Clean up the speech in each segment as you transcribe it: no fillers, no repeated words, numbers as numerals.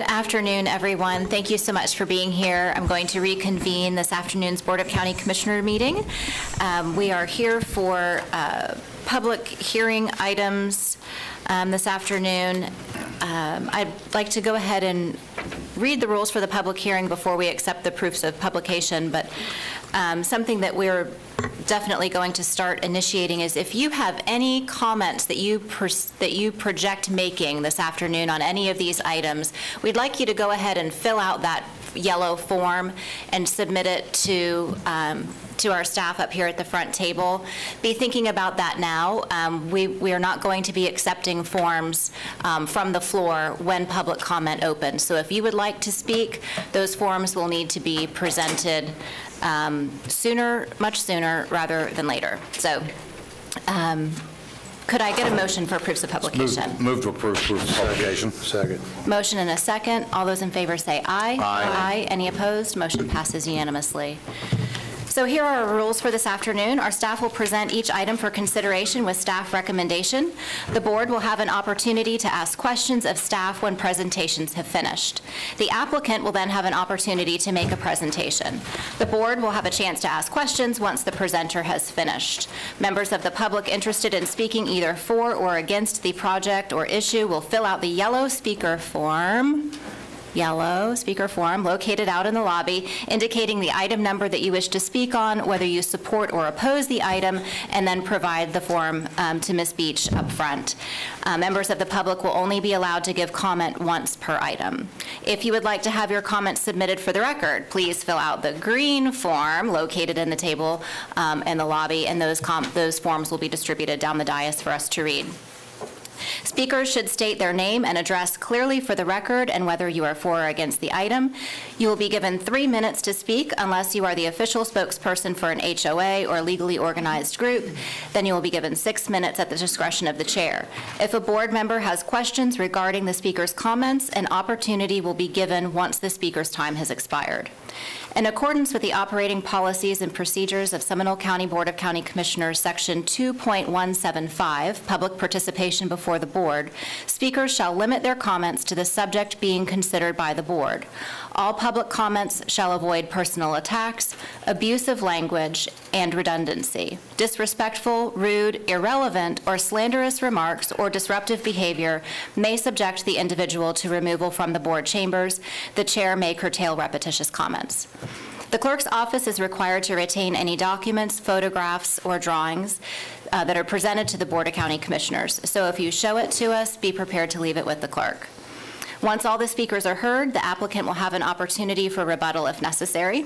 Afternoon, everyone. Thank you so much for being here. I'm going to reconvene this afternoon's Board of County Commissioner meeting. We are here for public hearing items this afternoon. I'd like to go ahead and read the rules for the public hearing before we accept the proofs of publication, but something that we're definitely going to start initiating is if you have any comments that you project making this afternoon on any of these items, we'd like you to go ahead and fill out that yellow form and submit it to our staff up here at the front table. Be thinking about that now. We are not going to be accepting forms from the floor when public comment opens. So if you would like to speak, those forms will need to be presented sooner, much sooner, rather than later. So could I get a motion for proofs of publication? Move to approve proofs of publication. Second. Motion and a second. All those in favor say aye. Aye. Any opposed? Motion passes unanimously. So here are our rules for this afternoon. Our staff will present each item for consideration with staff recommendation. The board will have an opportunity to ask questions of staff when presentations have finished. The applicant will then have an opportunity to make a presentation. The board will have a chance to ask questions once the presenter has finished. Members of the public interested in speaking either for or against the project or issue will fill out the yellow speaker form located out in the lobby, indicating the item number that you wish to speak on, whether you support or oppose the item, and then provide the form to Ms. Beach up front. Members of the public will only be allowed to give comment once per item. If you would like to have your comments submitted for the record, please fill out the green form located in the table in the lobby, and those forms will be distributed down the dais for us to read. Speakers should state their name and address clearly for the record and whether you are for or against the item. You will be given 3 minutes to speak unless you are the official spokesperson for an HOA or legally organized group. Then you will be given 6 minutes at the discretion of the chair. If a board member has questions regarding the speaker's comments, an opportunity will be given once the speaker's time has expired. In accordance with the operating policies and procedures of Seminole County Board of County Commissioners, Section 2.175, Public Participation Before the Board, speakers shall limit their comments to the subject being considered by the board. All public comments shall avoid personal attacks, abusive language, and redundancy. Disrespectful, rude, irrelevant, or slanderous remarks or disruptive behavior may subject the individual to removal from the board chambers. The chair may curtail repetitious comments. The clerk's office is required to retain any documents, photographs, or drawings that are presented to the Board of County Commissioners. So if you show it to us, be prepared to leave it with the clerk. Once all the speakers are heard, the applicant will have an opportunity for rebuttal if necessary.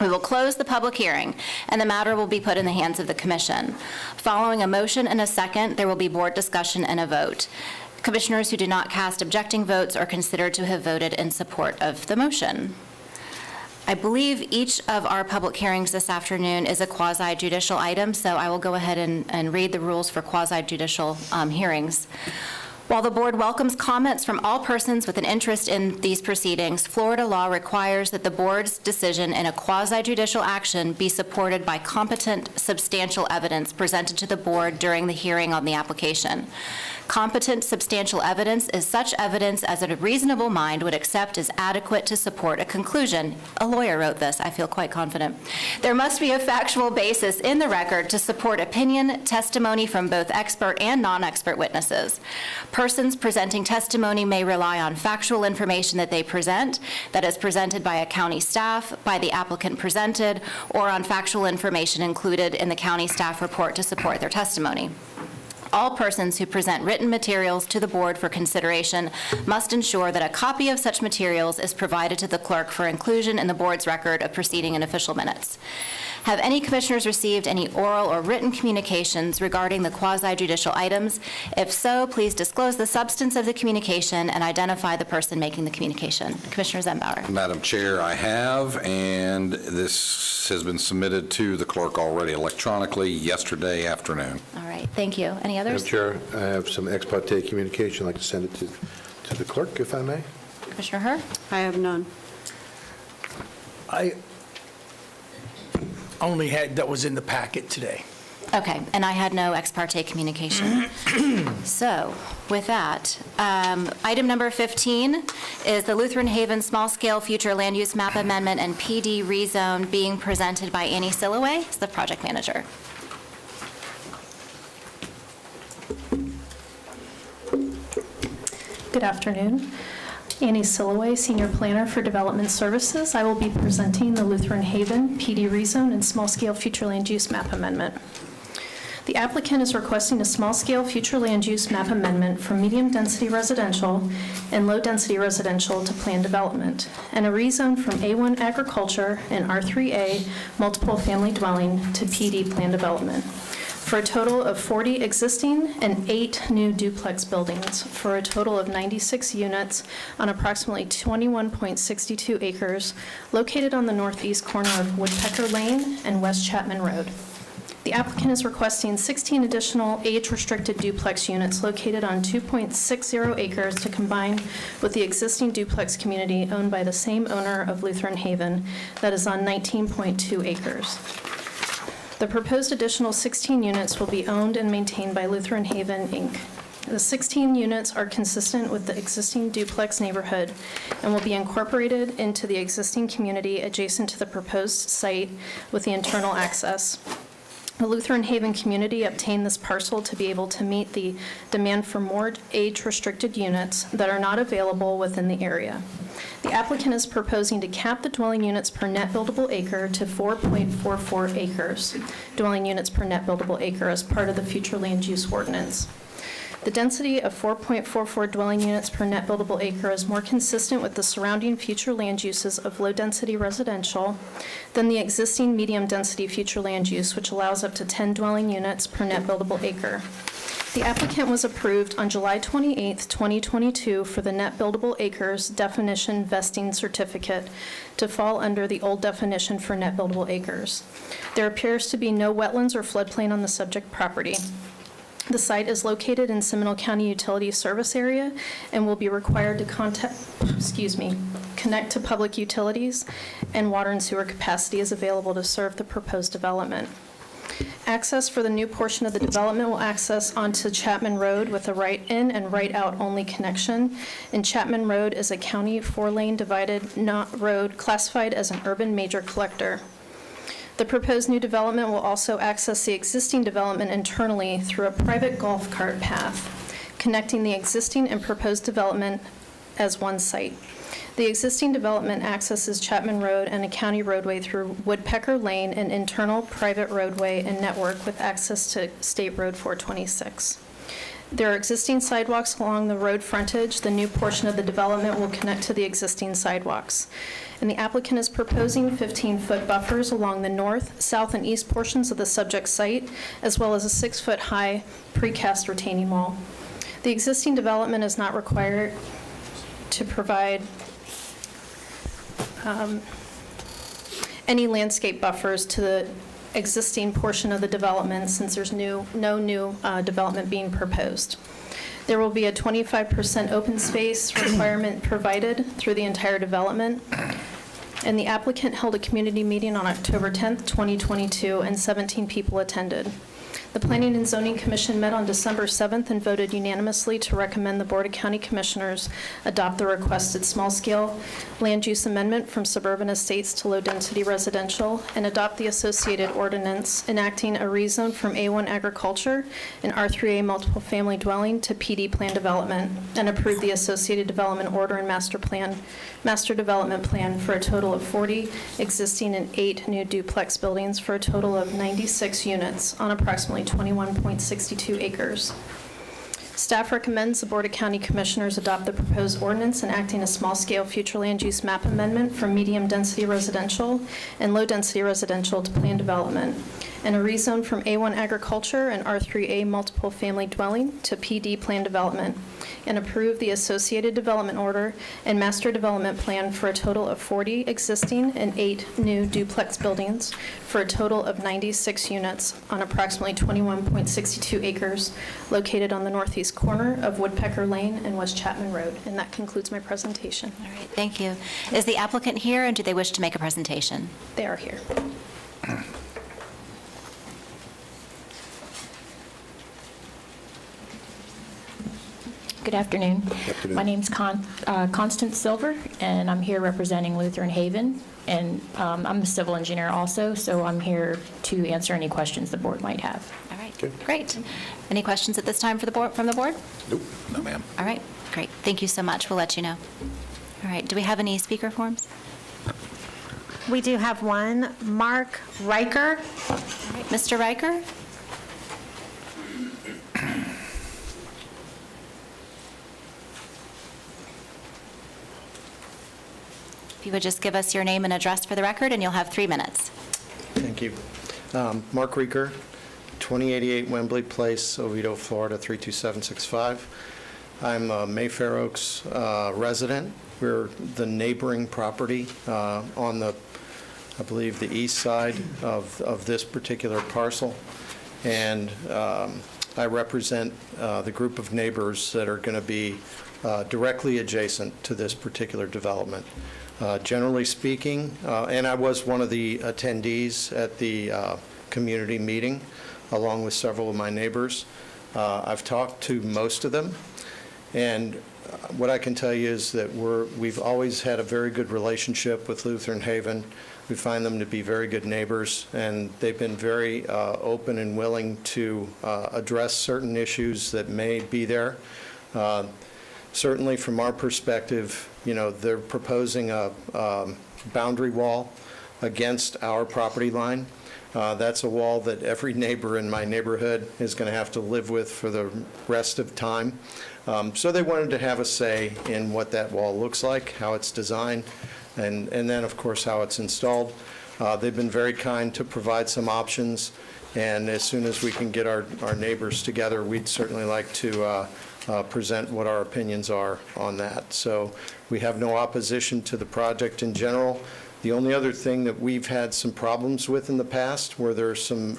We will close the public hearing, and the matter will be put in the hands of the commission. Following a motion and a second, there will be board discussion and a vote. Commissioners who do not cast objecting votes are considered to have voted in support of the motion. I believe each of our public hearings this afternoon is a quasi-judicial item, so I will go ahead and read the rules for quasi-judicial hearings. While the board welcomes comments from all persons with an interest in these proceedings, Florida law requires that the board's decision in a quasi-judicial action be supported by competent, substantial evidence presented to the board during the hearing on the application. Competent, substantial evidence is such evidence as a reasonable mind would accept as adequate to support a conclusion. A lawyer wrote this. I feel quite confident. There must be a factual basis in the record to support opinion, testimony from both expert and non-expert witnesses. Persons presenting testimony may rely on factual information that they present, that is presented by a county staff, by the applicant presented, or on factual information included in the county staff report to support their testimony. All persons who present written materials to the board for consideration must ensure that a copy of such materials is provided to the clerk for inclusion in the board's record of proceeding and official minutes. Have any commissioners received any oral or written communications regarding the quasi-judicial items? If so, please disclose the substance of the communication and identify the person making the communication. Commissioner Zembauer. Madam Chair, I have, and this has been submitted to the clerk already electronically yesterday afternoon. All right, thank you. Any others? Madam Chair, I have some ex parte communication. I'd like to send it to the clerk, if I may. Commissioner Herr? I have none. I only had that was in the packet today. Okay, and I had no ex parte communication. So, with that, item number 15 is the Lutheran Haven Small Scale Future Land Use Map Amendment and PD rezone being presented by Annie Silloway, the project manager. Good afternoon. Annie Silloway, Senior Planner for Development Services. I will be presenting the Lutheran Haven PD rezone and small-scale future land use map amendment. The applicant is requesting a small-scale future land use map amendment from medium-density residential and low-density residential to planned development, and a rezone from A1 agriculture and R3A multiple family dwelling to PD planned development, for a total of 40 existing and 8 new duplex buildings, for a total of 96 units on approximately 21.62 acres, located on the northeast corner of Woodpecker Lane and West Chapman Road. The applicant is requesting 16 additional age-restricted duplex units located on 2.60 acres to combine with the existing duplex community owned by the same owner of Lutheran Haven that is on 19.2 acres. The proposed additional 16 units will be owned and maintained by Lutheran Haven, Inc. The 16 units are consistent with the existing duplex neighborhood and will be incorporated into the existing community adjacent to the proposed site with the internal access. The Lutheran Haven community obtained this parcel to be able to meet the demand for more age-restricted units that are not available within the area. The applicant is proposing to cap the dwelling units per net buildable acre to 4.44 acres, dwelling units per net buildable acre as part of the future land use ordinance. The density of 4.44 dwelling units per net buildable acre is more consistent with the surrounding future land uses of low-density residential than the existing medium-density future land use, which allows up to 10 dwelling units per net buildable acre. The applicant was approved on July 28, 2022 for the net buildable acres definition vesting certificate to fall under the old definition for net buildable acres. There appears to be no wetlands or floodplain on the subject property. The site is located in Seminole County Utility Service Area and will be required to connect to public utilities, and water and sewer capacity is available to serve the proposed development. Access for the new portion of the development will access onto Chapman Road with a right-in and right-out only connection. And Chapman Road is a county 4-lane divided road classified as an urban major collector. The proposed new development will also access the existing development internally through a private golf cart path, connecting the existing and proposed development as one site. The existing development accesses Chapman Road and a county roadway through Woodpecker Lane, an internal private roadway and network with access to State Road 426. There are existing sidewalks along the road frontage. The new portion of the development will connect to the existing sidewalks. And the applicant is proposing 15-foot buffers along the north, south, and east portions of the subject site, as well as a 6-foot-high precast retaining wall. The existing development is not required to provide any landscape buffers to the existing portion of the development, since there's no new development being proposed. There will be a 25% open space requirement provided through the entire development. And the applicant held a community meeting on October 10th, 2022, and 17 people attended. The Planning and Zoning Commission met on December 7th and voted unanimously to recommend the Board of County Commissioners adopt the requested small-scale land use amendment from suburban estates to low-density residential, and adopt the associated ordinance enacting a rezone from A1 agriculture and R3A multiple family dwelling to PD plan development, and approve the associated development order and master development plan for a total of 40 existing and 8 new duplex buildings for a total of 96 units on approximately 21.62 acres. Staff recommends the Board of County Commissioners adopt the proposed ordinance enacting a small-scale future land use map amendment from medium-density residential and low-density residential to planned development, and a rezone from A1 agriculture and R3A multiple family dwelling to PD planned development, and approve the associated development order and master development plan for a total of 40 existing and 8 new duplex buildings for a total of 96 units on approximately 21.62 acres located on the northeast corner of Woodpecker Lane and West Chapman Road. And that concludes my presentation. All right, thank you. Is the applicant here, and do they wish to make a presentation? They are here. Good afternoon. Afternoon. My name's Constance Silver, and I'm here representing Lutheran Haven. And I'm a civil engineer also, so I'm here to answer any questions the board might have. All right, Okay. great. Any questions at this time from the board? Nope. No, ma'am. All right, great. Thank you so much. We'll let you know. All right, do we have any speaker forms? We do have one. Mark Riker. All right, Mr. Riker? If you would just give us your name and address for the record, and you'll have 3 minutes. Thank you. Mark Rieker, 2088 Wembley Place, Oviedo, Florida, 32765. I'm a Mayfair Oaks resident. We're the neighboring property on the, I believe, the east side of this particular parcel. And I represent the group of neighbors that are going to be directly adjacent to this particular development. Generally speaking, and I was one of the attendees at the community meeting, along with several of my neighbors. I've talked to most of them, and what I can tell you is that we've always had a very good relationship with Lutheran Haven. We find them to be very good neighbors, and they've been very open and willing to address certain issues that may be there. Certainly, from our perspective, you know, they're proposing a boundary wall against our property line. That's a wall that every neighbor in my neighborhood is going to have to live with for the rest of time. So they wanted to have a say in what that wall looks like, how it's designed, and then, of course, how it's installed. They've been very kind to provide some options, and as soon as we can get our neighbors together, we'd certainly like to present what our opinions are on that. So we have no opposition to the project in general. The only other thing that we've had some problems with in the past, where there's some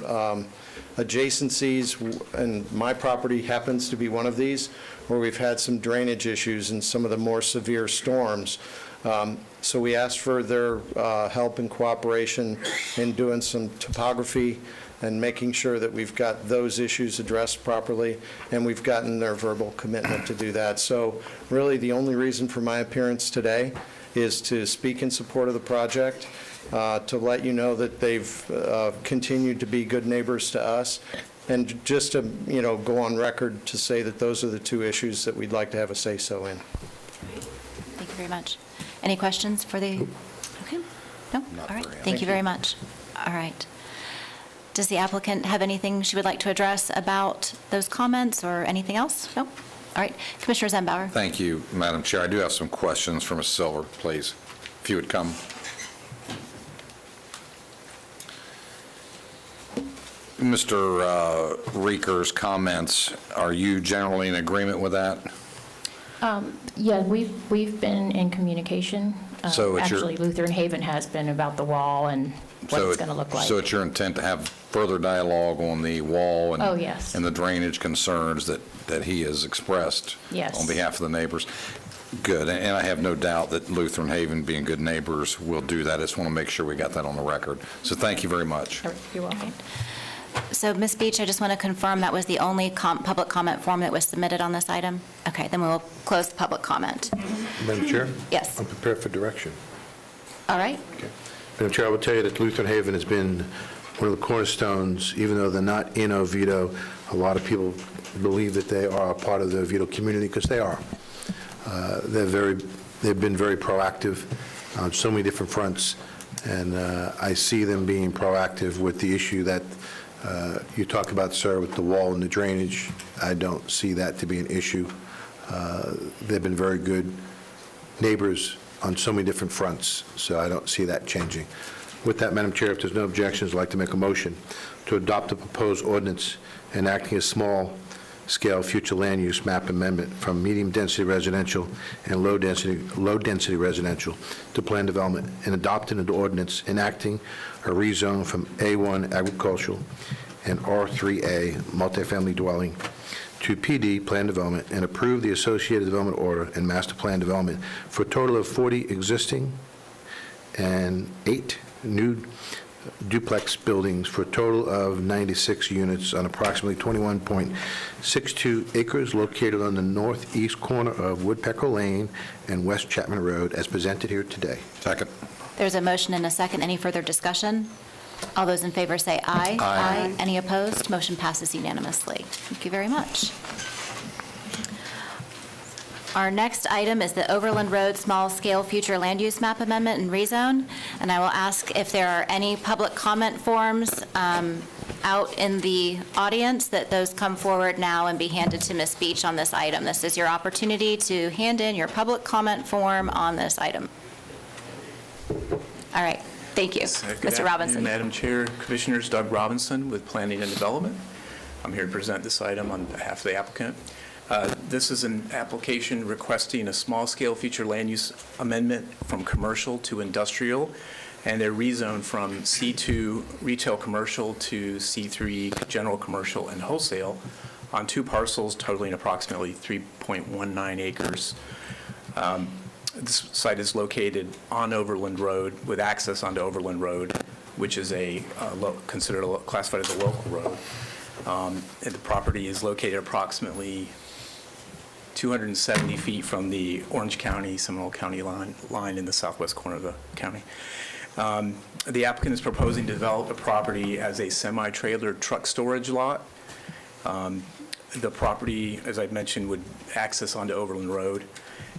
adjacencies, and my property happens to be one of these, where we've had some drainage issues in some of the more severe storms. So we asked for their help and cooperation in doing some topography and making sure that we've got those issues addressed properly, and we've gotten their verbal commitment to do that. So really, the only reason for my appearance today is to speak in support of the project, to let you know that they've continued to be good neighbors to us, and just to, you know, go on record to say that those are the two issues that we'd like to have a say-so in. Thank you very much. Any questions for the, okay? No? Not All right, for him. thank you very much. All right. Does the applicant have anything she would like to address about those comments or anything else? No? All right, Commissioner Zembauer. Thank you, Madam Chair. I do have some questions for Ms. Silver, please, if you would come. Mr. Rieker's comments, are you generally in agreement with that? Yeah, we've been in communication. So it's your- Actually, Lutheran Haven has been about the wall and what So it's it- going to look like. So it's your intent to have further dialogue on the wall and Oh, yes. and the drainage concerns that he has expressed Yes. on behalf of the neighbors? Good, and I have no doubt that Lutheran Haven, being good neighbors, will do that. I just want to make sure we got that on the record. So thank you very much. You're welcome. So, Ms. Beach, I just want to confirm that was the only public comment form that was submitted on this item? Okay, then we'll close the public comment. Madam Chair? Yes. I'm prepared for direction. All right. Okay. Madam Chair, I will tell you that Lutheran Haven has been one of the cornerstones, even though they're not in Oviedo. A lot of people believe that they are a part of the Oviedo community, because they are. They've been very proactive on so many different fronts, and I see them being proactive with the issue that you talk about, sir, with the wall and the drainage. I don't see that to be an issue. They've been very good neighbors on so many different fronts, so I don't see that changing. With that, Madam Chair, if there's no objections, I'd like to make a motion to adopt the proposed ordinance enacting a small-scale future land use map amendment from medium-density residential and low-density residential to plan development, and adopting an ordinance enacting a rezone from A1 agricultural and R3A multifamily dwelling to PD plan development, and approve the associated development order and master plan development for a total of 40 existing and 8 new duplex buildings for a total of 96 units on approximately 21.62 acres located on the northeast corner of Woodpecker Lane and West Chapman Road as presented here today. Second. There's a motion and a second. Any further discussion? All those in favor say aye. Aye. Any opposed? Motion passes unanimously. Thank you very much. Our next item is the Overland Road Small Scale Future Land Use Map Amendment and Rezone, and I will ask if there are any public comment forms out in the audience, that those come forward now and be handed to Ms. Beach on this item. This is your opportunity to hand in your public comment form on this item. All right, thank you. Good Mr. afternoon, Robinson. Madam Chair, Commissioners, Doug Robinson with Planning and Development. I'm here to present this item on behalf of the applicant. This is an application requesting a small-scale future land use amendment from commercial to industrial, and they're rezoned from C2 retail commercial to C3 general commercial and wholesale on 2 parcels totaling approximately 3.19 acres. This site is located on Overland Road with access onto Overland Road, which is classified as a local road. And the property is located approximately 270 feet from the Orange County, Seminole County line in the southwest corner of the county. The applicant is proposing to develop the property as a semi-trailer truck storage lot. The property, as I mentioned, would access onto Overland Road.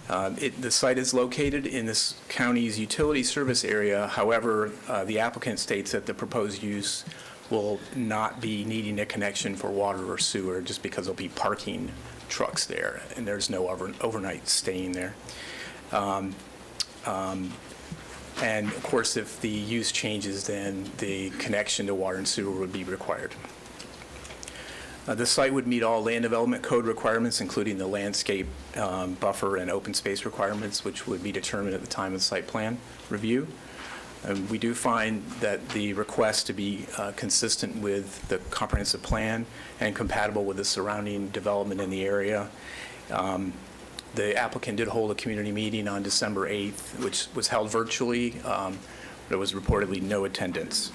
The site is located in this county's utility service area. However, the applicant states that the proposed use will not be needing a connection for water or sewer, just because there'll be parking trucks there, and there's no overnight staying there. And of course, if the use changes, then the connection to water and sewer would be required. The site would meet all land development code requirements, including the landscape buffer and open space requirements, which would be determined at the time of the site plan review. We do find that the request to be consistent with the comprehensive plan and compatible with the surrounding development in the area. The applicant did hold a community meeting on December 8th, which was held virtually. There was reportedly no attendance.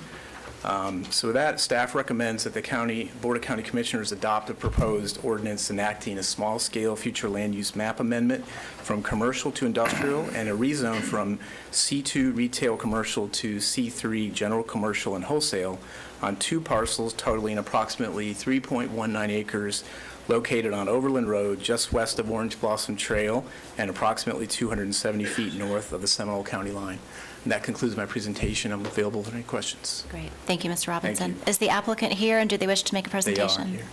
So with that, staff recommends that the Board of County Commissioners adopt a proposed ordinance enacting a small-scale future land use map amendment from commercial to industrial and a rezone from C2 retail commercial to C3 general commercial and wholesale on 2 parcels totaling approximately 3.19 acres located on Overland Road just west of Orange Blossom Trail and approximately 270 feet north of the Seminole County line. And that concludes my presentation. I'm available for any questions. Great. Thank you, Mr. Robinson. Thank you. Is the applicant here, and do they wish to make a They are presentation? here.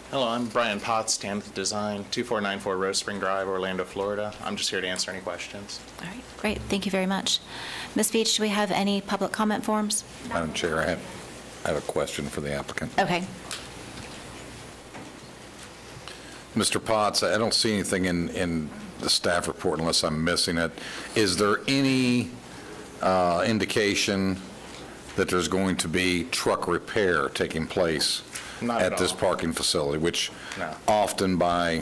Hello, I'm Brian Potts, Tanith Design, 2494 Rose Spring Drive, Orlando, Florida. I'm just here to answer any questions. All right, great. Thank you very much. Ms. Beach, do we have any public comment forms? Madam Chair, I have a question for the applicant. Okay. Mr. Potts, I don't see anything in the staff report unless I'm missing it. Is there any indication that there's going to be truck repair taking place Not at at this all. parking facility, which No. often by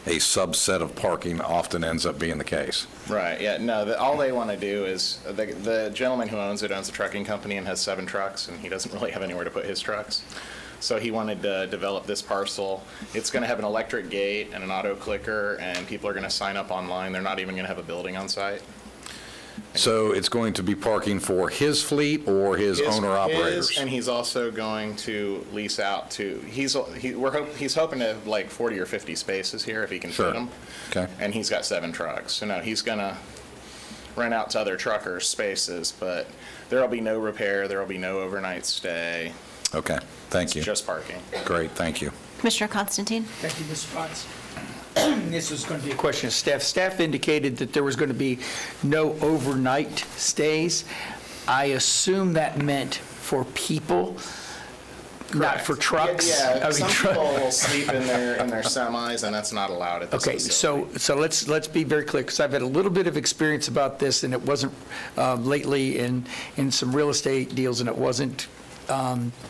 a subset of parking often ends up being the case? Right, yeah, no, all they want to do is, the gentleman who owns it owns a trucking company and has 7 trucks, and he doesn't really have anywhere to put his trucks. So he wanted to develop this parcel. It's going to have an electric gate and an auto clicker, and people are going to sign up online. They're not even going to have a building on site. So it's going to be parking for his fleet or his owner-operators? And he's also going to lease out to, he's hoping to have like 40 or 50 spaces here if he can Sure. fit them. Okay. And he's got 7 trucks. So no, he's going to rent out to other truckers spaces, but there'll be no repair, there'll be no overnight stay. Okay, thank you. It's just parking. Great, thank you. Commissioner Constantine? Thank you, Mr. Potts. This was going to be a question of staff. Staff indicated that there was going to be no overnight stays. I assume that meant for people, not for trucks? Yeah, I mean, some people will sleep in their semis, and that's not allowed at this Okay, facility. so let's be very clear, because I've had a little bit of experience about this, and it wasn't lately in some real estate deals, and it wasn't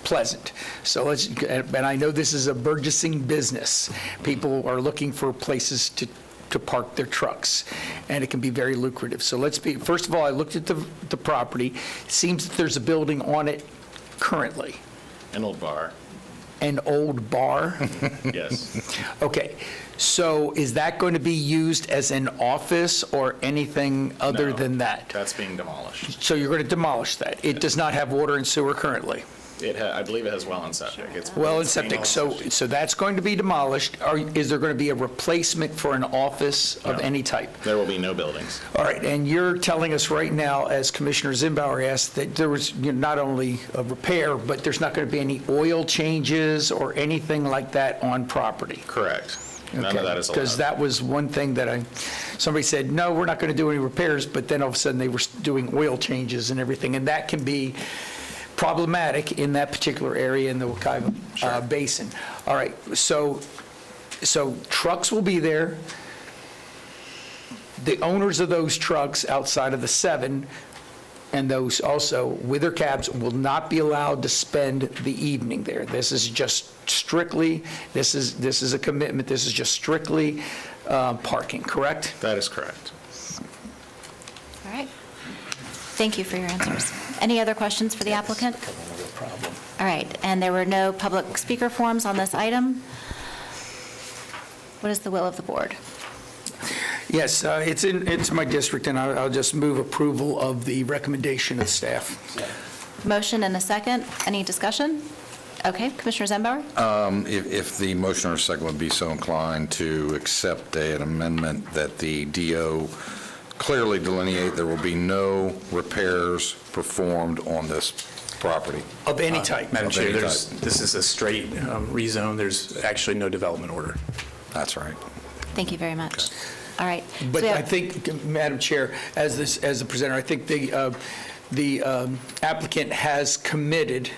Pleasant. So and I know this is a burgeoning business. People are looking for places to park their trucks, and it can be very lucrative. So first of all, I looked at the property. It seems that there's a building on it currently. An old bar. An old bar? Yes. Okay, so is that going to be used as an office or anything other No, than that? That's being demolished. So you're going to demolish that? It does not have water and sewer currently? I believe it has well and septic. Well, and septic, so that's going to be demolished. Is there going to be a replacement for an office of No. any type? There will be no buildings. All right, and you're telling us right now, as Commissioner Zimbauer asked, that there was not only a repair, but there's not going to be any oil changes or anything like that on property? Correct. None of that is allowed. Because that was one thing that somebody said, no, we're not going to do any repairs, but then all of a sudden they were doing oil changes and everything, and that can be problematic in that particular area in the Wekiva Basin. All right, so trucks will be there. The owners of those trucks outside of the 7, and those also with their cabs, will not be allowed to spend the evening there. This is just strictly, this is a commitment, this is just strictly parking, correct? That is correct. All right. Thank you for your answers. Any other questions for the applicant? All right, and there were no public speaker forums on this item. What is the will of the board? Yes, it's my district, and I'll just move approval of the recommendation of staff. Motion and a second. Any discussion? Okay, Commissioner Zembauer? If the motion or second would be so inclined to accept an amendment that the DO clearly delineate there will be no repairs performed on this property. Of any type. Madam Of Chair, any this is a straight rezone. There's actually no development order. That's right. Thank you very much. All right. So But we I have- think, Madam Chair, as the presenter, I think the applicant has committed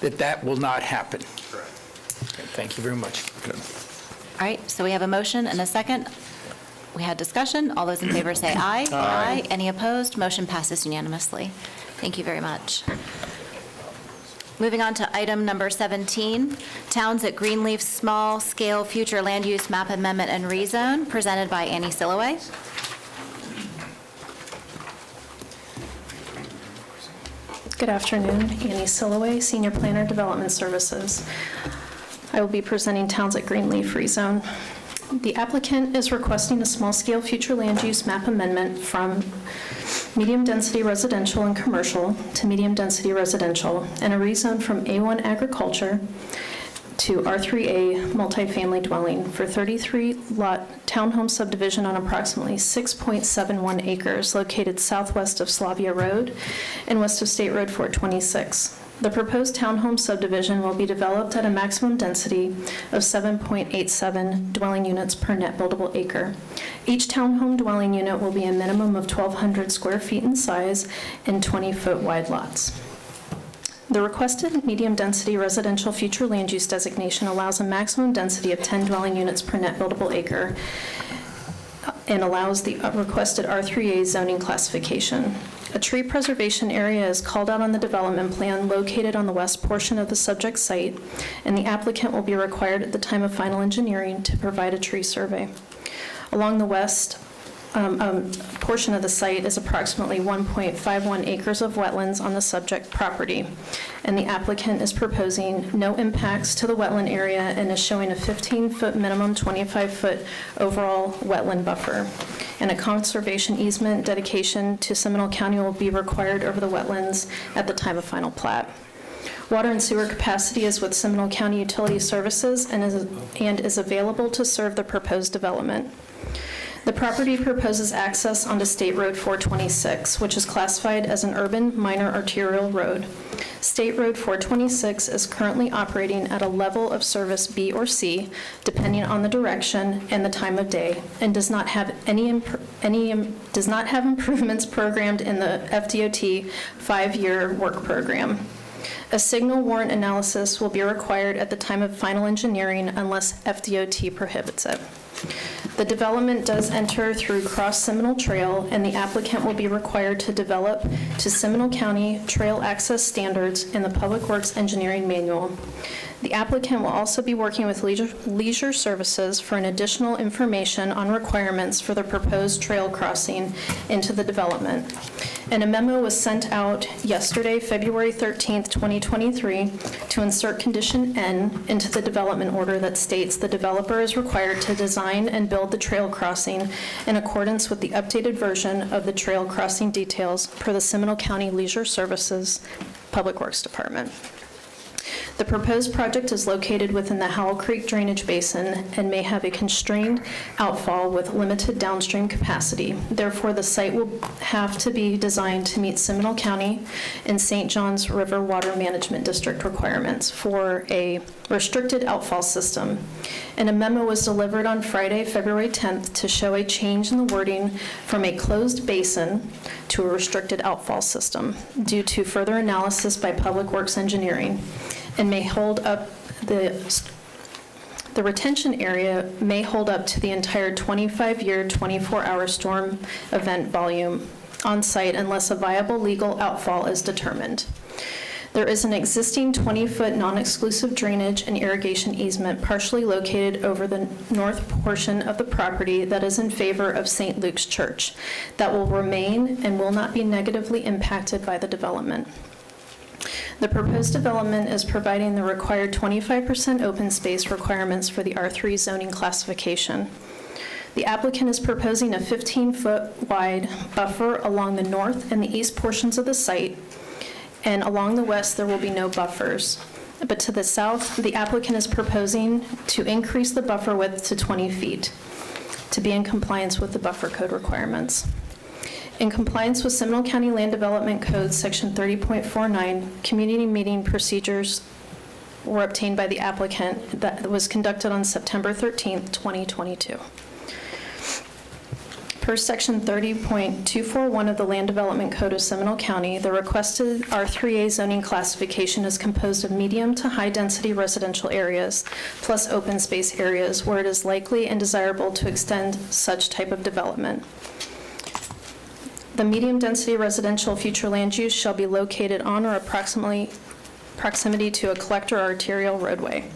that will not happen. Correct. Thank you very much. Good. All right, so we have a motion and a second. We had discussion. All those in favor say aye. Aye. Any opposed? Motion passes unanimously. Thank you very much. Moving on to item number 17, Towns at Greenleaf Small Scale Future Land Use Map Amendment and Rezone, presented by Annie Silloway. Good afternoon, Annie Silloway, Senior Planner, Development Services. I will be presenting Towns at Greenleaf rezone. The applicant is requesting a small-scale future land use map amendment from medium-density residential and commercial to medium-density residential, and a rezone from A1 agriculture to R3A multifamily dwelling for 33-lot townhome subdivision on approximately 6.71 acres located southwest of Slavia Road and west of State Road 426. The proposed townhome subdivision will be developed at a maximum density of 7.87 dwelling units per net buildable acre. Each townhome dwelling unit will be a minimum of 1,200 square feet in size and 20-foot wide lots. The requested medium-density residential future land use designation allows a maximum density of 10 dwelling units per net buildable acre and allows the requested R3A zoning classification. A tree preservation area is called out on the development plan located on the west portion of the subject site, and the applicant will be required at the time of final engineering to provide a tree survey. Along the west portion of the site is approximately 1.51 acres of wetlands on the subject property, and the applicant is proposing no impacts to the wetland area and is showing a 15-foot minimum, 25-foot overall wetland buffer. And a conservation easement dedication to Seminole County will be required over the wetlands at the time of final plat. Water and sewer capacity is with Seminole County Utility Services and is available to serve the proposed development. The property proposes access onto State Road 426, which is classified as an urban minor arterial road. State Road 426 is currently operating at a level of service B or C, depending on the direction and the time of day, and does not have improvements programmed in the FDOT 5-year work program. A signal warrant analysis will be required at the time of final engineering unless FDOT prohibits it. The development does enter through Cross Seminole Trail, and the applicant will be required to develop to Seminole County Trail Access Standards in the Public Works Engineering Manual. The applicant will also be working with Leisure Services for an additional information on requirements for the proposed trail crossing into the development. And a memo was sent out yesterday, February 13th, 2023, to insert Condition N into the development order that states the developer is required to design and build the trail crossing in accordance with the updated version of the trail crossing details per the Seminole County Leisure Services Public Works Department. The proposed project is located within the Howell Creek Drainage Basin and may have a constrained outfall with limited downstream capacity. Therefore, the site will have to be designed to meet Seminole County and St. Johns River Water Management District requirements for a restricted outfall system. And a memo was delivered on Friday, February 10th, to show a change in the wording from a closed basin to a restricted outfall system due to further analysis by Public Works Engineering, and may hold up the retention area may hold up to the entire 25-year, 24-hour storm event volume on site unless a viable legal outfall is determined. There is an existing 20-foot non-exclusive drainage and irrigation easement partially located over the north portion of the property that is in favor of St. Luke's Church that will remain and will not be negatively impacted by the development. The proposed development is providing the required 25% open space requirements for the R3 zoning classification. The applicant is proposing a 15-foot wide buffer along the north and the east portions of the site, and along the west there will be no buffers. But to the south, the applicant is proposing to increase the buffer width to 20 feet to be in compliance with the buffer code requirements. In compliance with Seminole County Land Development Code, Section 30.49, community meeting procedures were obtained by the applicant that was conducted on September 13th, 2022. Per Section 30.241 of the Land Development Code of Seminole County, the requested R3A zoning classification is composed of medium to high-density residential areas plus open space areas where it is likely and desirable to extend such type of development. The medium-density residential future land use shall be located on or proximity to a collector or arterial roadway.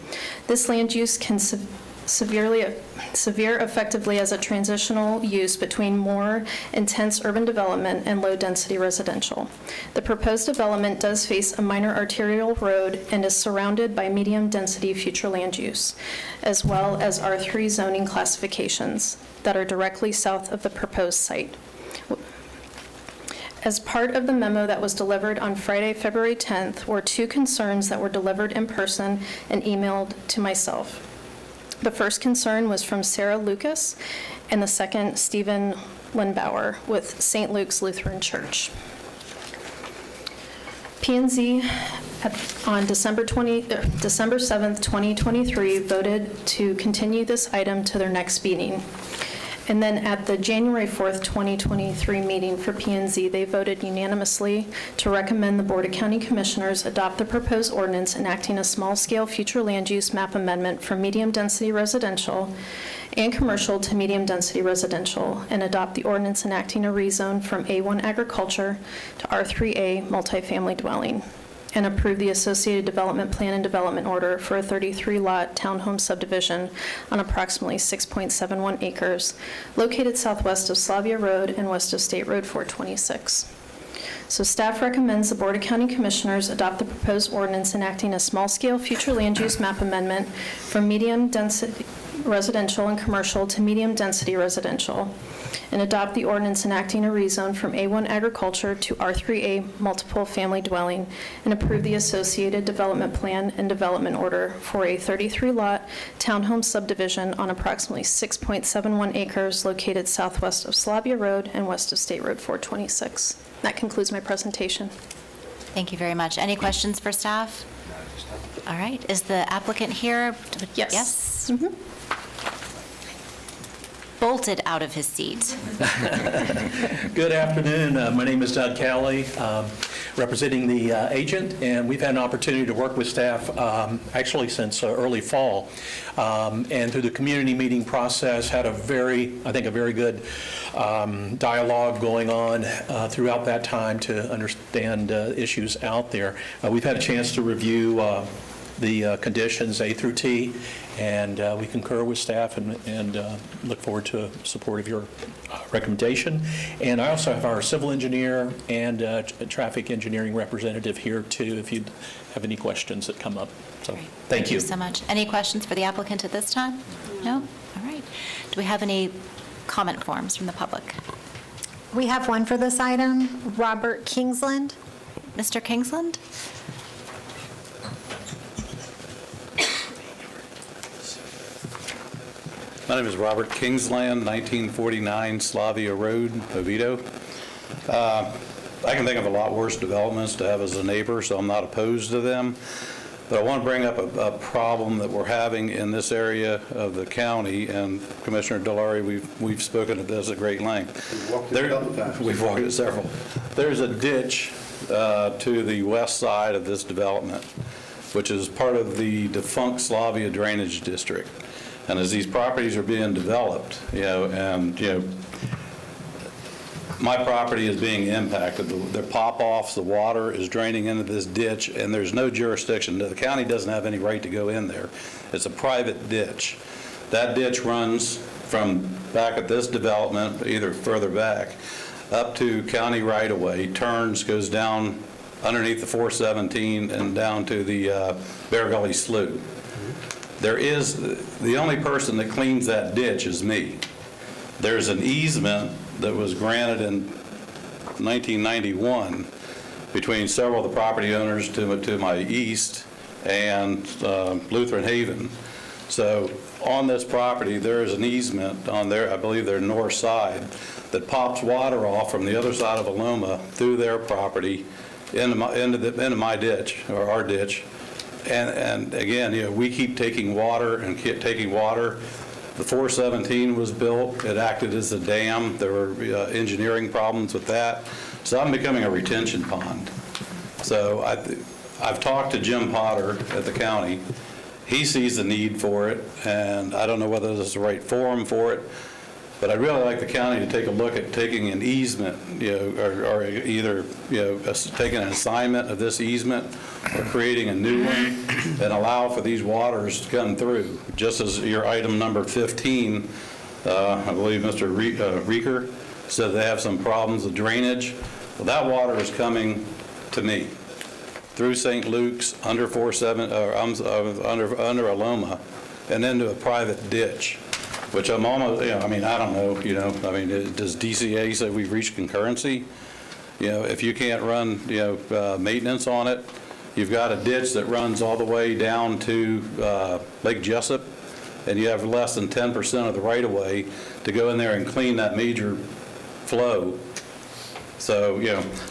This land use can severe effectively as a transitional use between more intense urban development and low-density residential. The proposed development does face a minor arterial road and is surrounded by medium-density future land use, as well as R3 zoning classifications that are directly south of the proposed site. As part of the memo that was delivered on Friday, February 10th, were two concerns that were delivered in person and emailed to myself. The first concern was from Sarah Lucas, and the second, Stephen Lindbauer, with St. Luke's Lutheran Church. P&Z on December 7th, 2023, voted to continue this item to their next meeting. And then at the January 4th, 2023 meeting for P&Z, they voted unanimously to recommend the Board of County Commissioners adopt the proposed ordinance enacting a small-scale future land use map amendment from medium-density residential and commercial to medium-density residential, and adopt the ordinance enacting a rezone from A1 agriculture to R3A multifamily dwelling, and approve the associated development plan and development order for a 33-lot townhome subdivision on approximately 6.71 acres located southwest of Slavia Road and west of State Road 426. So staff recommends the Board of County Commissioners adopt the proposed ordinance enacting a small-scale future land use map amendment from medium-density residential and commercial to medium-density residential, and adopt the ordinance enacting a rezone from A1 agriculture to R3A multiple family dwelling, and approve the associated development plan and development order for a 33-lot townhome subdivision on approximately 6.71 acres located southwest of Slavia Road and west of State Road 426. That concludes my presentation. Thank you very much. Any questions for staff? All right. Is the applicant here? Yes. Yes? Mhm. Bolted out of his seat. Good afternoon. My name is Doug Cowley. representing the agent, and we've had an opportunity to work with staff actually since early fall. And through the community meeting process, had a very good dialogue going on throughout that time to understand issues out there. We've had a chance to review the conditions A through T, and we concur with staff and look forward to support of your recommendation. And I also have our civil engineer and traffic engineering representative here too, if you have any questions that come up. So, thank you. Thank you so much. Any questions for the applicant at this time? No? All right. Do we have any comment forms from the public? We have one for this item. Robert Kingsland. Mr. Kingsland? My name is Robert Kingsland, 1949 Slavia Road, Oviedo. I can think of a lot worse developments to have as a neighbor, so I'm not opposed to them. But I want to bring up a problem that we're having in this area of the county, and Commissioner Delary, we've spoken of this at great length. We've walked it several. There's a ditch to the west side of this development, which is part of the defunct Slavia Drainage District. And as these properties are being developed, my property is being impacted. The pop-offs, the water is draining into this ditch, and there's no jurisdiction. The county doesn't have any right to go in there. It's a private ditch. That ditch runs from back at this development, either further back, up to county right-of-way, turns, goes down underneath the 417 and down to the Bear Gully Slough. The only person that cleans that ditch is me. There's an easement that was granted in 1991 between several of the property owners to my east and Lutheran Haven. So on this property, there is an easement on their, I believe their north side, that pops water off from the other side of Aloma through their property into my ditch, or our ditch. And again, we keep taking water and keep taking water. The 417 was built. It acted as a dam. There were engineering problems with that. So I'm becoming a retention pond. So I've talked to Jim Potter at the county. He sees the need for it, and I don't know whether this is the right forum for it, but I'd really like the county to take a look at taking an easement, or either, taking an assignment of this easement or creating a new one and allow for these waters to come through. Just as your item number 15, I believe Mr. Rieker said they have some problems with drainage. Well, that water is coming to me through St. Luke's, under under Aloma, and into a private ditch, which I'm almost, I don't know, does DCA say we've reached concurrency? If you can't run, maintenance on it, you've got a ditch that runs all the way down to Lake Jessup, and you have less than 10% of the right-of-way to go in there and clean that major flow. So,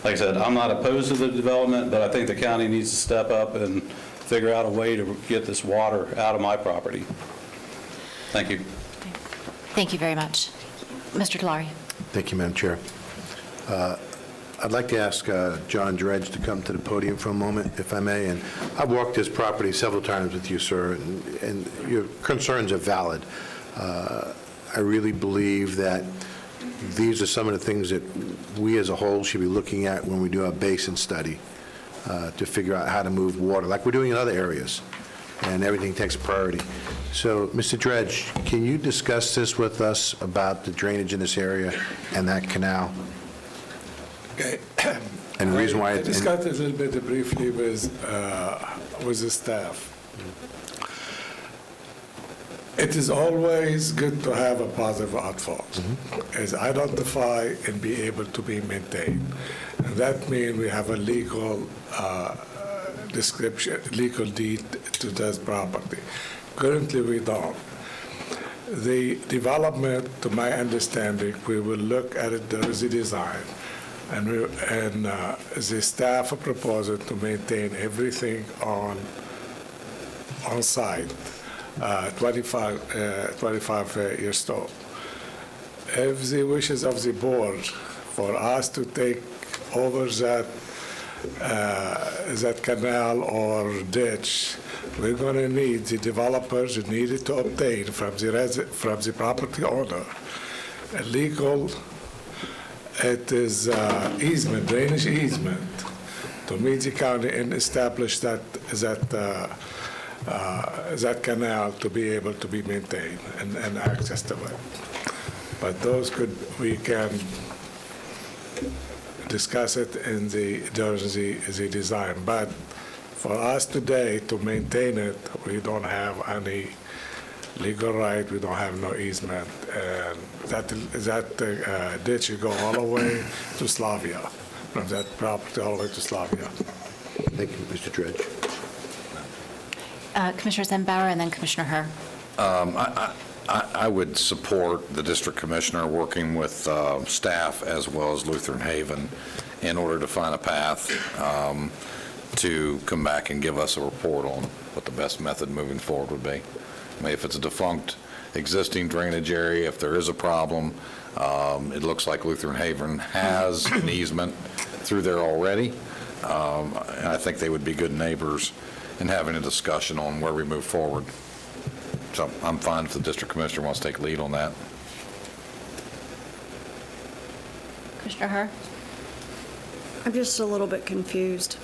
like I said, I'm not opposed to the development, but I think the county needs to step up and figure out a way to get this water out of my property. Thank you. Thank you very much. Mr. Delary. Thank you, Madam Chair. I'd like to ask John Dredge to come to the podium for a moment, if I may. And I've walked this property several times with you, sir, and your concerns are valid. I really believe that these are some of the things that we as a whole should be looking at when we do our basin study to figure out how to move water, like we're doing in other areas, and everything takes priority. So, Mr. Dredge, can you discuss this with us about the drainage in this area and that canal? Okay. And the reason why I discussed it a little bit briefly with the staff. It is always good to have a positive outfalls, as identify and be able to be maintained. And that means we have a legal description, legal deed to this property. Currently, we don't. The development, to my understanding, we will look at it, there is a design, and the staff are proposing to maintain everything on site, 25 years old. If the wishes of the board for us to take over that that canal or ditch, we're going to need the developers needed to obtain from the property owner a legal, it is easement, drainage easement, to meet the county and establish that canal to be able to be maintained and access to it. But we can discuss it during the design. But for us today to maintain it, we don't have any legal right, we don't have no easement. And that ditch you go all the way to Slavia, from that property all the way to Slavia. Thank you, Mr. Dredge. Commissioner Zembauer and then Commissioner Herr. I would support the district commissioner working with staff as well as Lutheran Haven in order to find a path to come back and give us a report on what the best method moving forward would be. I mean, if it's a defunct existing drainage area, if there is a problem, it looks like Lutheran Haven has an easement through there already. And I think they would be good neighbors in having a discussion on where we move forward. So I'm fine if the district commissioner wants to take lead on that. Commissioner Herr? I'm just a little bit confused.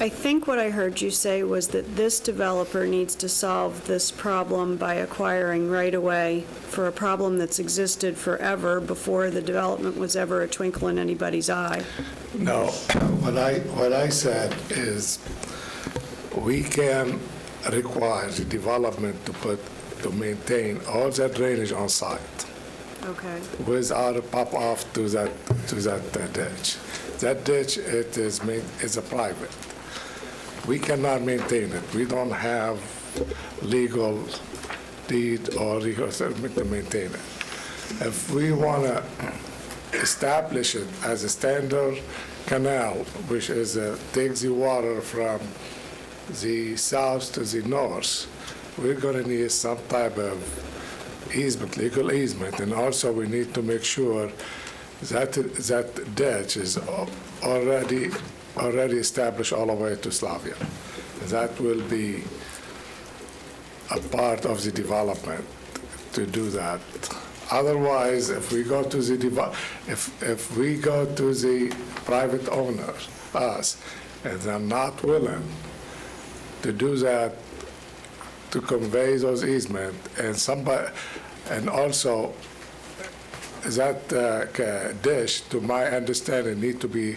I think what I heard you say was that this developer needs to solve this problem by acquiring right-of-way for a problem that's existed forever before the development was ever a twinkle in anybody's eye. No, what I said is we can require the development to maintain all that drainage on site Okay. without a pop-off to that ditch. That ditch, it is a private. We cannot maintain it. We don't have legal deed or legal settlement to maintain it. If we want to establish it as a standard canal, which is takes the water from the south to the north, we're going to need some type of easement, legal easement, and also we need to make sure that that ditch is already established all the way to Slavia. That will be a part of the development to do that. Otherwise, if we go to the private owners, us, and they're not willing to do that, to convey those easements, and also that dish, to my understanding, need to be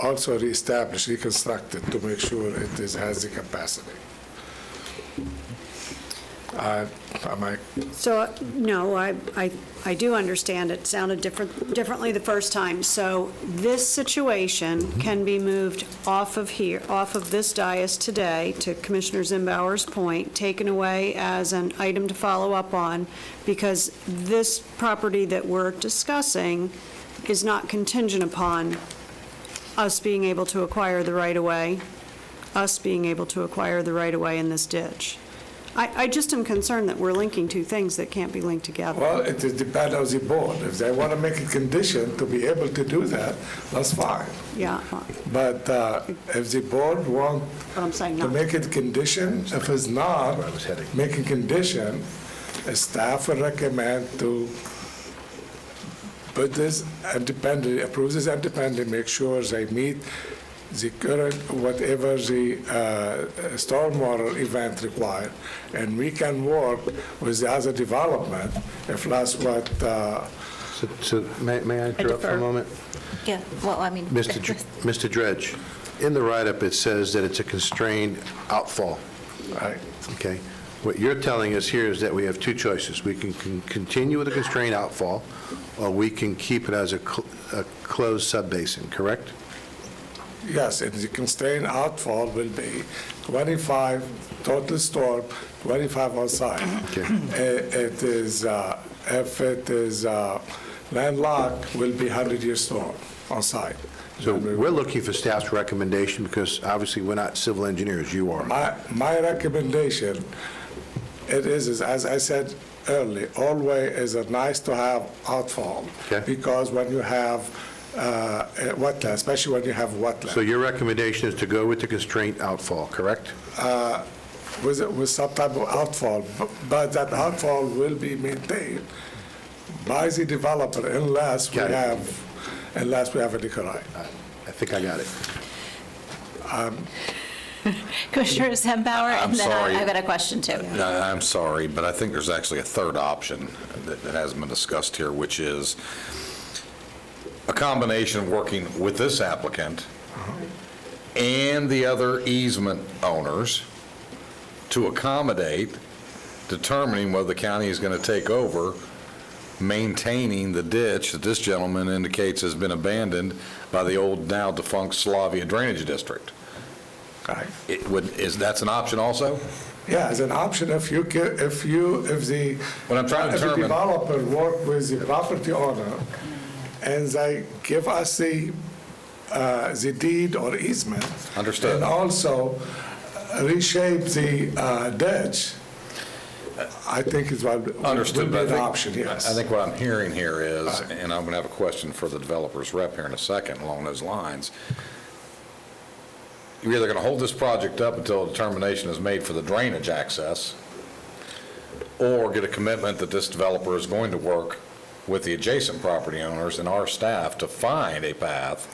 also reestablished, reconstructed to make sure it has the capacity. So, no, I do understand. It sounded differently the first time. So this situation can be moved off of this dais today, to Commissioner Zembauer's point, taken away as an item to follow up on, because this property that we're discussing is not contingent upon us being able to acquire the right-of-way, in this ditch. I just am concerned that we're linking two things that can't be linked together. Well, it depends on the board. If they want to make a condition to be able to do that, that's fine. Yeah. But if the board want But I'm saying to not. make it a condition, if it's not, make a condition, staff will recommend to put this independently, approve this independently, make sure they meet the current, whatever the stormwater event required, and we can work with the other development if that's what. So may I interrupt for a moment? Yeah, well, I mean. Mr. Dredge, in the write-up, it says that it's a constrained outfall. Right. Okay. What you're telling us here is that we have two choices. We can continue with a constrained outfall, or we can keep it as a closed subbasin, correct? Yes, and the constrained outfall will be 25 total storm, 25 on site. Okay. It is, if it is landlocked, will be 100-year storm on site. So we're looking for staff's recommendation, because obviously we're not civil engineers, you are. My recommendation, it is, as I said earlier, always is a nice to have outfall. Okay. Because when you have wetland, especially when you have wetland. So your recommendation is to go with the constrained outfall, correct? With some type of outfall, but that outfall will be maintained by the developer unless we Got it. have a liquor right. I think I got it. Commissioner Sembauer, I'm and then sorry. I've got a question too. I'm sorry, but I think there's actually a third option that hasn't been discussed here, which is a combination of working with this applicant and the other easement owners to accommodate determining whether the county is going to take over maintaining the ditch that this gentleman indicates has been abandoned by the old, now defunct Slavia Drainage District. Right. That's an option also? Yeah, as an option, if the What I'm trying to if the determine, developer work with the property owner and they give us the deed or easement. Understood. And also reshape the ditch, I think is what understood, would but be an option, yes. I think what I'm hearing here is, and I'm going to have a question for the developer's rep here in a second along those lines, you're either going to hold this project up until a determination is made for the drainage access, or get a commitment that this developer is going to work with the adjacent property owners and our staff to find a path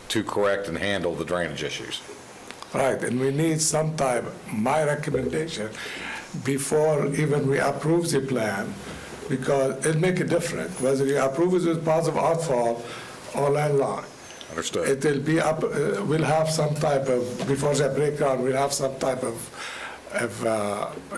to correct and handle the drainage issues. Right, and we need some type, my recommendation, before even we approve the plan, because it'll make a difference, whether you approve it with positive outfall or landline. Understood. It will be up, we'll have some type of, before the breakdown, we'll have some type of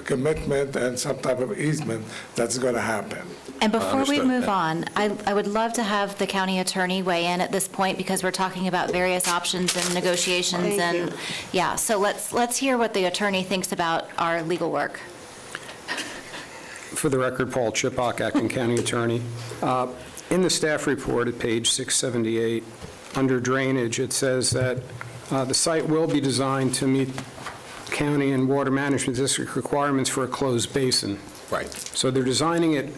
commitment and some type of easement that's going to happen. And before we Understood. move on, I would love to have the county attorney weigh in at this point, because we're talking about various options and negotiations. Thank And you. yeah, so let's hear what the attorney thinks about our legal work. For the record, Paul Chipak, acting county attorney. In the staff report at page 678, under drainage, it says that the site will be designed to meet county and water management district requirements for a closed basin. Right. So they're designing it,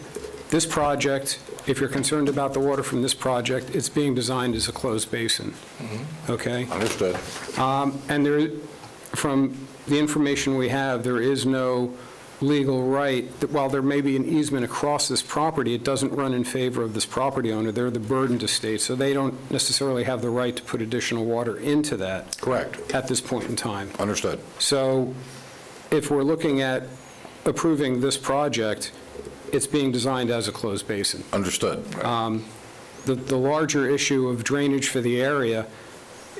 this project, if you're concerned about the water from this project, it's being designed as a closed basin. Okay? Understood. And there, from the information we have, there is no legal right, that while there may be an easement across this property, it doesn't run in favor of this property owner. They're the burdened estate, so they don't necessarily have the right to put additional water into that. Correct. At this point in time. Understood. So if we're looking at approving this project, it's being designed as a closed basin. Understood. The larger issue of drainage for the area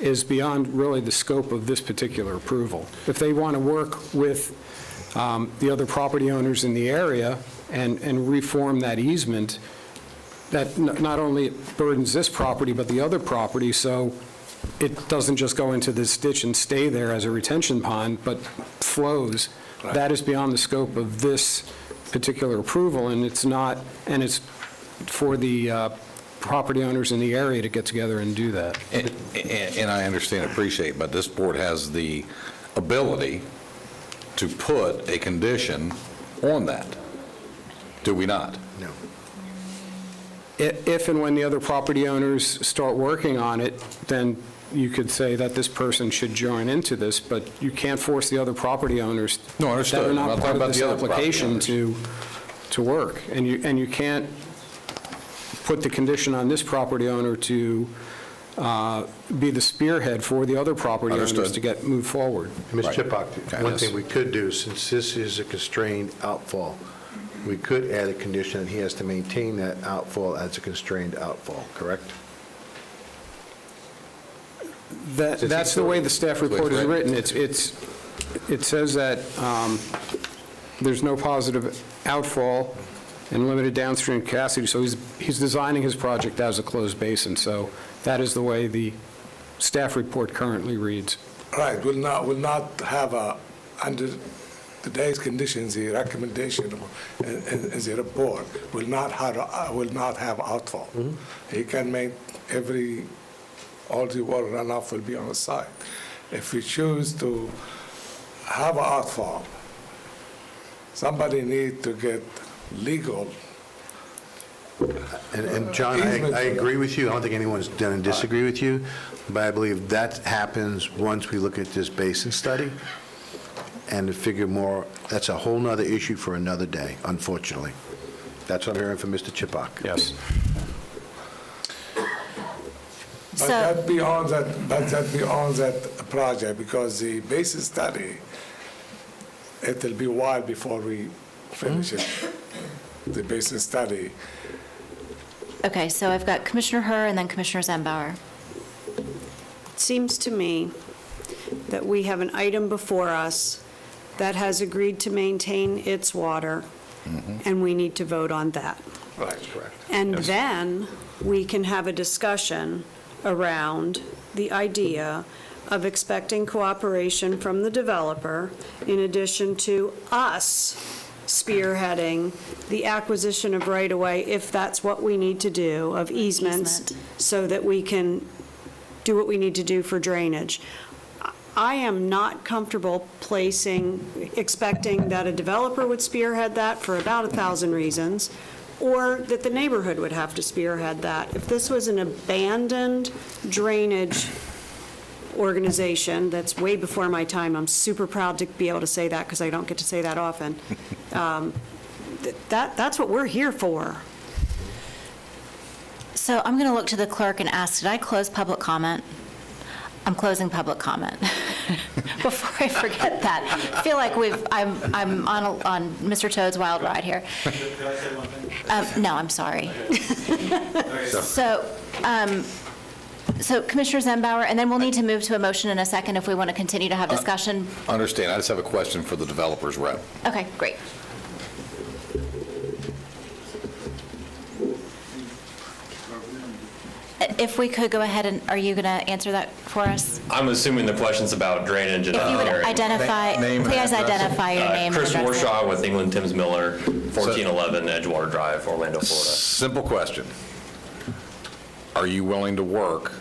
is beyond really the scope of this particular approval. If they want to work with the other property owners in the area and reform that easement, that not only burdens this property, but the other property, so it doesn't just go into this ditch and stay there as a retention pond, but flows. Right. That is beyond the scope of this particular approval, and it's not, and it's for the property owners in the area to get together and do that. And I understand and appreciate, but this board has the ability to put a condition on that, do we not? No. If and when the other property owners start working on it, then you could say that this person should join into this, but you can't force the other property owners No, understood. that are I'm not not part talking of about this the other property application owners. to work. And you can't put the condition on this property owner to be the spearhead for the other property owners Understood. to move forward. Ms. Right. Chipak, Okay, one yes. thing we could do, since this is a constrained outfall, we could add a condition that he has to maintain that outfall as a constrained outfall, correct? That's the way the staff report is written. It says that there's no positive outfall and limited downstream capacity, so he's designing his project as a closed basin, so that is the way the staff report currently reads. Right, will not have under today's conditions, the recommendation in the report will not have outfall. He can make all the water runoff will be on the side. If we choose to have an outfall, somebody need to get legal And John, I agree with you. I don't think anyone's going to disagree with you, but I believe that happens once we look at this basin study and to figure more, that's a whole nother issue for another day, unfortunately. That's what I'm hearing from Mr. Chipak. Yes. But that beyond that project, because the basis study, it'll be a while before we finish it, the basis study. Okay, so I've got Commissioner Herr and then Commissioner Zembauer. It seems to me that we have an item before us that has agreed to maintain its water, and we need to vote on that. Right, correct. And then we can have a discussion around the idea of expecting cooperation from the developer in addition to us spearheading the acquisition of right-of-way, if that's what we need to do, of easements, so that we can do what we need to do for drainage. I am not comfortable expecting that a developer would spearhead that for about 1,000 reasons, or that the neighborhood would have to spearhead that. If this was an abandoned drainage organization, that's way before my time, I'm super proud to be able to say that because I don't get to say that often. That's what we're here for. So I'm going to look to the clerk and ask, did I close public comment? I'm closing public comment. Before I forget that, I feel like I'm on Mr. Toad's wild ride here. No, I'm sorry. So Commissioner Zembauer, and then we'll need to move to a motion in a second if we want to continue to have discussion. Understand. I just have a question for the developer's rep. Okay, great. If we could go ahead and, are you going to answer that for us? I'm assuming the question's about drainage and If you would identify, please identify your name. Chris and address. Warshaw with England Timms Miller, 1411 Edgewater Drive, Orlando, Florida. Simple question. Are you willing to work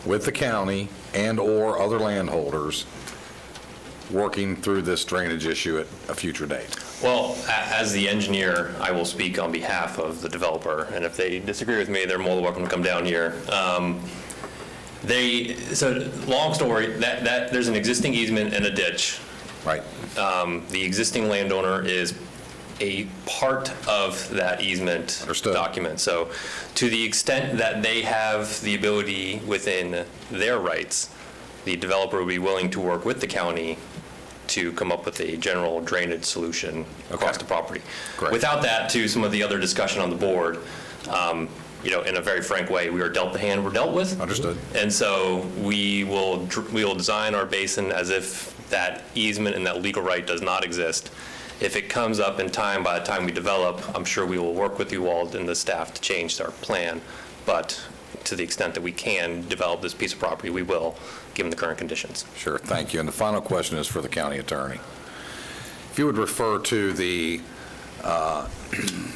with the county and/or other landholders working through this drainage issue at a future date? Well, as the engineer, I will speak on behalf of the developer, and if they disagree with me, they're more than welcome to come down here. So long story, that there's an existing easement and a ditch. Right. The existing landowner is a part of that easement document. So to the extent that they have the ability within their rights, the developer would be willing to work with the county to come up with a general drainage solution across the property. Great. Without that, to some of the other discussion on the board, in a very frank way, we are dealt the hand we're dealt with. Understood. And so we will design our basin as if that easement and that legal right does not exist. If it comes up in time, by the time we develop, I'm sure we will work with you all and the staff to change our plan. But to the extent that we can develop this piece of property, we will, given the current conditions. Sure, thank you. And the final question is for the county attorney. If you would refer to the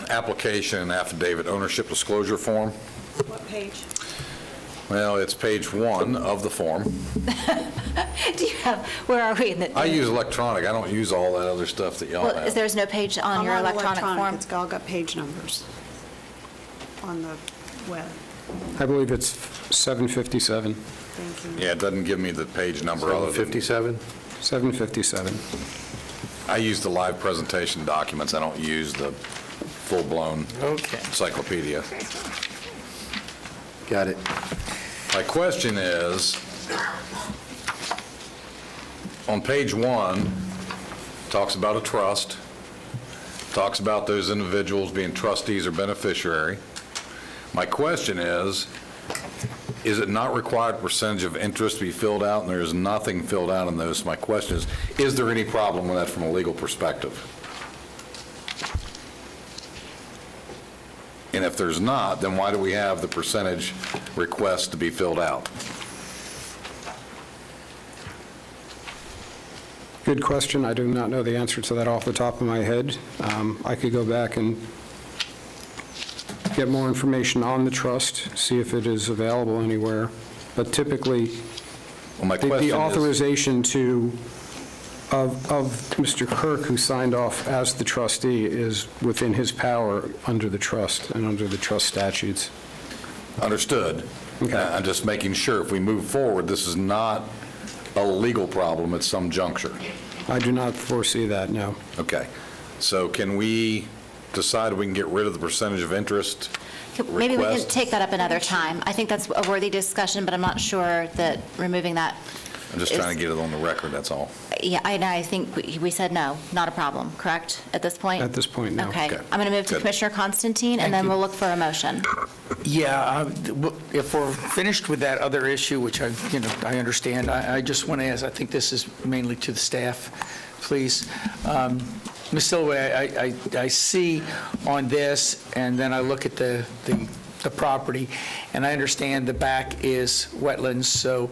application affidavit ownership disclosure form. What page? Well, it's page 1 of the form. Do you have, where are we? I use electronic. I don't use all that other stuff that y'all Well, have. there's no page on your electronic form? It's all got page numbers on the web. I believe it's 757. Thank you. Yeah, it doesn't give me the page number other than 57? 757. I use the live presentation documents. I don't use the full-blown encyclopedia. Got it. My question is, on page 1, talks about a trust, talks about those individuals being trustees or beneficiary. My question is it not required percentage of interest to be filled out, and there is nothing filled out in those? My question is there any problem with that from a legal perspective? And if there's not, then why do we have the percentage request to be filled out? Good question. I do not know the answer to that off the top of my head. I could go back and get more information on the trust, see if it is available anywhere. But typically, Well, my question the is- authorization to of Mr. Kirk, who signed off as the trustee, is within his power under the trust and under the trust statutes. Understood. Okay. I'm just making sure if we move forward, this is not a legal problem at some juncture. I do not foresee that, no. Okay. So can we decide we can get rid of the percentage of interest Maybe we can request? take that up another time. I think that's a worthy discussion, but I'm not sure that removing that. I'm just trying to get it on the record, that's all. Yeah, I think we said no, not a problem, correct, at this point? At this point, no. Okay. Okay. I'm going to move to Good. Commissioner Constantine, and then we'll look for a motion. Yeah, if we're finished with that other issue, which I understand, I just want to ask, I think this is mainly to the staff, please. Ms. Silva, I see on this, and then I look at the property, and I understand the back is wetlands, so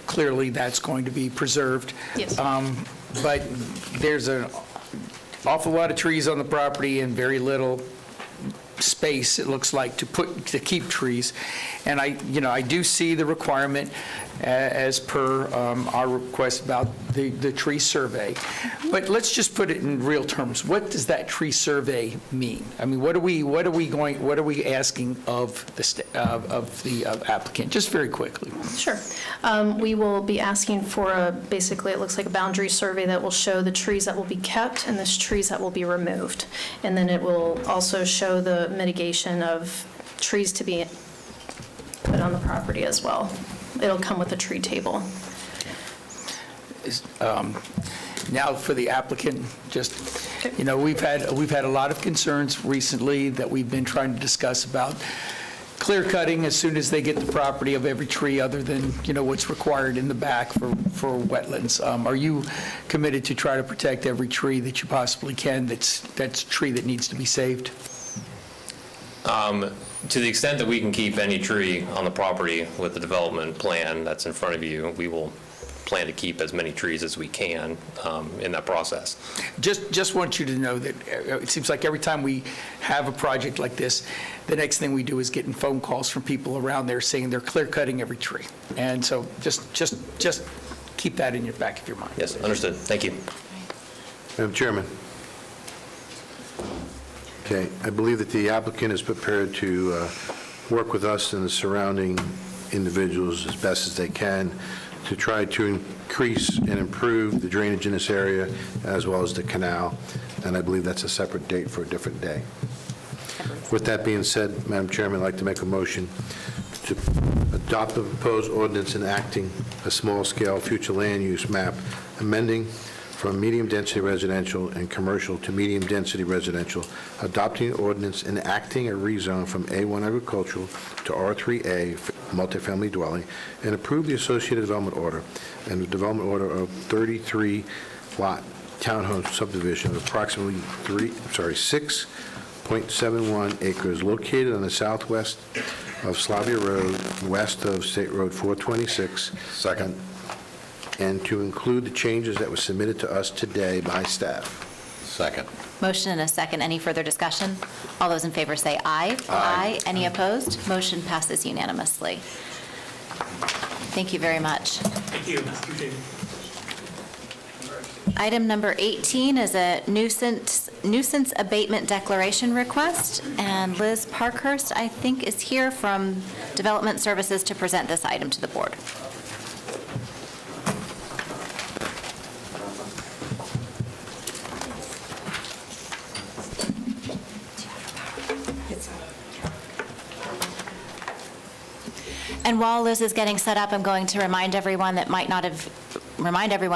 clearly that's going to be preserved. Yes. But there's an awful lot of trees on the property and very little space, it looks like, to keep trees. And I do see the requirement as per our request about the tree survey. But let's just put it in real terms. What does that tree survey mean? I mean, what are we asking of the applicant? Just very quickly. Sure. We will be asking for basically, it looks like a boundary survey that will show the trees that will be kept and the trees that will be removed. And then it will also show the mitigation of trees to be put on the property as well. It'll come with a tree table. Now for the applicant, just, we've had a lot of concerns recently that we've been trying to discuss about clear cutting as soon as they get the property of every tree other than, what's required in the back for wetlands. Are you committed to try to protect every tree that you possibly can that's tree that needs to be saved? To the extent that we can keep any tree on the property with the development plan that's in front of you, we will plan to keep as many trees as we can in that process. Just want you to know that it seems like every time we have a project like this, the next thing we do is getting phone calls from people around there saying they're clear cutting every tree. And so just keep that in your back of your mind. Yes, understood. Thank you. Madam Chairman. Okay, I believe that the applicant is prepared to work with us and the surrounding individuals as best as they can to try to increase and improve the drainage in this area as well as the canal, and I believe that's a separate date for a different day. With that being said, Madam Chairman, I'd like to make a motion to adopt the proposed ordinance enacting a small-scale future land use map, amending from medium-density residential and commercial to medium-density residential, adopting an ordinance enacting a rezone from A1 agricultural to R3A multifamily dwelling, and approve the associated development order and the development order of 33-lot townhome subdivision of approximately 6.71 acres located on the southwest of Slavia Road, west of State Road 426. Second. And to include the changes that were submitted to us today by staff. Second. Motion and a second. Any further discussion? All those in favor say aye. Aye. Any opposed? Motion passes unanimously. Thank you very much. Thank you. Item number 18 is a nuisance abatement declaration request, and Liz Parkhurst, I think, is here from Development Services to present this item to the board. And while Liz is getting set up, I'm going to remind everyone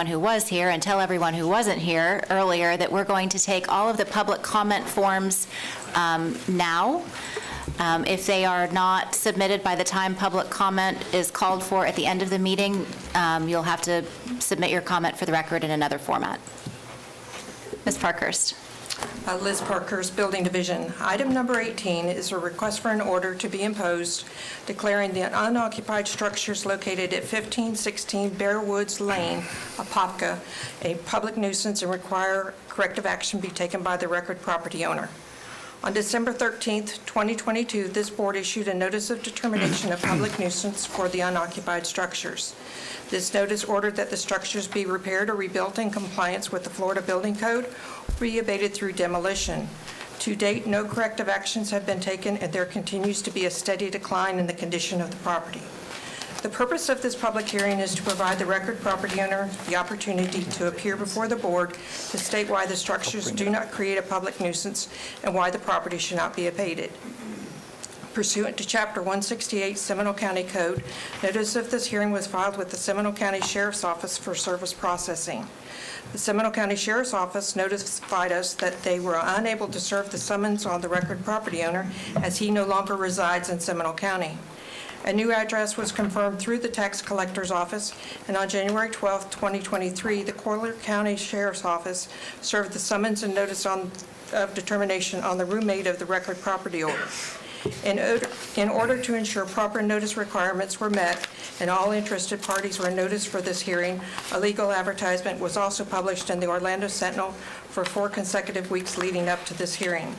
who was here and tell everyone who wasn't here earlier that we're going to take all of the public comment forms now. If they are not submitted by the time public comment is called for at the end of the meeting, you'll have to submit your comment for the record in another format. Ms. Parkhurst. Liz Parkhurst, Building Division. Item number 18 is a request for an order to be imposed declaring the unoccupied structures located at 1516 Bear Woods Lane, Apopka, a public nuisance and require corrective action be taken by the record property owner. On December 13th, 2022, this board issued a notice of determination of public nuisance for the unoccupied structures. This notice ordered that the structures be repaired or rebuilt in compliance with the Florida Building Code, or be abated through demolition. To date, no corrective actions have been taken, and there continues to be a steady decline in the condition of the property. The purpose of this public hearing is to provide the record property owner the opportunity to appear before the board to state why the structures do not create a public nuisance and why the property should not be abated. Pursuant to Chapter 168 Seminole County Code, notice of this hearing was filed with the Seminole County Sheriff's Office for service processing. The Seminole County Sheriff's Office notified us that they were unable to serve the summons on the record property owner as he no longer resides in Seminole County. A new address was confirmed through the tax collector's office, and on January 12, 2023, the Collier County Sheriff's Office served the summons and notice of determination on the roommate of the record property owner. In order to ensure proper notice requirements were met and all interested parties were noticed for this hearing, a legal advertisement was also published in the Orlando Sentinel for 4 consecutive weeks leading up to this hearing.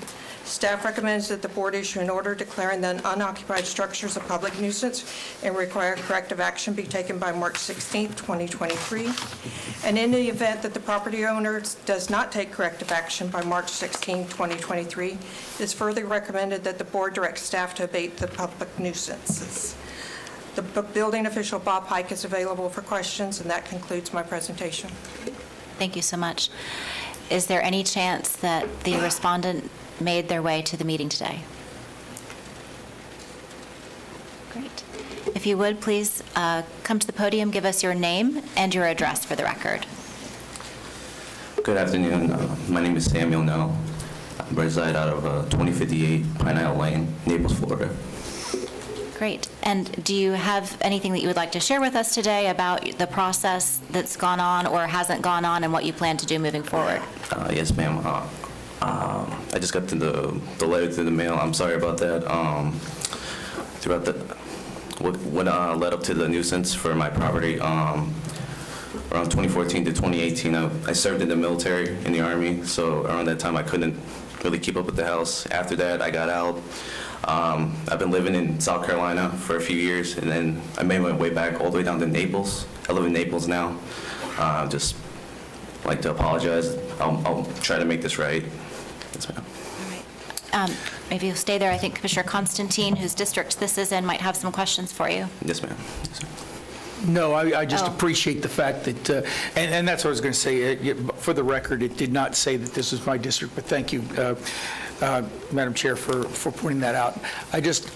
Staff recommends that the board issue an order declaring the unoccupied structures a public nuisance and require corrective action be taken by March 16, 2023. And in the event that the property owner does not take corrective action by March 16, 2023, it is further recommended that the board direct staff to abate the public nuisances. The building official, Bob Pike, is available for questions, and that concludes my presentation. Thank you so much. Is there any chance that the respondent made their way to the meeting today? Great. If you would, please come to the podium, give us your name and your address for the record. Good afternoon. My name is Samuel Nell. I reside out of 2058 Pine Isle Lane, Naples, Florida. Great. And do you have anything that you would like to share with us today about the process that's gone on or hasn't gone on and what you plan to do moving forward? Yes, ma'am. I just got the letter through the mail. I'm sorry about that. Throughout what led up to the nuisance for my property, around 2014 to 2018, I served in the military, in the Army, so around that time I couldn't really keep up with the house. After that, I got out. I've been living in South Carolina for a few years, and then I made my way back all the way down to Naples. I live in Naples now. Just like to apologize. I'll try to make this right. Yes, ma'am. All right. Maybe you'll stay there. I think Commissioner Constantine, whose district this is in, might have some questions for you. Yes, ma'am. Yes, ma'am. No, I just appreciate the fact that, and that's what I was going to say. For the record, it did not say that this is my district, but thank you, Madam Chair, for pointing that out. I just,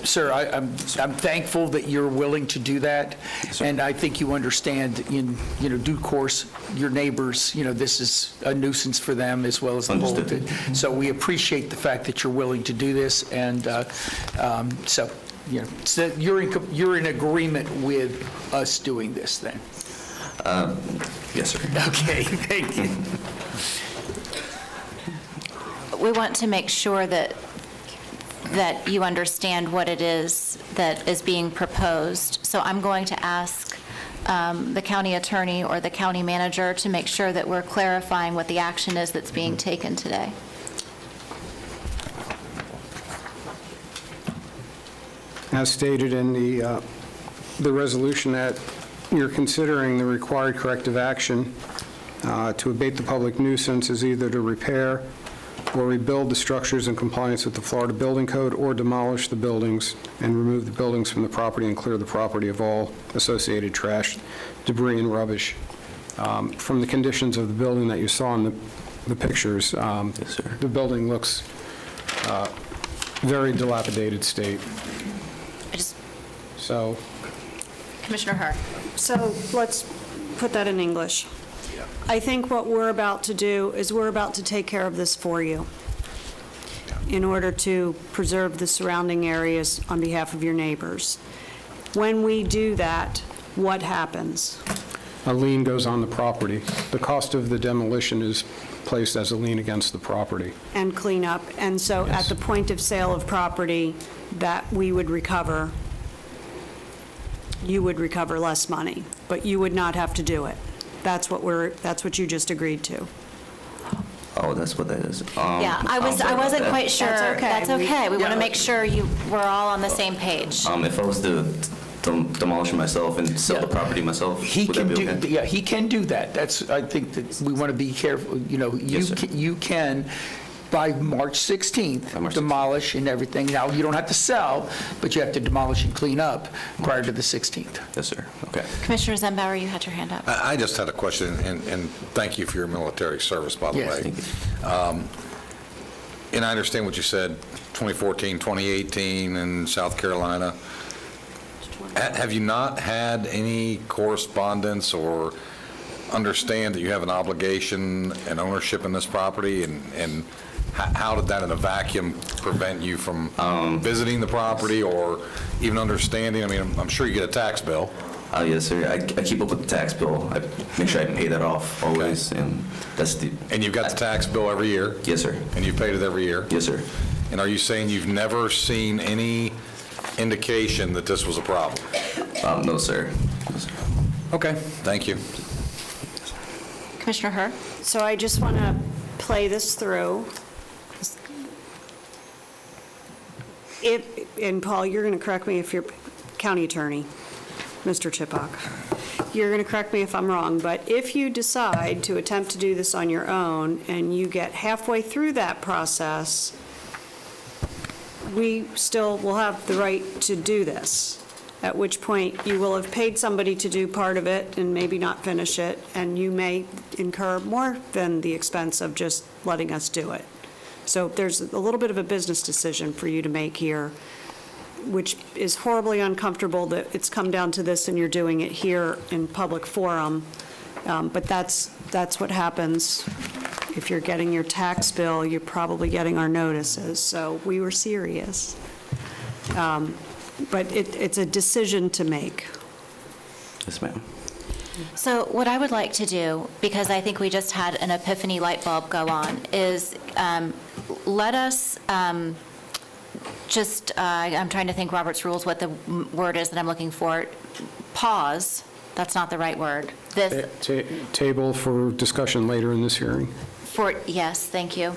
sir, I'm thankful that you're willing to do that, and I think you understand in due course your neighbors. This is a nuisance for them as well as the whole. So we appreciate the fact that you're willing to do this, and so. So you're in agreement with us doing this then? Yes, sir. Okay, thank you. We want to make sure that you understand what it is that is being proposed. So I'm going to ask the county attorney or the county manager to make sure that we're clarifying what the action is that's being taken today. As stated in the resolution that you're considering, the required corrective action to abate the public nuisance is either to repair or rebuild the structures in compliance with the Florida Building Code or demolish the buildings and remove the buildings from the property and clear the property of all associated trash, debris, and rubbish. From the conditions of the building that you saw in the pictures, yes, sir. The building looks very dilapidated state. So, Commissioner Herr. So let's put that in English. I think what we're about to do is we're about to take care of this for you in order to preserve the surrounding areas on behalf of your neighbors. When we do that, what happens? a lien goes on the property. The cost of the demolition is placed as a lien against the property. And clean up. And so at the point of sale of property that we would recover, you would recover less money, but you would not have to do it. That's what you just agreed to. Oh, that's what that is. Yeah, I I'm sorry about wasn't that. quite sure. That's okay. That's okay. We want Yeah. to make sure we're all on the same page. If I was to demolish myself and sell the property myself, He would that can be do, okay? yeah, he can do that. That's, I think that we want to be careful, Yes, sir. you can, by March 16th, By March 16th. demolish and everything. Now, you don't have to sell, but you have to demolish and clean up prior to the 16th. Yes, sir. Okay. Commissioner Zembauer, you had your hand up. I just had a question, and thank you for your military service, by the Yes, way. Thank you. And I understand what you said, 2014, 2018 in South Carolina. Have you not had any correspondence or understand that you have an obligation and ownership in this property? And how did that in a vacuum prevent you from visiting the property or even understanding? I mean, I'm sure you get a tax bill. Yes, sir. I keep up with the tax bill. I make sure I pay that off always, and that's the... And you've got the tax bill every year? Yes, sir. And you've paid it every year? Yes, sir. And are you saying you've never seen any indication that this was a problem? No, sir. No, sir. Okay, thank you. Commissioner Herr? So I just want to play this through. And Paul, you're going to correct me if you're county attorney, Mr. Chipak. You're going to correct me if I'm wrong, but if you decide to attempt to do this on your own and you get halfway through that process, we still will have the right to do this, at which point you will have paid somebody to do part of it and maybe not finish it, and you may incur more than the expense of just letting us do it. So there's a little bit of a business decision for you to make here, which is horribly uncomfortable that it's come down to this and you're doing it here in public forum. But that's what happens. If you're getting your tax bill, you're probably getting our notices. So we were serious. But it's a decision to make. Yes, ma'am. So what I would like to do, because I think we just had an epiphany light bulb go on, is let us I'm trying to think Robert's rules, what the word is that I'm looking for. Pause, that's not the right word. Table for discussion later in this hearing. Yes, thank you.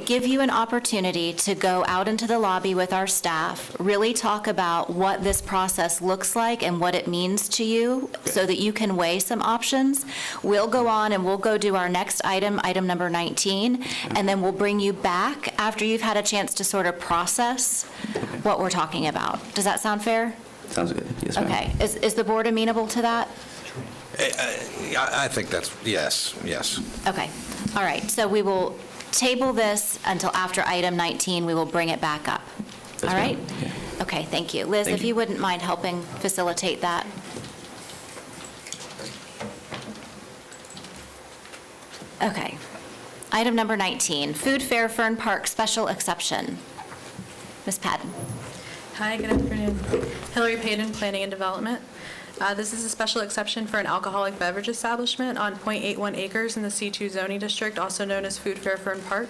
Give you an opportunity to go out into the lobby with our staff, really talk about what this process looks like and what it means to you so that you can weigh some options. We'll go on and we'll go do our next item, item number 19, and then we'll bring you back after you've had a chance to sort of process what we're talking about. Does that sound fair? Sounds good. Yes, ma'am. Okay. Is the board amenable to that? I think that's, yes. Okay, all right, so we will table this until after item 19, we will bring it back up. Yes, All right? ma'am. Yeah. Okay, thank you. Liz, Thank if you. you wouldn't mind helping facilitate that. Okay, item number 19, Food Fair Fern Park Special Exception. Ms. Patton. Hi, good afternoon. Hillary Payton, Planning and Development. This is a special exception for an alcoholic beverage establishment on .81 acres in the C2 zoning district, also known as Food Fair Fern Park.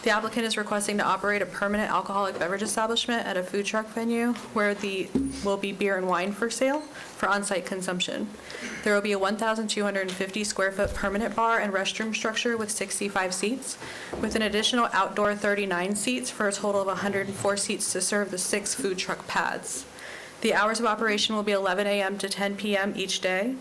The applicant is requesting to operate a permanent alcoholic beverage establishment at a food truck venue where will be beer and wine for sale for on-site consumption. There will be a 1,250 square foot permanent bar and restroom structure with 65 seats, with an additional outdoor 39 seats for a total of 104 seats to serve the 6 food truck pads. The hours of operation will be 11 a.m. to 10 p.m. each day.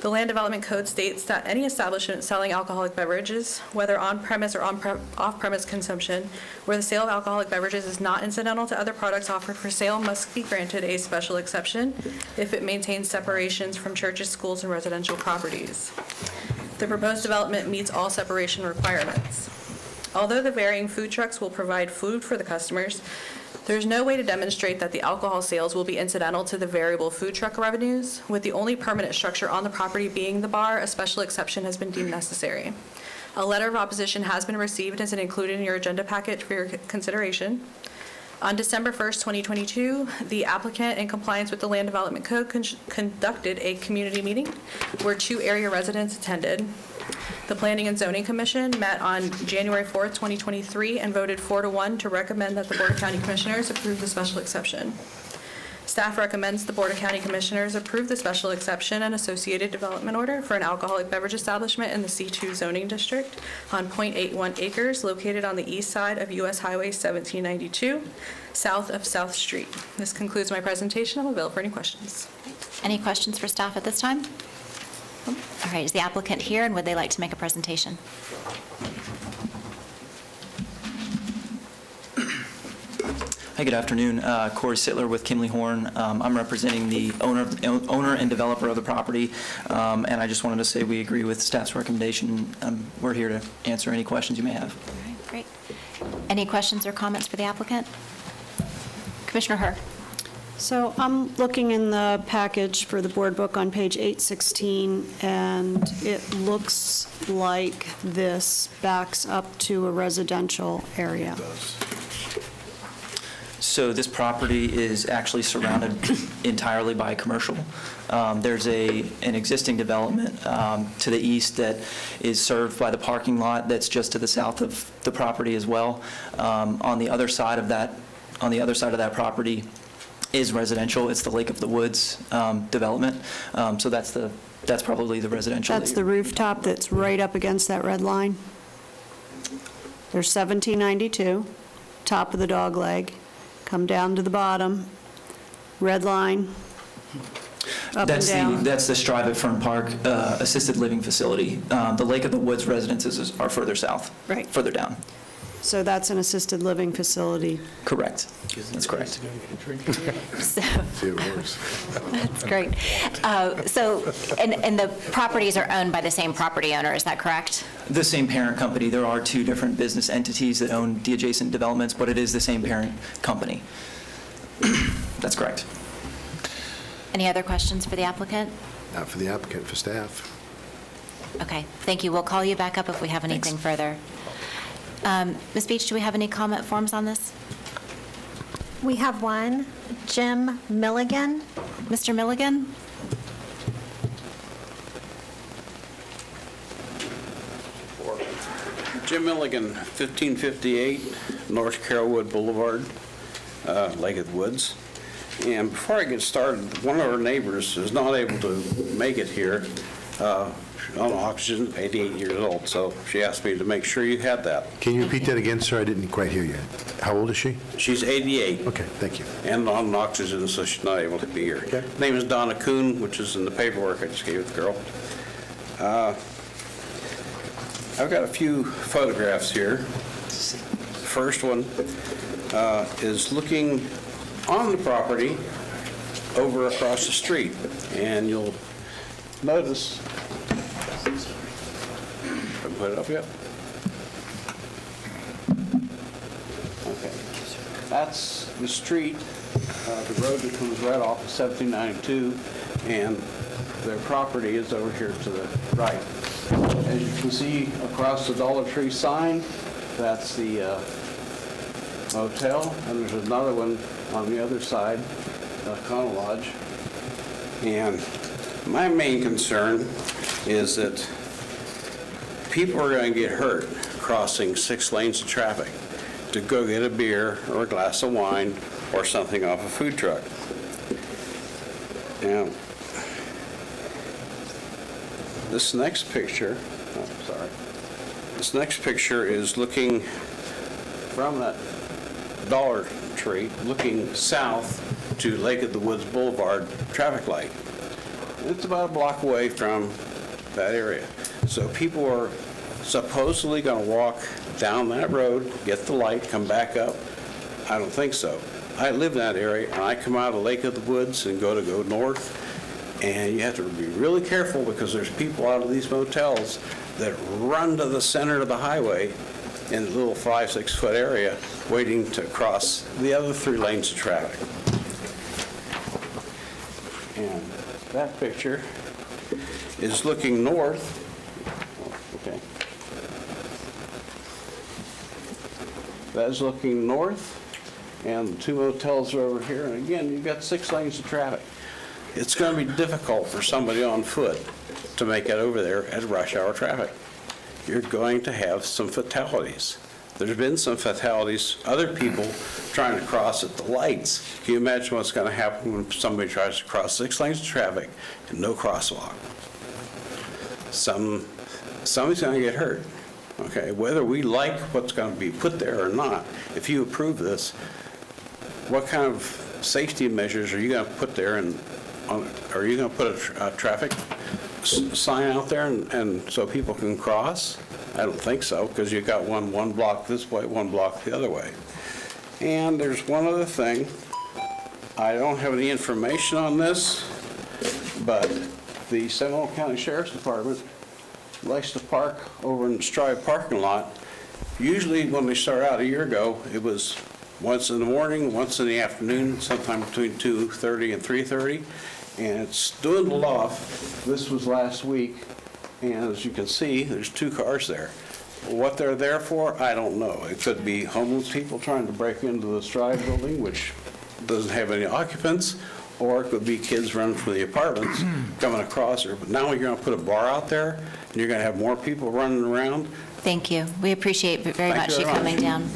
The Land Development Code states that any establishment selling alcoholic beverages, whether on-premise or off-premise consumption, where the sale of alcoholic beverages is not incidental to other products offered for sale, must be granted a special exception if it maintains separations from churches, schools, and residential properties. The proposed development meets all separation requirements. Although the varying food trucks will provide food for the customers, there's no way to demonstrate that the alcohol sales will be incidental to the variable food truck revenues. With the only permanent structure on the property being the bar, a special exception has been deemed necessary. A letter of opposition has been received and is included in your agenda packet for your consideration. On December 1st, 2022, the applicant, in compliance with the Land Development Code, conducted a community meeting where 2 area residents attended. The Planning and Zoning Commission met on January 4th, 2023, and voted 4-1 to recommend that the Board of County Commissioners approve the special exception. Staff recommends the Board of County Commissioners approve the special exception and associated development order for an alcoholic beverage establishment in the C2 zoning district on .81 acres located on the east side of US Highway 1792, south of South Street. This concludes my presentation. I'm available for any questions. Any questions for staff at this time? All right, is the applicant here, and would they like to make a presentation? Hi, good afternoon. Corey Sittler with Kimley Horn. I'm representing the owner and developer of the property, and I just wanted to say we agree with staff's recommendation. We're here to answer any questions you may have. All right, great. Any questions or comments for the applicant? Commissioner Herr. So I'm looking in the package for the board book on page 816, and it looks like this backs up to a residential area. So this property is actually surrounded entirely by commercial. There's an existing development to the east that is served by the parking lot that's just to the south of the property as well. On the other side of that property is residential. It's the Lake of the Woods development. So that's probably the residential. That's the rooftop that's right up against that red line? There's 1792, top of the dog leg, come down to the bottom, red line, up and down. That's the Strive at Fern Park assisted living facility. The Lake of the Woods residences are further south, Right. further down. So that's an assisted living facility. Correct. That's correct. So, See, it works. that's great. And the properties are owned by the same property owner, is that correct? The same parent company. There are two different business entities that own the adjacent developments, but it is the same parent company. That's correct. Any other questions for the applicant? Not for the applicant, for staff. Okay, thank you. We'll call you back up if we have anything further. Ms. Beach, do we have any comment forms on this? We have one. Jim Milligan. Mr. Milligan? Jim Milligan, 1558 North Carrollwood Boulevard, Lake of the Woods. And before I get started, one of our neighbors is not able to make it here on oxygen, 88 years old, so she asked me to make sure you had that. Can you repeat that again, sir? I didn't quite hear you. How old is she? She's 88. Okay, thank you. And on oxygen, so she's not able to be here. Okay. Her name is Donna Kuhn, which is in the paperwork I just gave the girl. I've got a few photographs here. The first one is looking on the property over across the street. And you'll notice, I put it up yet? Okay. That's the street, the road that comes right off of 1792, and their property is over here to the right. As you can see across the Dollar Tree sign, that's the motel, and there's another one on the other side, Econo Lodge. And my main concern is that people are going to get hurt crossing 6 lanes of traffic to go get a beer or a glass of wine or something off a food truck. Now, this next picture, this next picture is looking from that Dollar Tree, looking south to Lake of the Woods Boulevard traffic light. It's about a block away from that area. So people are supposedly going to walk down that road, get the light, come back up. I don't think so. I live in that area, and I come out of Lake of the Woods and go north, and you have to be really careful because there's people out of these motels that run to the center of the highway in a little 5-6 foot area waiting to cross the other 3 lanes of traffic. And that picture is looking north. Okay. That is looking north, and the 2 motels are over here. And again, you've got 6 lanes of traffic. It's going to be difficult for somebody on foot to make it over there at rush hour traffic. You're going to have some fatalities. There's been some fatalities, other people trying to cross at the lights. Can you imagine what's going to happen when somebody tries to cross 6 lanes of traffic and no crosswalk? Somebody's going to get hurt, okay? Whether we like what's going to be put there or not, if you approve this, what kind of safety measures are you going to put there? And are you going to put a traffic sign out there and so people can cross? I don't think so, because you got one block this way, one block the other way. And there's one other thing. I don't have any information on this, but the Seminole County Sheriff's Department likes to park over in the Strive parking lot. Usually when they started out a year ago, it was once in the morning, once in the afternoon, sometime between 2:30 and 3:30, and it's dwindled off. This was last week, and as you can see, there's 2 cars there. What they're there for, I don't know. It could be homeless people trying to break into the Strive building, which doesn't have any occupants, or it could be kids running from the apartments coming across there. But now you're going to put a bar out there, and you're going to have more people running around. Thank you. We appreciate very much you coming down.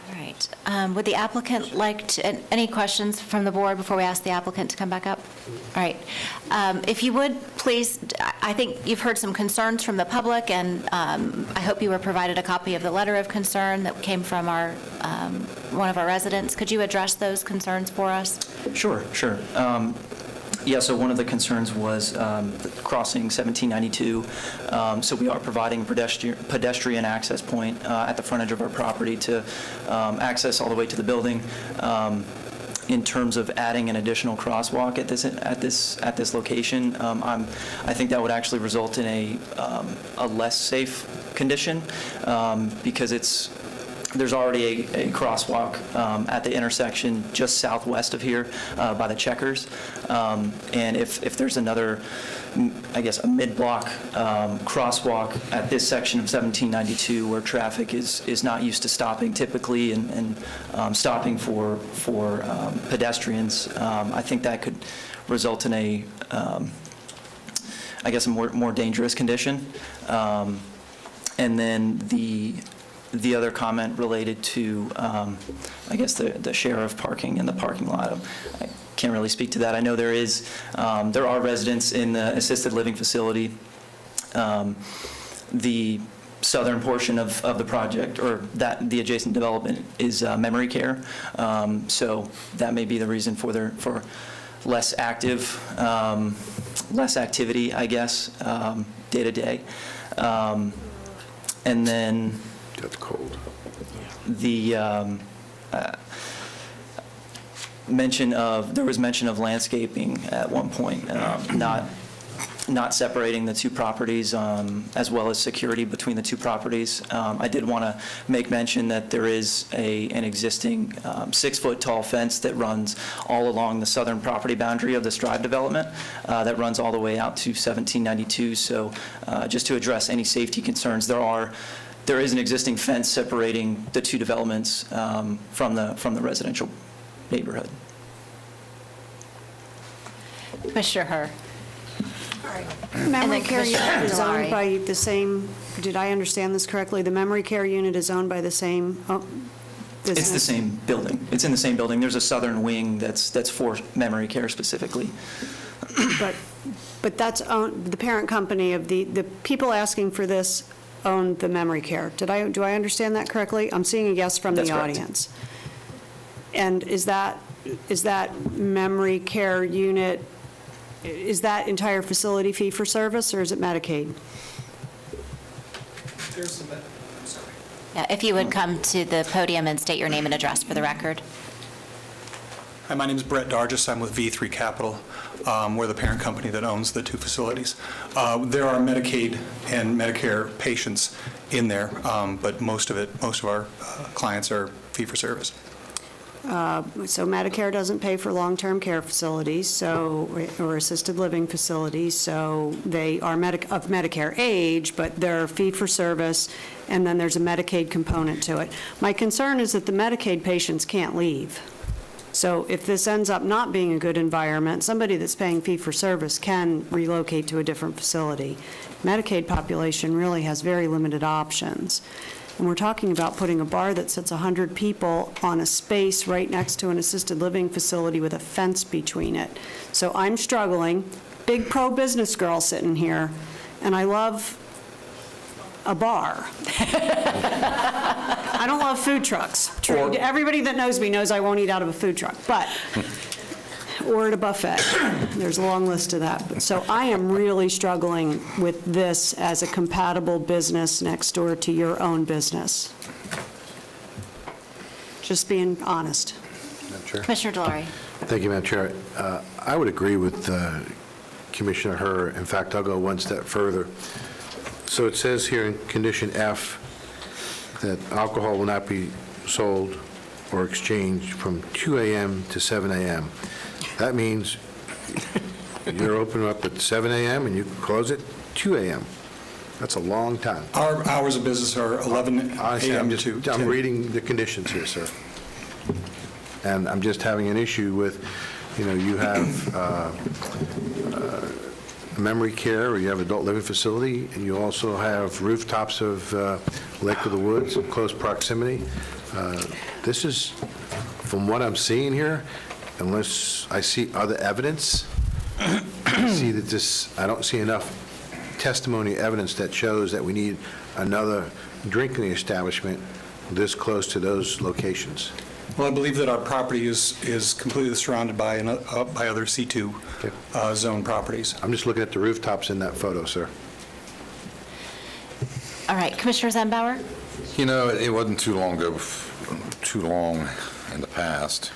All right. Would the applicant like to, any questions from the board before we ask the applicant to come back up? All right. If you would, please, I think you've heard some concerns from the public, and I hope you were provided a copy of the letter of concern that came from our one of our residents. Could you address those concerns for us? Sure. Yeah, so one of the concerns was crossing 1792. So we are providing pedestrian access point at the frontage of our property to access all the way to the building. In terms of adding an additional crosswalk at this location, I think that would actually result in a less safe condition because there's already a crosswalk at the intersection just southwest of here by the Checkers. And if there's another, I guess, a mid-block crosswalk at this section of 1792 where traffic is not used to stopping typically and stopping for pedestrians, I think that could result in a more dangerous condition. And then the other comment related to, the share of parking in the parking lot. I can't really speak to that. I know there are residents in the assisted living facility. The southern portion of the project, or the adjacent development, is memory care. So that may be the reason for less activity, I guess, day to day. And then That's cold. The there was mention of landscaping at one point, not separating the two properties, as well as security between the two properties. I did want to make mention that there is an existing 6-foot tall fence that runs all along the southern property boundary of this drive development that runs all the way out to 1792. So just to address any safety concerns, there is an existing fence separating the two developments from the residential neighborhood. Commissioner Herr. Memory care unit is Delary. owned by the same, did I understand this correctly? The memory care unit is owned by the same business? It's the same building. It's in the same building. There's a southern wing that's for memory care specifically. But that's owned, the parent company of the people asking for this own the memory care. Do I understand that correctly? I'm seeing a yes from That's the correct. audience. And is that memory care unit, is that entire facility fee for service, or is it Medicaid? Yeah, if you would come to the podium and state your name and address for the record. Hi, my name is Brett Dargis. I'm with V3 Capital. We're the parent company that owns the two facilities. There are Medicaid and Medicare patients in there, but most of our clients are fee-for-service. So Medicare doesn't pay for long-term care facilities, or assisted living facilities, so they are of Medicare age, but they're fee-for-service, and then there's a Medicaid component to it. My concern is that the Medicaid patients can't leave. So if this ends up not being a good environment, somebody that's paying fee-for-service can relocate to a different facility. Medicaid population really has very limited options. And we're talking about putting a bar that sits 100 people on a space right next to an assisted living facility with a fence between it. So I'm struggling, big pro-business girl sitting here, and I love a bar. I don't love food trucks. Everybody that knows me knows I won't eat out of a food truck, but, or at a buffet. There's a long list of that. So I am really struggling with this as a compatible business next door to your own business. Just being honest. Madam Chair. Commissioner Delory. Thank you, Madam Chair. I would agree with Commissioner Herr. In fact, I'll go one step further. So it says here in condition F that alcohol will not be sold or exchanged from 2 a.m. to 7 a.m. That means you're open up at 7 a.m. and you close at 2 a.m. That's a long time. Our hours of business are 11 Honestly, a.m. I'm to 10. I'm reading the conditions here, sir. And I'm just having an issue with, you have memory care, or you have adult living facility, and you also have rooftops of Lake of the Woods in close proximity. This is, from what I'm seeing here, unless I see other evidence, I don't see enough testimony evidence that shows that we need another drinking establishment this close to those locations. Well, I believe that our property is completely surrounded by other C2 zone properties. I'm just looking at the rooftops in that photo, sir. All right, Commissioner Zembauer? It wasn't too long in the past,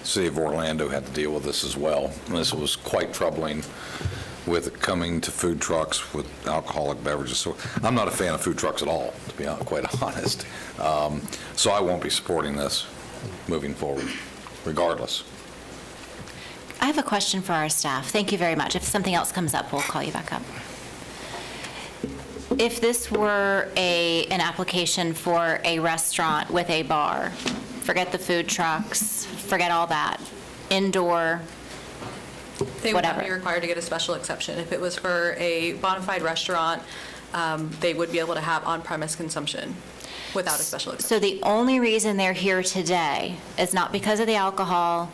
the city of Orlando had to deal with this as well. And this was quite troubling with coming to food trucks with alcoholic beverages. So I'm not a fan of food trucks at all, to be quite honest. So I won't be supporting this moving forward, regardless. I have a question for our staff. Thank you very much. If something else comes up, we'll call you back up. If this were an application for a restaurant with a bar, forget the food trucks, forget all that, indoor, They would not whatever. be required to get a special exception. If it was for a bona fide restaurant, they would be able to have on-premise consumption without a special exception. So the only reason they're here today is not because of the alcohol,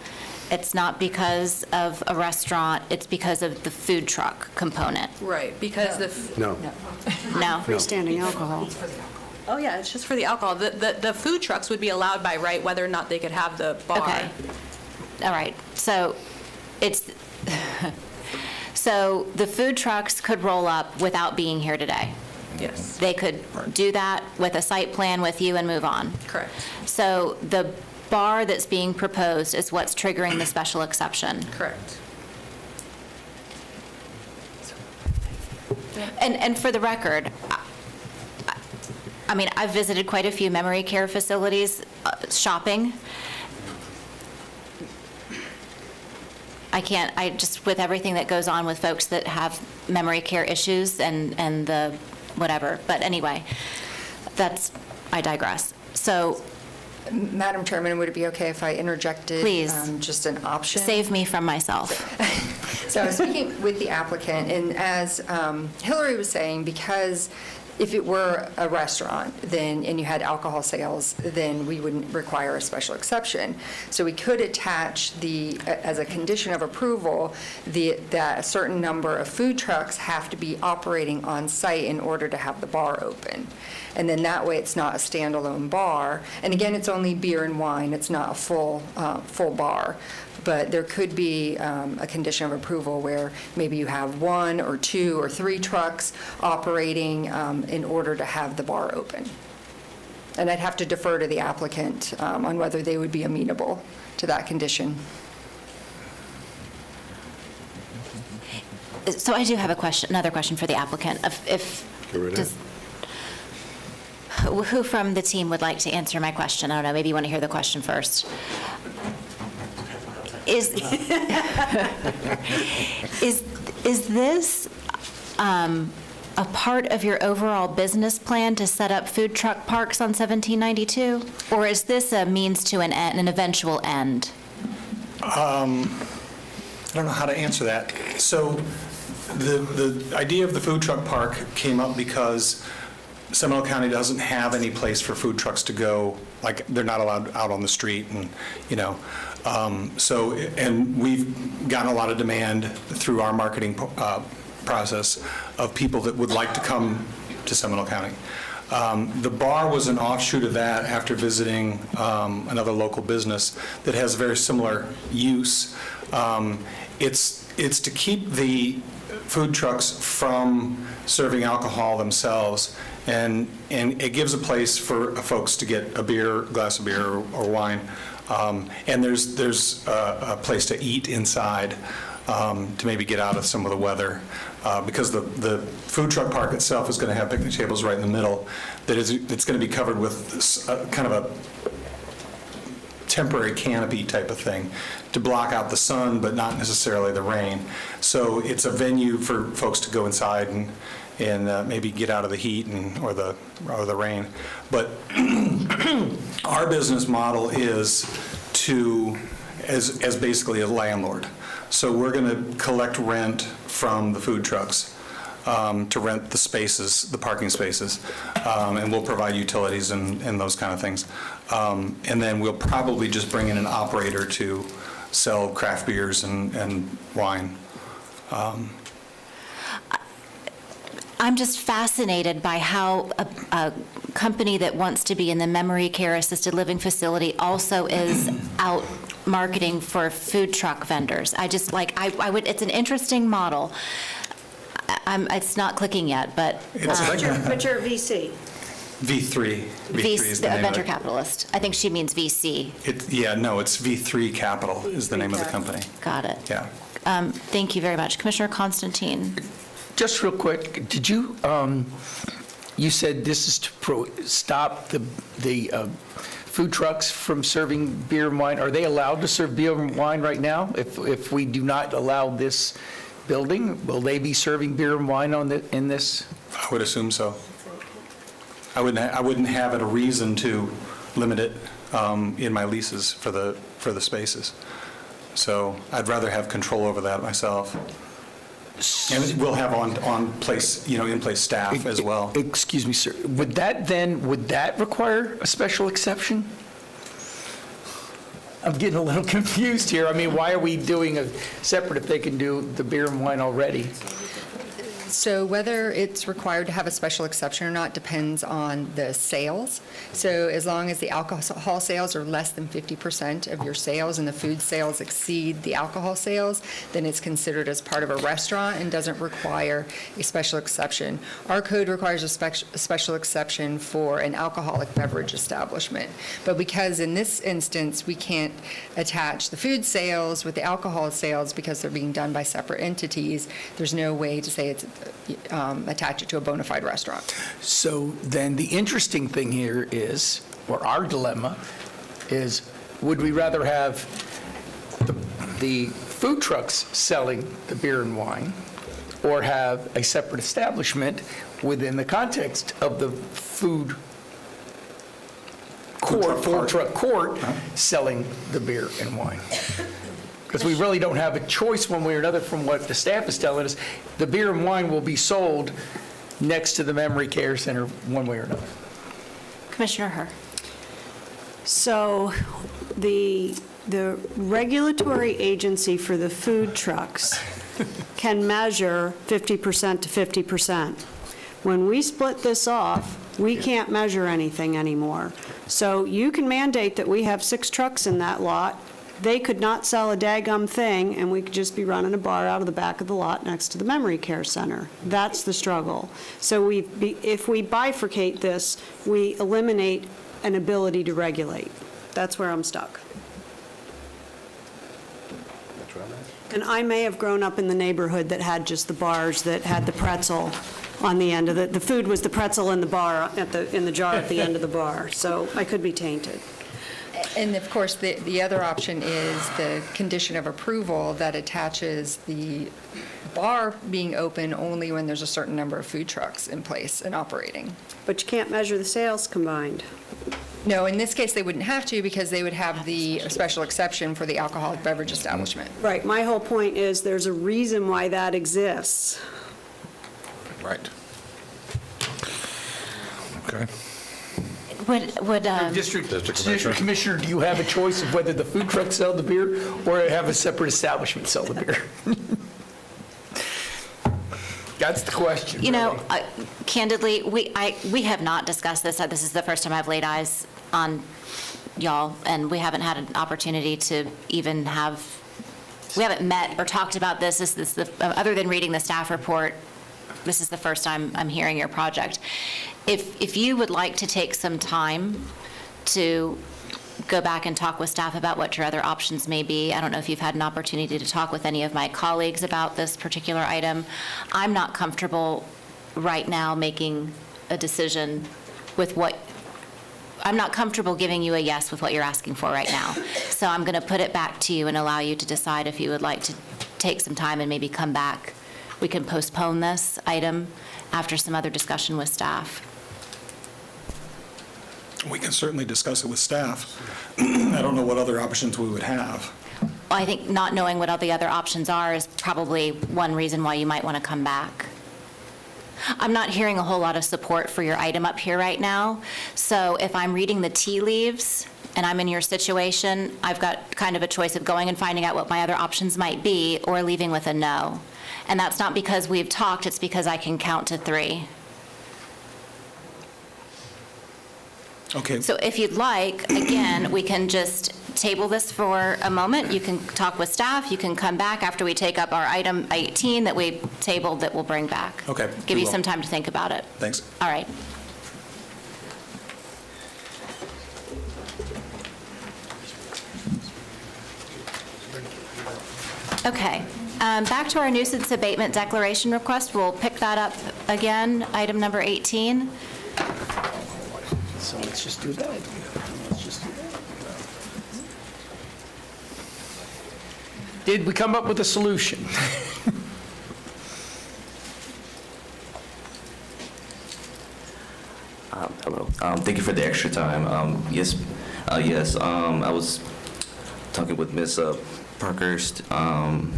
it's not because of a restaurant, it's because of the food truck component. Right, because No. No? Freestanding alcohol. Oh, yeah, it's just for the alcohol. The food trucks would be allowed by right whether or not they could have the bar. Okay. All right. So it's, so the food trucks could roll up without being here today? Yes. They could do that with a site plan with you and move on? Correct. So the bar that's being proposed is what's triggering the special exception? Correct. And for the record, I mean, I've visited quite a few memory care facilities shopping. I just, with everything that goes on with folks that have memory care issues and the whatever, but anyway, I digress. So, Madam Chairman, would it be okay if I interjected? Please. Just an option? Save me from myself. So I was speaking with the applicant, and as Hillary was saying, because if it were a restaurant, and you had alcohol sales, then we wouldn't require a special exception. So we could attach as a condition of approval, that a certain number of food trucks have to be operating on site in order to have the bar open. And then that way, it's not a standalone bar. And again, it's only beer and wine. It's not a full bar. But there could be a condition of approval where maybe you have 1 or 2 or 3 trucks operating in order to have the bar open. And I'd have to defer to the applicant on whether they would be amenable to that condition. So I do have another question for the applicant. Who from the team would like to answer my question? I don't know, maybe you want to hear the question first. Is this a part of your overall business plan to set up food truck parks on 1792? Or is this a means to an eventual end? I don't know how to answer that. So the idea of the food truck park came up because Seminole County doesn't have any place for food trucks to go, like they're not allowed out on the street, and and we've gotten a lot of demand through our marketing process of people that would like to come to Seminole County. The bar was an offshoot of that after visiting another local business that has very similar use. It's to keep the food trucks from serving alcohol themselves, and it gives a place for folks to get a glass of beer or wine, and there's a place to eat inside to maybe get out of some of the weather, because the food truck park itself is going to have picnic tables right in the middle. It's going to be covered with kind of a temporary canopy type of thing to block out the sun, but not necessarily the rain. So it's a venue for folks to go inside and maybe get out of the heat or the rain. But our business model is as basically a landlord. So we're going to collect rent from the food trucks to rent the spaces, the parking spaces, and we'll provide utilities and those kind of things. And then we'll probably just bring in an operator to sell craft beers and wine. I'm just fascinated by how a company that wants to be in the memory care assisted living facility also is out marketing for food truck vendors. It's an interesting model. It's not clicking yet, but. But you're a VC. V3. V3 is the name venture of it. capitalist. I think she means VC. It's V3 Capital is the name of the company. Got it. Yeah. Thank you very much. Commissioner Constantine. Just real quick, did you, you said this is to stop the food trucks from serving beer and wine. Are they allowed to serve beer and wine right now? If we do not allow this building, will they be serving beer and wine in this? I would assume so. I wouldn't have a reason to limit it in my leases for the spaces. So I'd rather have control over that myself. And we'll have in-place staff as well. Excuse me, sir. Would that require a special exception? I'm getting a little confused here. I mean, why are we doing a separate if they can do the beer and wine already? So whether it's required to have a special exception or not depends on the sales. So as long as the alcohol sales are less than 50% of your sales and the food sales exceed the alcohol sales, then it's considered as part of a restaurant and doesn't require a special exception. Our code requires a special exception for an alcoholic beverage establishment. But because in this instance we can't attach the food sales with the alcohol sales because they're being done by separate entities, there's no way to say it's attach it to a bona fide restaurant. So then the interesting thing here is, or our dilemma is, would we rather have the food trucks selling the beer and wine, or have a separate establishment within the context of the food truck court selling the beer and wine? Because we really don't have a choice one way or another from what the staff is telling us. The beer and wine will be sold next to the memory care center one way or another. Commissioner Herr. So the regulatory agency for the food trucks can measure 50% to 50%. When we split this off, we can't measure anything anymore. So you can mandate that we have 6 trucks in that lot. They could not sell a daggum thing, and we could just be running a bar out of the back of the lot next to the memory care center. That's the struggle. So if we bifurcate this, we eliminate an ability to regulate. That's where I'm stuck. And I may have grown up in the neighborhood that had just the bars that had the pretzel on the end of it. The food was the pretzel in the bar, in the jar at the end of the bar. So I could be tainted. And of course, the other option is the condition of approval that attaches the bar being open only when there's a certain number of food trucks in place and operating. But you can't measure the sales combined. No, in this case, they wouldn't have to because they would have the special exception for the alcoholic beverage establishment. Right, my whole point is there's a reason why that exists. Right. Okay. Would, District Commissioner, do you have a choice of whether the food truck sell the beer or have a separate establishment sell the beer? That's the question. you know, candidly, we have not discussed this. This is the first time I've laid eyes on y'all, and we haven't had an opportunity to even we haven't met or talked about this. Other than reading the staff report, this is the first time I'm hearing your project. If you would like to take some time to go back and talk with staff about what your other options may be. I don't know if you've had an opportunity to talk with any of my colleagues about this particular item. I'm not comfortable right now making a decision with I'm not comfortable giving you a yes with what you're asking for right now. So I'm going to put it back to you and allow you to decide if you would like to take some time and maybe come back. We can postpone this item after some other discussion with staff. We can certainly discuss it with staff. I don't know what other options we would have. I think not knowing what all the other options are is probably one reason why you might want to come back. I'm not hearing a whole lot of support for your item up here right now. So if I'm reading the tea leaves and I'm in your situation, I've got kind of a choice of going and finding out what my other options might be or leaving with a no. And that's not because we've talked, it's because I can count to 3. Okay. So if you'd like, again, we can just table this for a moment. You can talk with staff. You can come back after we take up our item 18 that we tabled that we'll bring back. Okay. Give we you will. some time to think about it. Thanks. All right. Okay. Back to our nuisance abatement declaration request. We'll pick that up again, item number 18. So let's just do that. Did we come up with a solution? Hello. Thank you for the extra time. Yes, I was talking with Ms. Parkhurst. One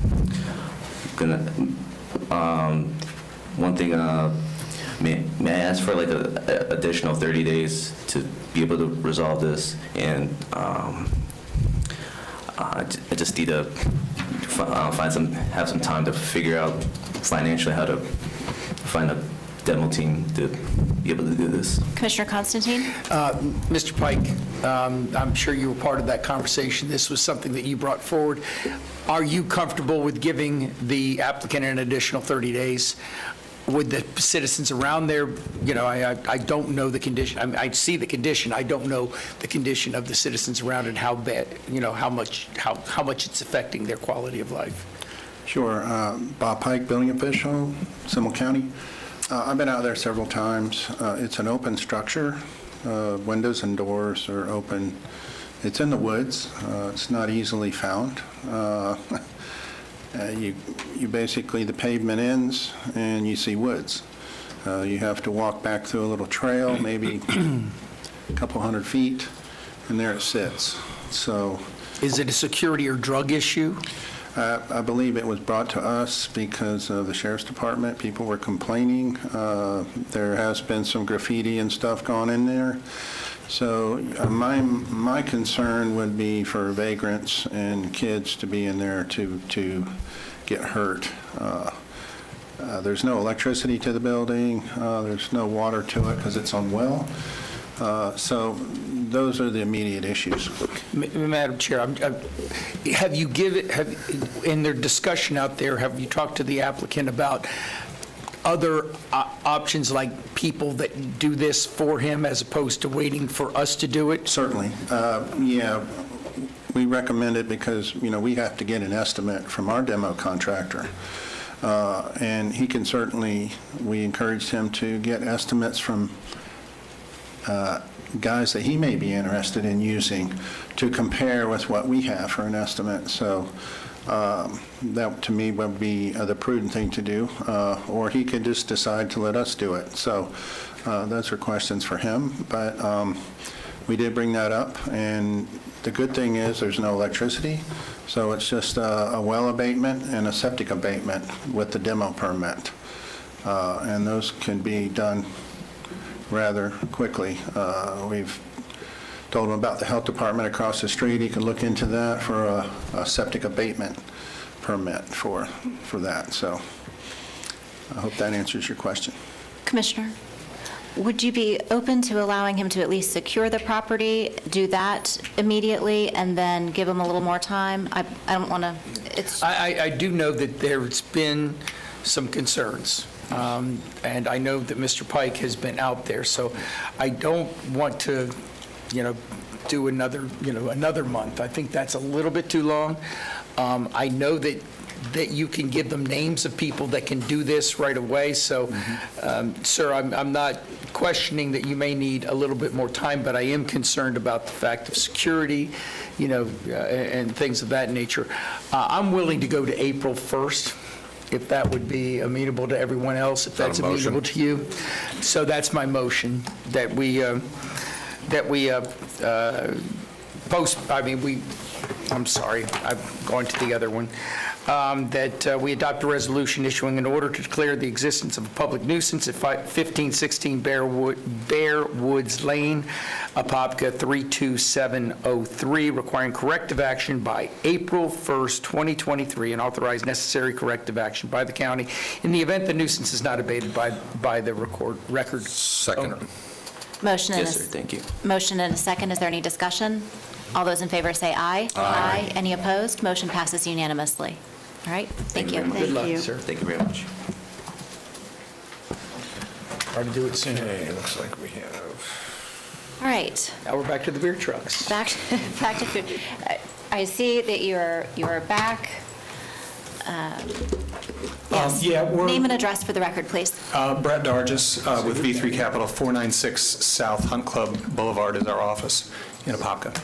thing, may I ask for like an additional 30 days to be able to resolve this? And I just need to have some time to figure out financially how to find a demo team to be able to do this. Commissioner Constantine? Mr. Pike, I'm sure you were part of that conversation. This was something that you brought forward. Are you comfortable with giving the applicant an additional 30 days? Would the citizens around there, I don't know the condition. I see the condition. I don't know the condition of the citizens around and how bad, how much it's affecting their quality of life. Sure. Bob Pike, building official, Seminole County. I've been out there several times. It's an open structure. Windows and doors are open. It's in the woods. It's not easily found. You basically, the pavement ends and you see woods. You have to walk back through a little trail, maybe a couple hundred feet, and there it sits. So, is it a security or drug issue? I believe it was brought to us because of the Sheriff's Department. People were complaining. There has been some graffiti and stuff gone in there. So my concern would be for vagrants and kids to be in there to get hurt. There's no electricity to the building. There's no water to it because it's on well. So those are the immediate issues. Madam Chair, have you in their discussion out there, have you talked to the applicant about other options like people that do this for him as opposed to waiting for us to do it? Certainly. Yeah, we recommend it because, we have to get an estimate from our demo contractor. And he can certainly, we encouraged him to get estimates from guys that he may be interested in using to compare with what we have for an estimate. So that, to me, would be the prudent thing to do. Or he could just decide to let us do it. So those are questions for him. But we did bring that up, and the good thing is there's no electricity, so it's just a well abatement and a septic abatement with the demo permit. And those can be done rather quickly. We've told them about the health department across the street. He can look into that for a septic abatement permit for that. So I hope that answers your question. Commissioner, would you be open to allowing him to at least secure the property, do that immediately, and then give him a little more time? I don't want to, it's... I do know that there's been some concerns, and I know that Mr. Pike has been out there, so I don't want to, do another month. I think that's a little bit too long. I know that you can give them names of people that can do this right away. So, sir, I'm not questioning that you may need a little bit more time, but I am concerned about the fact of security, and things of that nature. I'm willing to go to April 1st, if that would be amenable to everyone else, if that's amenable to you. So that's my motion, that we I'm sorry, I'm going to the other one, that we adopt a resolution issuing an order to declare the existence of a public nuisance at 1516 Bear Woods Lane, Apopka 32703, requiring corrective action by April 1st, 2023, and authorize necessary corrective action by the county in the event the nuisance is not abated by the record Second. owner. Motion and Yes, sir, thank you. Motion and a second. Is there any discussion? All those in favor say aye. Aye. Any opposed? Motion passes unanimously. All right, thank you. Good luck, sir. Thank you very much. Try to do it soon. Okay, looks like we have... All right, Now we're back to the beer trucks. back to food. I see that you're back. Yes. Name and address for the record, please. Brett Dargis with V3 Capital, 496 South Hunt Club Boulevard is our office in Apopka.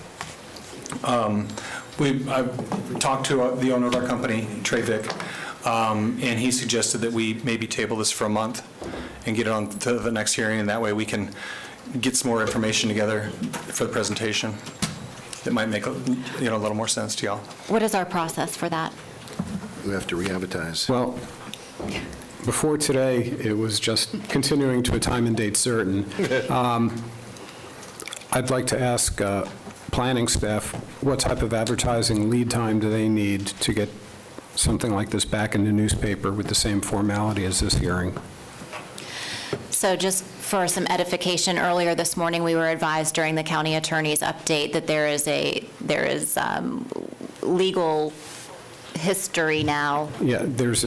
I've talked to the owner of our company, Trey Vick, and he suggested that we maybe table this for a month and get it on to the next hearing, and that way we can get some more information together for the presentation that might make a little more sense to y'all. What is our process for that? We have to re-advertise. Well, before today, it was just continuing to a time and date certain. I'd like to ask planning staff, what type of advertising lead time do they need to get something like this back in the newspaper with the same formality as this hearing? So just for some edification, earlier this morning, we were advised during the county attorney's update that there is legal history now. Yeah, there's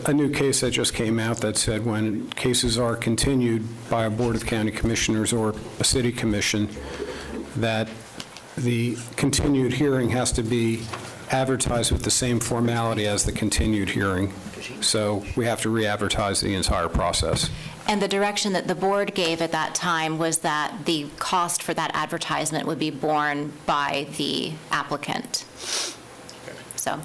a new case that just came out that said when cases are continued by a Board of County Commissioners or a city commission, that the continued hearing has to be advertised with the same formality as the continued hearing. So we have to re-advertise the entire process. And the direction that the board gave at that time was that the cost for that advertisement would be borne by the applicant. So.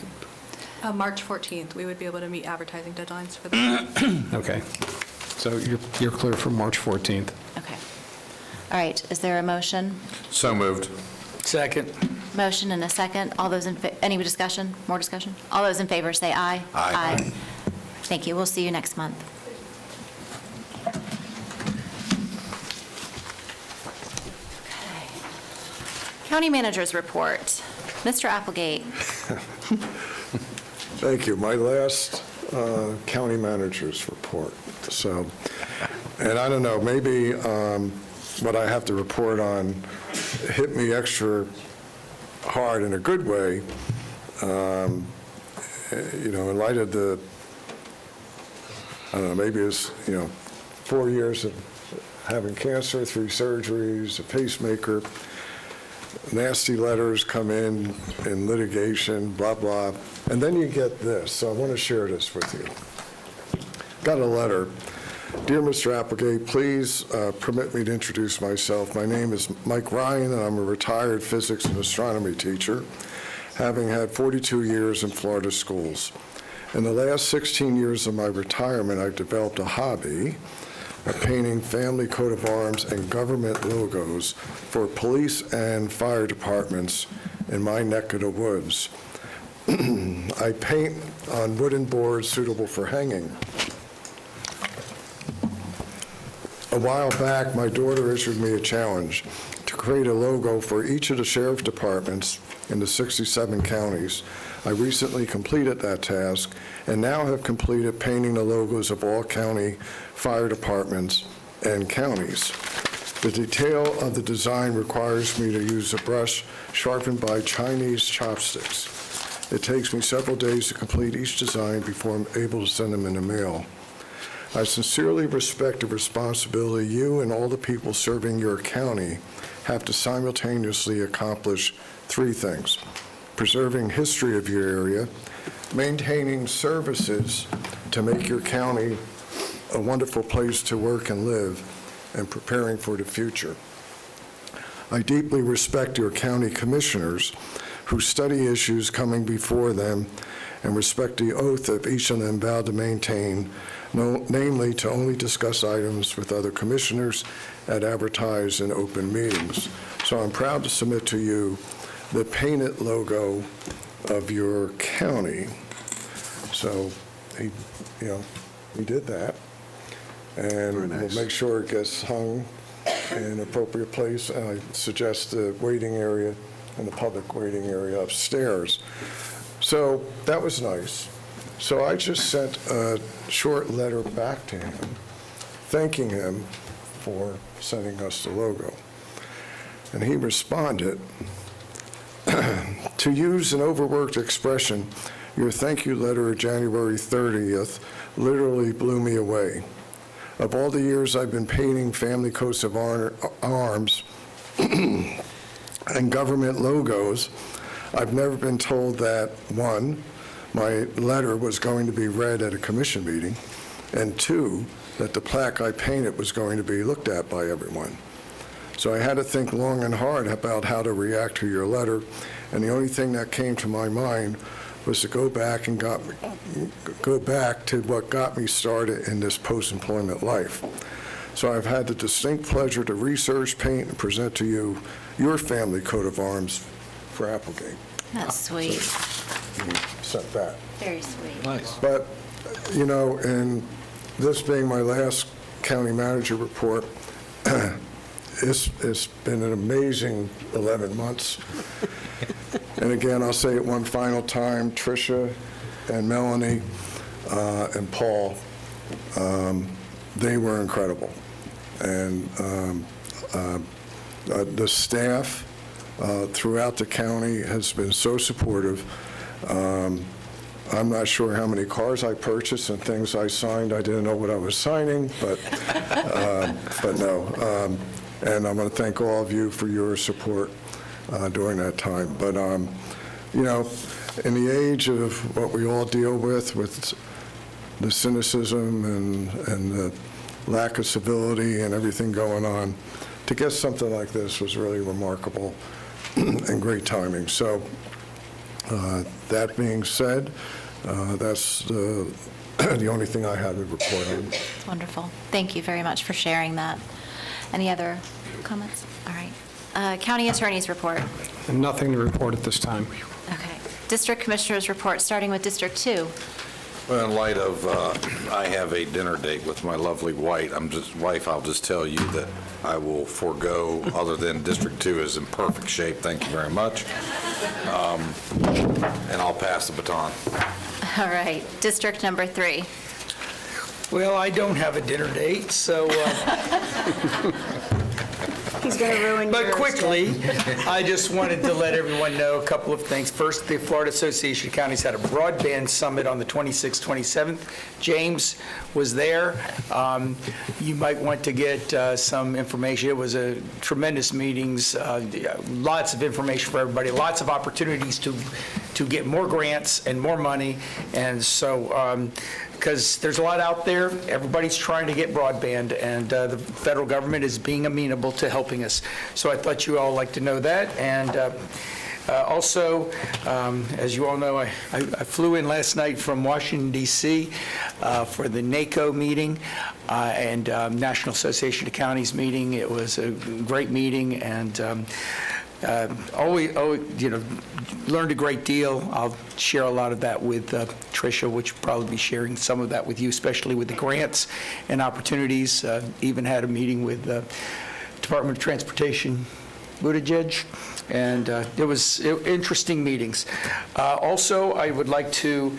March 14th, we would be able to meet advertising deadlines for that. Okay. So you're clear for March 14th. Okay. All right, is there a motion? So moved. Second. Motion and a second. All those in, any discussion? More discussion? All those in favor say aye. Aye. Thank you. We'll see you next month. Okay. County Manager's Report. Mr. Applegate. Thank you. My last county manager's report. So, and I don't know, maybe what I have to report on hit me extra hard in a good way, in light of the, I don't know, maybe it's, 4 years of having cancer, 3 surgeries, a pacemaker, nasty letters come in litigation, blah, blah, and then you get this. So I want to share this with you. Got a letter. Dear Mr. Applegate, please permit me to introduce myself. My name is Mike Ryan, and I'm a retired physics and astronomy teacher, having had 42 years in Florida schools. In the last 16 years of my retirement, I've developed a hobby of painting family coat of arms and government logos for police and fire departments in my neck of the woods. I paint on wooden boards suitable for hanging. A while back, my daughter issued me a challenge to create a logo for each of the sheriff departments in the 67 counties. I recently completed that task and now have completed painting the logos of all county fire departments and counties. The detail of the design requires me to use a brush sharpened by Chinese chopsticks. It takes me several days to complete each design before I'm able to send them in the mail. I sincerely respect the responsibility you and all the people serving your county have to simultaneously accomplish three things: preserving history of your area, maintaining services to make your county a wonderful place to work and live, and preparing for the future. I deeply respect your county commissioners who study issues coming before them and respect the oath of each of them vowed to maintain, namely to only discuss items with other commissioners at advertised and open meetings. So I'm proud to submit to you the painted logo of your county. So he did that. And we'll make sure it gets hung in an appropriate place. And I suggest the waiting area and the public waiting area upstairs. So that was nice. So I just sent a short letter back to him, thanking him for sending us the logo. And he responded, to use an overworked expression, your thank you letter of January 30th literally blew me away. Of all the years I've been painting family coats of arms and government logos, I've never been told that, one, my letter was going to be read at a commission meeting, and two, that the plaque I painted was going to be looked at by everyone. So I had to think long and hard about how to react to your letter, and the only thing that came to my mind was to go back to what got me started in this post-employment life. So I've had the distinct pleasure to research, paint, and present to you your family coat of arms for Applegate. That's sweet. Sent that. Very sweet. Nice. But, and this being my last county manager report, it's been an amazing 11 months. And again, I'll say it one final time, Tricia and Melanie and Paul, they were incredible. And the staff throughout the county has been so supportive. I'm not sure how many cars I purchased and things I signed. I didn't know what I was signing, but no. And I want to thank all of you for your support during that time. But, in the age of what we all deal with the cynicism and the lack of civility and everything going on, to get something like this was really remarkable and great timing. So that being said, that's the only thing I have to report on. Wonderful. Thank you very much for sharing that. Any other comments? All right. County Attorney's report. Nothing to report at this time. Okay. District Commissioners report, starting with District 2. Well, in light of, I have a dinner date with my lovely wife, I'll just tell you that I will forego, other than District 2 is in perfect shape, thank you very much. And I'll pass the baton. All right. District number 3. Well, I don't have a dinner date, so... He's going to ruin yours. But quickly, I just wanted to let everyone know a couple of things. First, the Florida Association of Counties had a broadband summit on the 26th, 27th. James was there. You might want to get some information. It was a tremendous meetings, lots of information for everybody, lots of opportunities to get more grants and more money. And so, because there's a lot out there, everybody's trying to get broadband, and the federal government is being amenable to helping us. So I thought you all like to know that. And Also, as you all know, I flew in last night from Washington DC for the NACO meeting and National Association of Counties meeting. It was a great meeting, and learned a great deal. I'll share a lot of that with Tricia, which will probably be sharing some of that with you, especially with the grants and opportunities. Even had a meeting with Department of Transportation, Buttigieg, and it was interesting meetings. Also, I would like to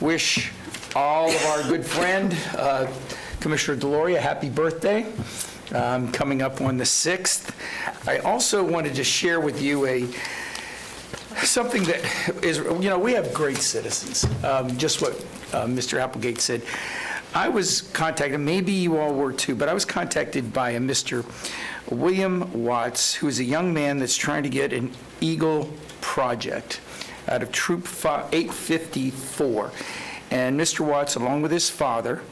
wish all of our good friend, Commissioner Deloria, happy birthday, coming up on the 6th. I also wanted to share with you something that is, we have great citizens, just what Mr. Applegate said. I was contacted, maybe you all were too, but I was contacted by a Mr. William Watts, who is a young man that's trying to get an Eagle project out of Troop 854. And Mr. Watts, along with his father,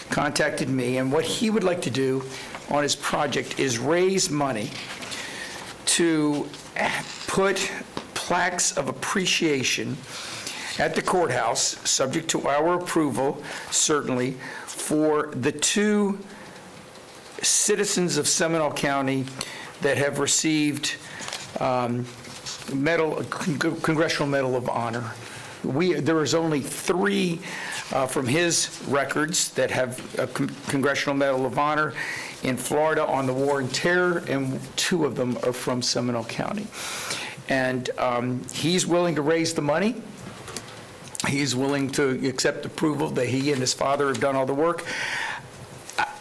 contacted me, and what he would like to do on his project is raise money to put plaques of appreciation at the courthouse, subject to our approval, certainly, for the 2 citizens of Seminole County that have received Congressional Medal of Honor. There is only 3 from his records that have a Congressional Medal of Honor in Florida on the war and terror, and 2 of them are from Seminole County. And he's willing to raise the money. He's willing to accept approval that he and his father have done all the work.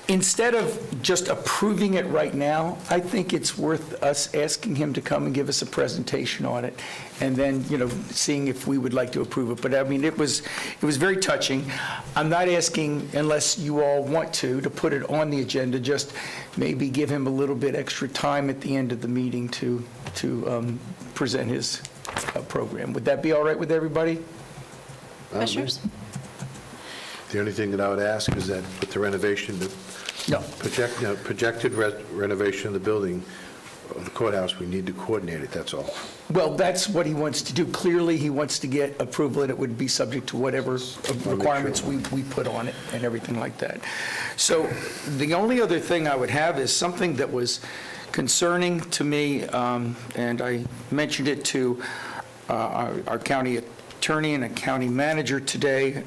Instead of just approving it right now, I think it's worth us asking him to come and give us a presentation on it, and then, seeing if we would like to approve it. But I mean, it was very touching. I'm not asking, unless you all want to put it on the agenda, just maybe give him a little bit extra time at the end of the meeting to present his program. Would that be all right with everybody? Commissioners? The only thing that I would ask is that with the renovation, projected renovation of the building, of the courthouse, we need to coordinate it, that's all. Well, that's what he wants to do. Clearly, he wants to get approval, and it would be subject to whatever requirements we put on it and everything like that. So the only other thing I would have is something that was concerning to me, and I mentioned it to our county attorney and a county manager today,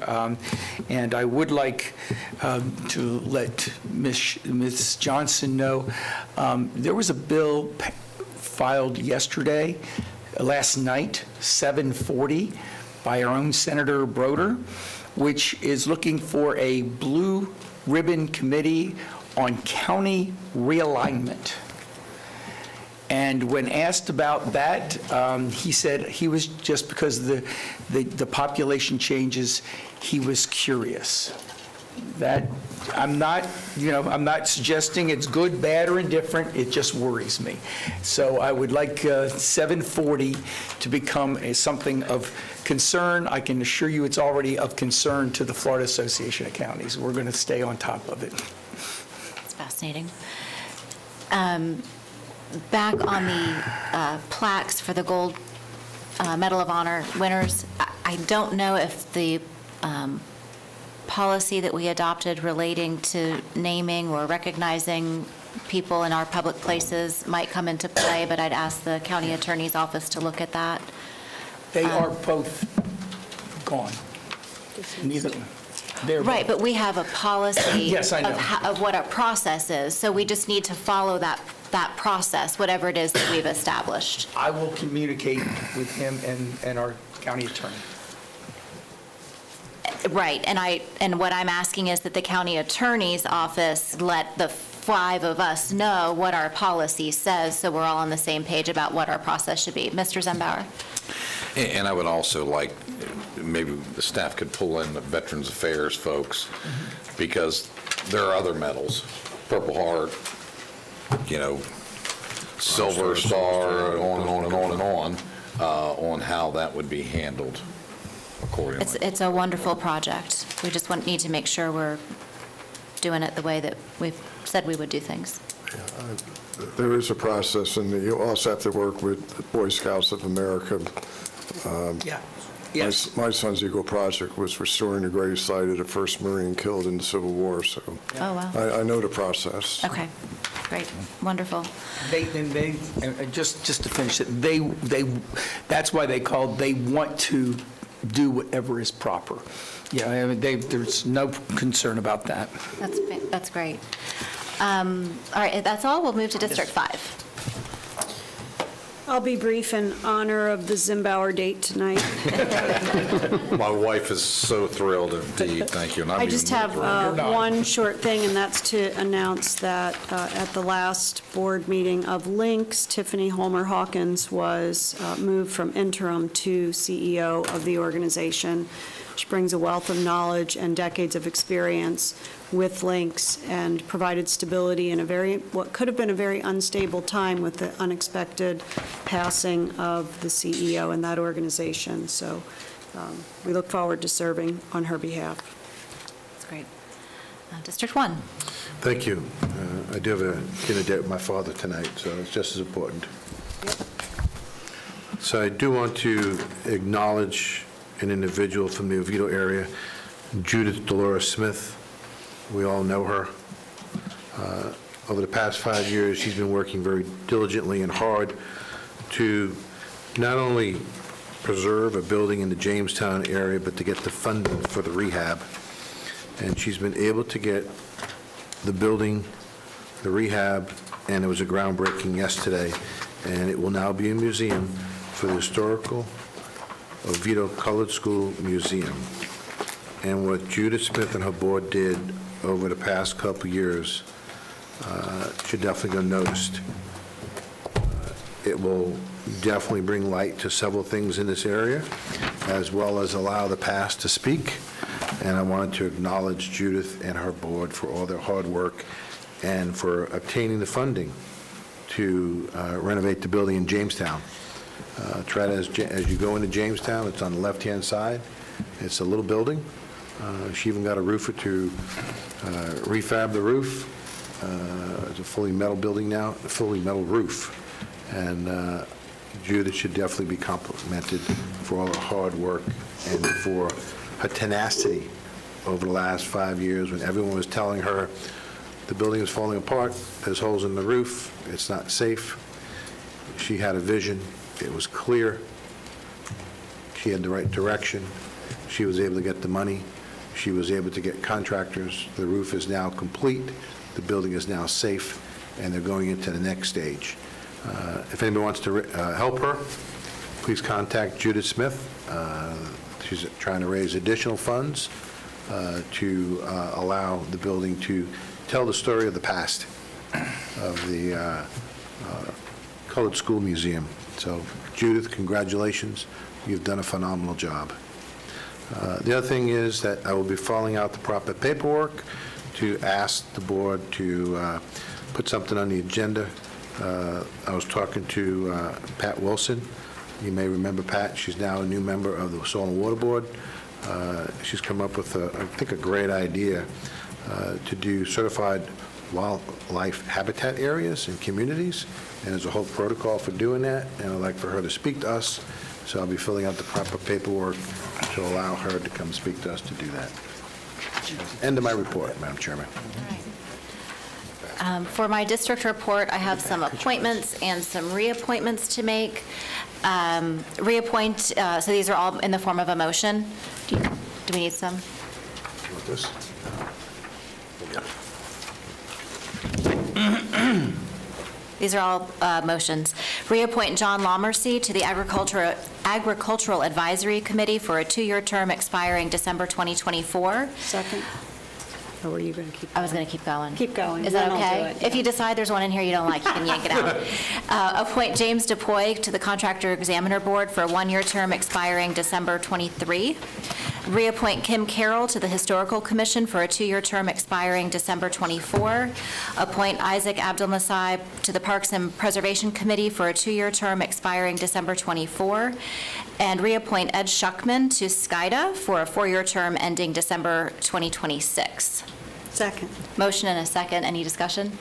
and I would like to let Ms. Johnson know. There was a bill filed last night, 7:40, by our own Senator Broder, which is looking for a blue ribbon committee on county realignment. And when asked about that, he said he was, just because of the population changes, he was curious. That, I'm not suggesting it's good, bad, or indifferent, it just worries me. So I would like 740 to become something of concern. I can assure you it's already of concern to the Florida Association of Counties. We're going to stay on top of it. It's fascinating. Back on the plaques for the Gold Medal of Honor winners, I don't know if the policy that we adopted relating to naming or recognizing people in our public places might come into play, but I'd ask the county attorney's office to look at that. They are both gone. Neither. Right, but we have a policy Yes, I know. of what our process is, so we just need to follow that process, whatever it is that we've established. I will communicate with him and our county attorney. Right, and what I'm asking is that the county attorney's office let the 5 of us know what our policy says, so we're all on the same page about what our process should be. Mr. Zembauer? And I would also like, maybe the staff could pull in the Veterans Affairs folks, because there are other medals, Purple Heart, Silver Star, on and on and on and on how that would be handled accordingly. It's a wonderful project. We just need to make sure we're doing it the way that we've said we would do things. There is a process, and you also have to work with the Boy Scouts of America. Yeah. Yes. My son's Eagle Project was restoring the grave site of the first Marine killed in the Civil War, so Oh, wow. I know the process. Okay, great, wonderful. Just to finish it, that's why they want to do whatever is proper. Yeah, I mean, there's no concern about that. That's great. All right, that's all. We'll move to District 5. I'll be brief in honor of the Zimbauer date tonight. My wife is so thrilled indeed, thank you. And I'm I even just more have thrilled. one short thing, and that's to announce that at the last board meeting of Lynx, Tiffany Holmer Hawkins was moved from interim to CEO of the organization. She brings a wealth of knowledge and decades of experience with Lynx and provided stability in what could have been a very unstable time with the unexpected passing of the CEO in that organization. So we look forward to serving on her behalf. That's great. District 1. Thank you. I do have a dinner date with my father tonight, so it's just as important. So I do want to acknowledge an individual from the Oviedo area, Judith Dolores Smith. We all know her. Over the past 5 years, she's been working very diligently and hard to not only preserve a building in the Jamestown area, but to get the funding for the rehab. And she's been able to get the building, the rehab, and it was a groundbreaking yesterday, and it will now be a museum for the Historical Oviedo Colored School Museum. And what Judith Smith and her board did over the past couple years should definitely go noticed. It will definitely bring light to several things in this area, as well as allow the past to speak. And I wanted to acknowledge Judith and her board for all their hard work and for obtaining the funding to renovate the building in Jamestown. Try to, as you go into Jamestown, it's on the left-hand side. It's a little building. She even got a roofer to refab the roof. It's a fully metal building now, a fully metal roof. And Judith should definitely be complimented for all her hard work and for her tenacity over the last 5 years when everyone was telling her the building is falling apart, there's holes in the roof, it's not safe. She had a vision. It was clear. She had the right direction. She was able to get the money. She was able to get contractors. The roof is now complete. The building is now safe, and they're going into the next stage. If anybody wants to help her, please contact Judith Smith. She's trying to raise additional funds to allow the building to tell the story of the past of the Colored School Museum. So, Judith, congratulations. You've done a phenomenal job. The other thing is that I will be filling out the proper paperwork to ask the board to put something on the agenda. I was talking to Pat Wilson. You may remember Pat. She's now a new member of the Soil and Water Board. She's come up with, I think, a great idea to do certified wildlife habitat areas in communities, and there's a whole protocol for doing that, and I'd like for her to speak to us, so I'll be filling out the proper paperwork to allow her to come speak to us to do that. End of my report, Madam Chairman. For my district report, I have some appointments and some reappointments to make. Reappoint, so these are all in the form of a motion. Do we need some? You want this? These are all motions. Reappoint John Lomersey to the Agricultural Advisory Committee for a 2-year term expiring December 2024. Second. Or were you going to keep going? I was going to keep going. Keep going. Is that Then I'll do okay? it, If yeah. you decide there's one in here you don't like, you can yank it out. Appoint James DePoy to the Contractor Examiner Board for a 1-year term expiring December 23. Reappoint Kim Carroll to the Historical Commission for a 2-year term expiring December 24. Appoint Isaac Abdelmasai to the Parks and Preservation Committee for a 2-year term expiring December 24. And reappoint Ed Schuckman to SCIDA for a 4-year term ending December 2026. Second. Motion and a second. Any discussion?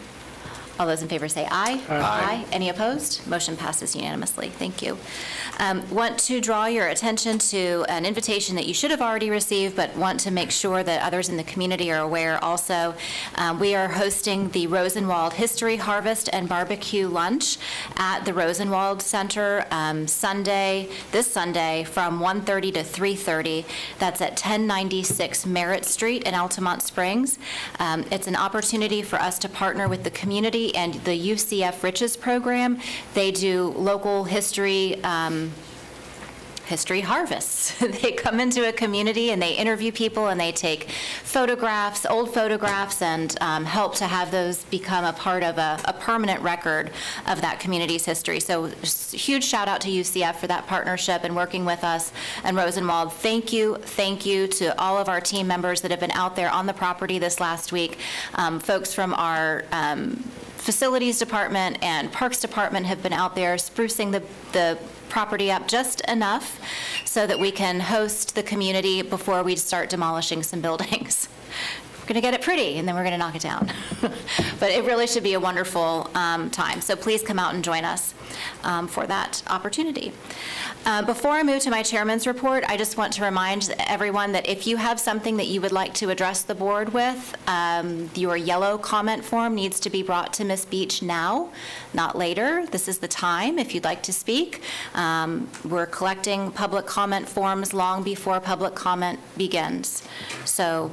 All those in favor say aye. Aye. Any opposed? Motion passes unanimously. Thank you. Want to draw your attention to an invitation that you should have already received, but want to make sure that others in the community are aware also. We are hosting the Rosenwald History Harvest and Barbecue Lunch at the Rosenwald Center this Sunday from 1:30 to 3:30. That's at 1096 Merritt Street in Altamont Springs. It's an opportunity for us to partner with the community and the UCF Riches Program. They do local history harvests. They come into a community and they interview people and they take photographs, old photographs, and help to have those become a part of a permanent record of that community's history. So huge shout out to UCF for that partnership and working with us and Rosenwald. Thank you to all of our team members that have been out there on the property this last week. Folks from our facilities department and parks department have been out there sprucing the property up just enough so that we can host the community before we start demolishing some buildings. We're going to get it pretty, and then we're going to knock it down. But it really should be a wonderful time. So please come out and join us for that opportunity. Before I move to my chairman's report, I just want to remind everyone that if you have something that you would like to address the board with, your yellow comment form needs to be brought to Ms. Beach now, not later. This is the time if you'd like to speak. We're collecting public comment forms long before public comment begins. So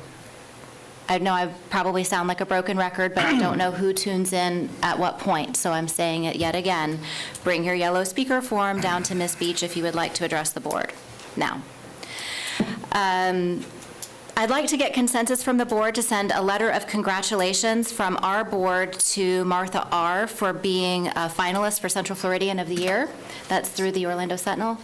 I know I probably sound like a broken record, but I don't know who tunes in at what point, so I'm saying it yet again. Bring your yellow speaker form down to Ms. Beach if you would like to address the board. Now, I'd like to get consensus from the board to send a letter of congratulations from our board to Martha R. for being a finalist for Central Floridian of the Year. That's through the Orlando Sentinel.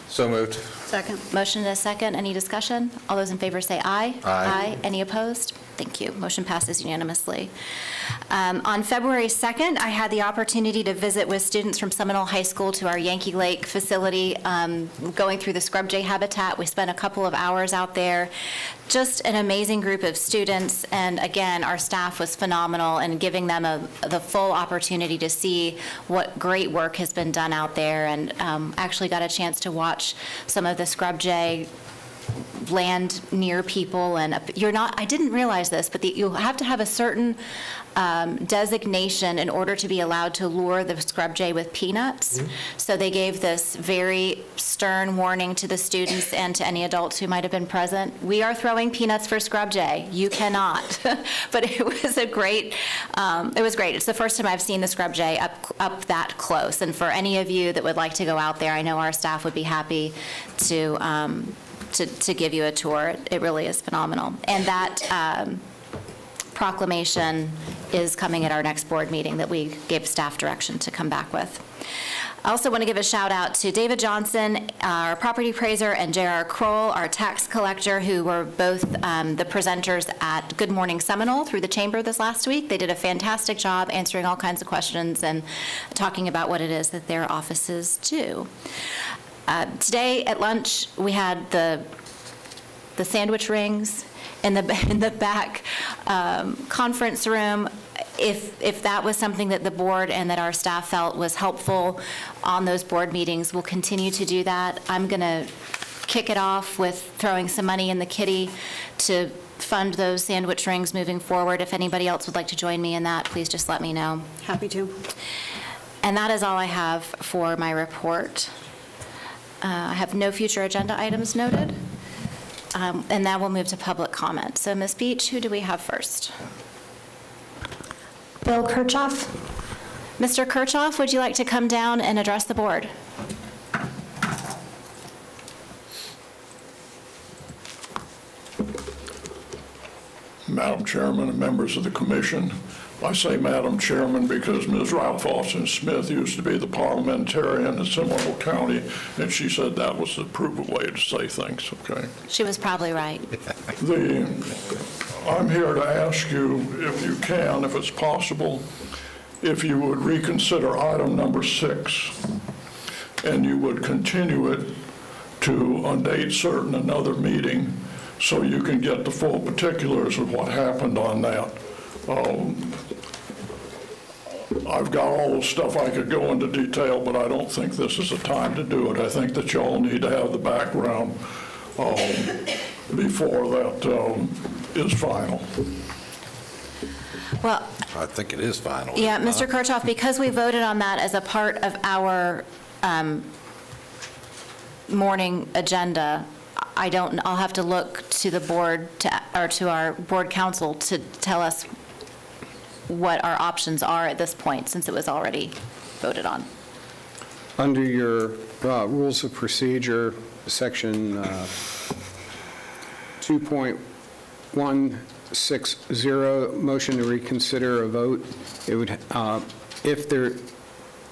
So moved. Second. Motion and a second. Any discussion? All those in favor say aye. Aye. Any opposed? Thank you. Motion passes unanimously. On February 2nd, I had the opportunity to visit with students from Seminole High School to our Yankee Lake facility, going through the scrub jay habitat. We spent a couple of hours out there. Just an amazing group of students, and again, our staff was phenomenal in giving them the full opportunity to see what great work has been done out there, and actually got a chance to watch some of the scrub jay land near people. And I didn't realize this, but you'll have to have a certain designation in order to be allowed to lure the scrub jay with peanuts. Mm-hmm. So they gave this very stern warning to the students and to any adults who might have been present. We are throwing peanuts for scrub jay. You cannot. But it was great. It's the first time I've seen the scrub jay up that close. And for any of you that would like to go out there, I know our staff would be happy to give you a tour. It really is phenomenal. And that proclamation is coming at our next board meeting that we gave staff direction to come back with. I also want to give a shout out to David Johnson, our property appraiser, and J.R. Kroll, our tax collector, who were both the presenters at Good Morning Seminole through the chamber this last week. They did a fantastic job answering all kinds of questions and talking about what it is that their offices do. Today at lunch, we had the sandwich rings in the back conference room. If that was something that the board and that our staff felt was helpful on those board meetings, we'll continue to do that. I'm going to kick it off with throwing some money in the kitty to fund those sandwich rings moving forward. If anybody else would like to join me in that, please just let me know. Happy to. And that is all I have for my report. I have no future agenda items noted. And now we'll move to public comment. So Ms. Beach, who do we have first? Bill Kirchhoff. Mr. Kirchhoff, would you like to come down and address the board? Madam Chairman and members of the commission, I say Madam Chairman because Ms. Ralph Austin Smith used to be the parliamentarian in Seminole County, and she said that was the proper way to say things, okay? She was probably right. I'm here to ask you, if you can, if it's possible, if you would reconsider item number 6, and you would continue it to a date certain, another meeting, so you can get the full particulars of what happened on that. I've got all the stuff I could go into detail, but I don't think this is the time to do it. I think that you all need to have the background before that is final. Well, I think it is final. yeah, Mr. Kirchhoff, because we voted on that as a part of our morning agenda, I'll have to look to the board, or to our board counsel to tell us what our options are at this point, since it was already voted on. Under your rules of procedure, section 2.160, motion to reconsider a vote, it would, if there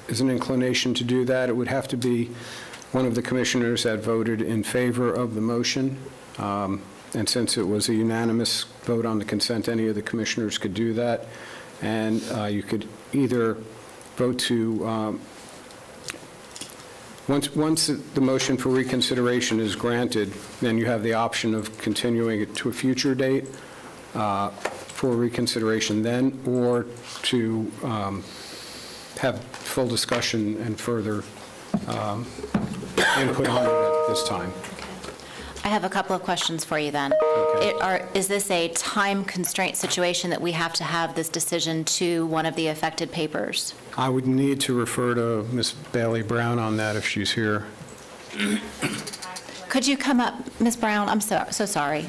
is an inclination to do that, it would have to be one of the commissioners that voted in favor of the motion. And since it was a unanimous vote on the consent, any of the commissioners could do that. And you could either vote to, once the motion for reconsideration is granted, then you have the option of continuing it to a future date for reconsideration then, or to have full discussion and further input on it at this time. I have a couple of questions for you then. Is this a time constraint situation that we have to have this decision to one of the affected papers? I would need to refer to Ms. Bailey Brown on that if she's here. Could you come up, Ms. Brown? I'm so sorry.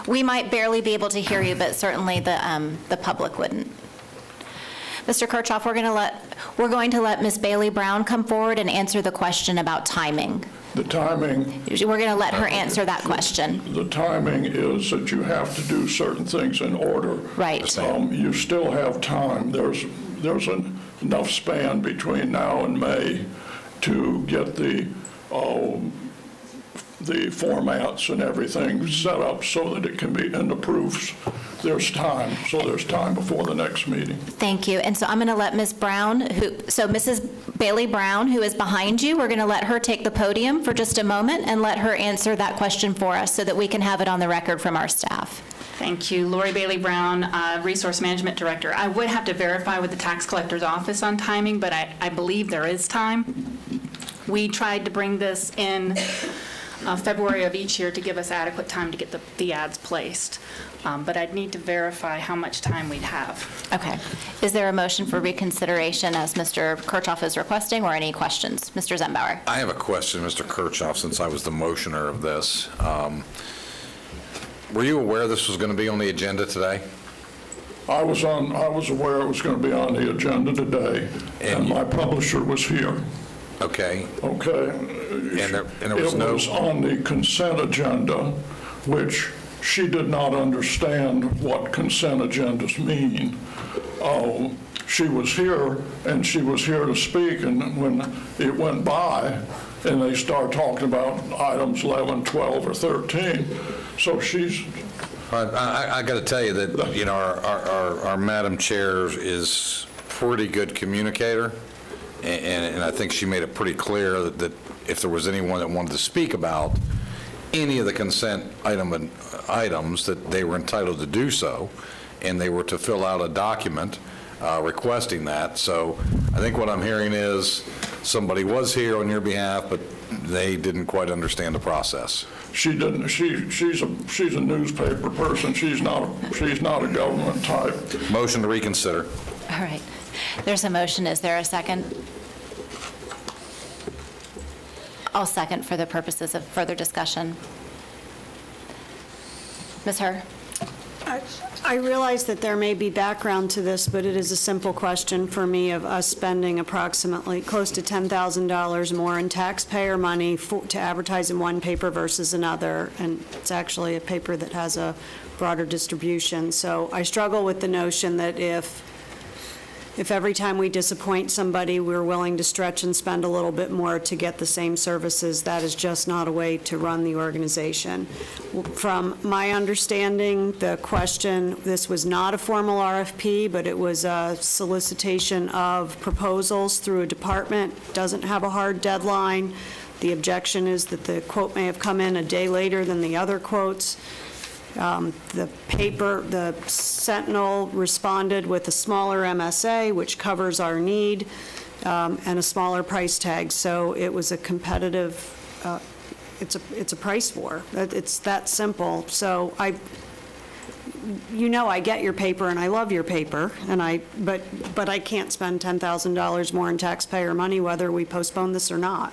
We might barely be able to hear you, but certainly the public wouldn't. Mr. Kirchhoff, we're going to let Ms. Bailey Brown come forward and answer the question about timing. The timing... We're going to let her answer that question. The timing is that you have to do certain things in order. Right. You still have time. There's enough span between now and May to get the formats and everything set up so that it can be in the proofs. There's time, so there's time before the next meeting. Thank you. And so I'm going to let Ms. Brown, Mrs. Bailey Brown, who is behind you, we're going to let her take the podium for just a moment and let her answer that question for us so that we can have it on the record from our staff. Thank you. Lori Bailey Brown, Resource Management Director. I would have to verify with the Tax Collector's Office on timing, but I believe there is time. We tried to bring this in February of each year to give us adequate time to get the ads placed. But I'd need to verify how much time we'd have. Okay. Is there a motion for reconsideration as Mr. Kirchhoff is requesting, or any questions? Mr. Zembauer. I have a question, Mr. Kirchhoff, since I was the motioner of this. Were you aware this was going to be on the agenda today? I was aware it was going to be on the agenda today, and my publisher was here. Okay. Okay. And there was no... It was on the consent agenda, which she did not understand what consent agendas mean. She was here, and she was here to speak, and when it went by, and they started talking about items 11, 12, or 13, so she's... I got to tell you that, our Madam Chair is pretty good communicator, and I think she made it pretty clear that if there was anyone that wanted to speak about any of the consent items, that they were entitled to do so, and they were to fill out a document requesting that. So I think what I'm hearing is somebody was here on your behalf, but they didn't quite understand the process. She didn't. She's a newspaper person. She's not a government type. Motion to reconsider. All right. There's a motion. Is there a second? I'll second for the purposes of further discussion. Ms. Herr? I realize that there may be background to this, but it is a simple question for me of us spending approximately close to $10,000 more in taxpayer money to advertise in one paper versus another, and it's actually a paper that has a broader distribution. So I struggle with the notion that if every time we disappoint somebody, we're willing to stretch and spend a little bit more to get the same services, that is just not a way to run the organization. From my understanding, the question, this was not a formal RFP, but it was a solicitation of proposals through a department, doesn't have a hard deadline. The objection is that the quote may have come in a day later than the other quotes. The Sentinel responded with a smaller MSA, which covers our need, and a smaller price tag. So it was a competitive, it's a price war. It's that simple. So I get your paper and I love your paper, but I can't spend $10,000 more in taxpayer money whether we postpone this or not.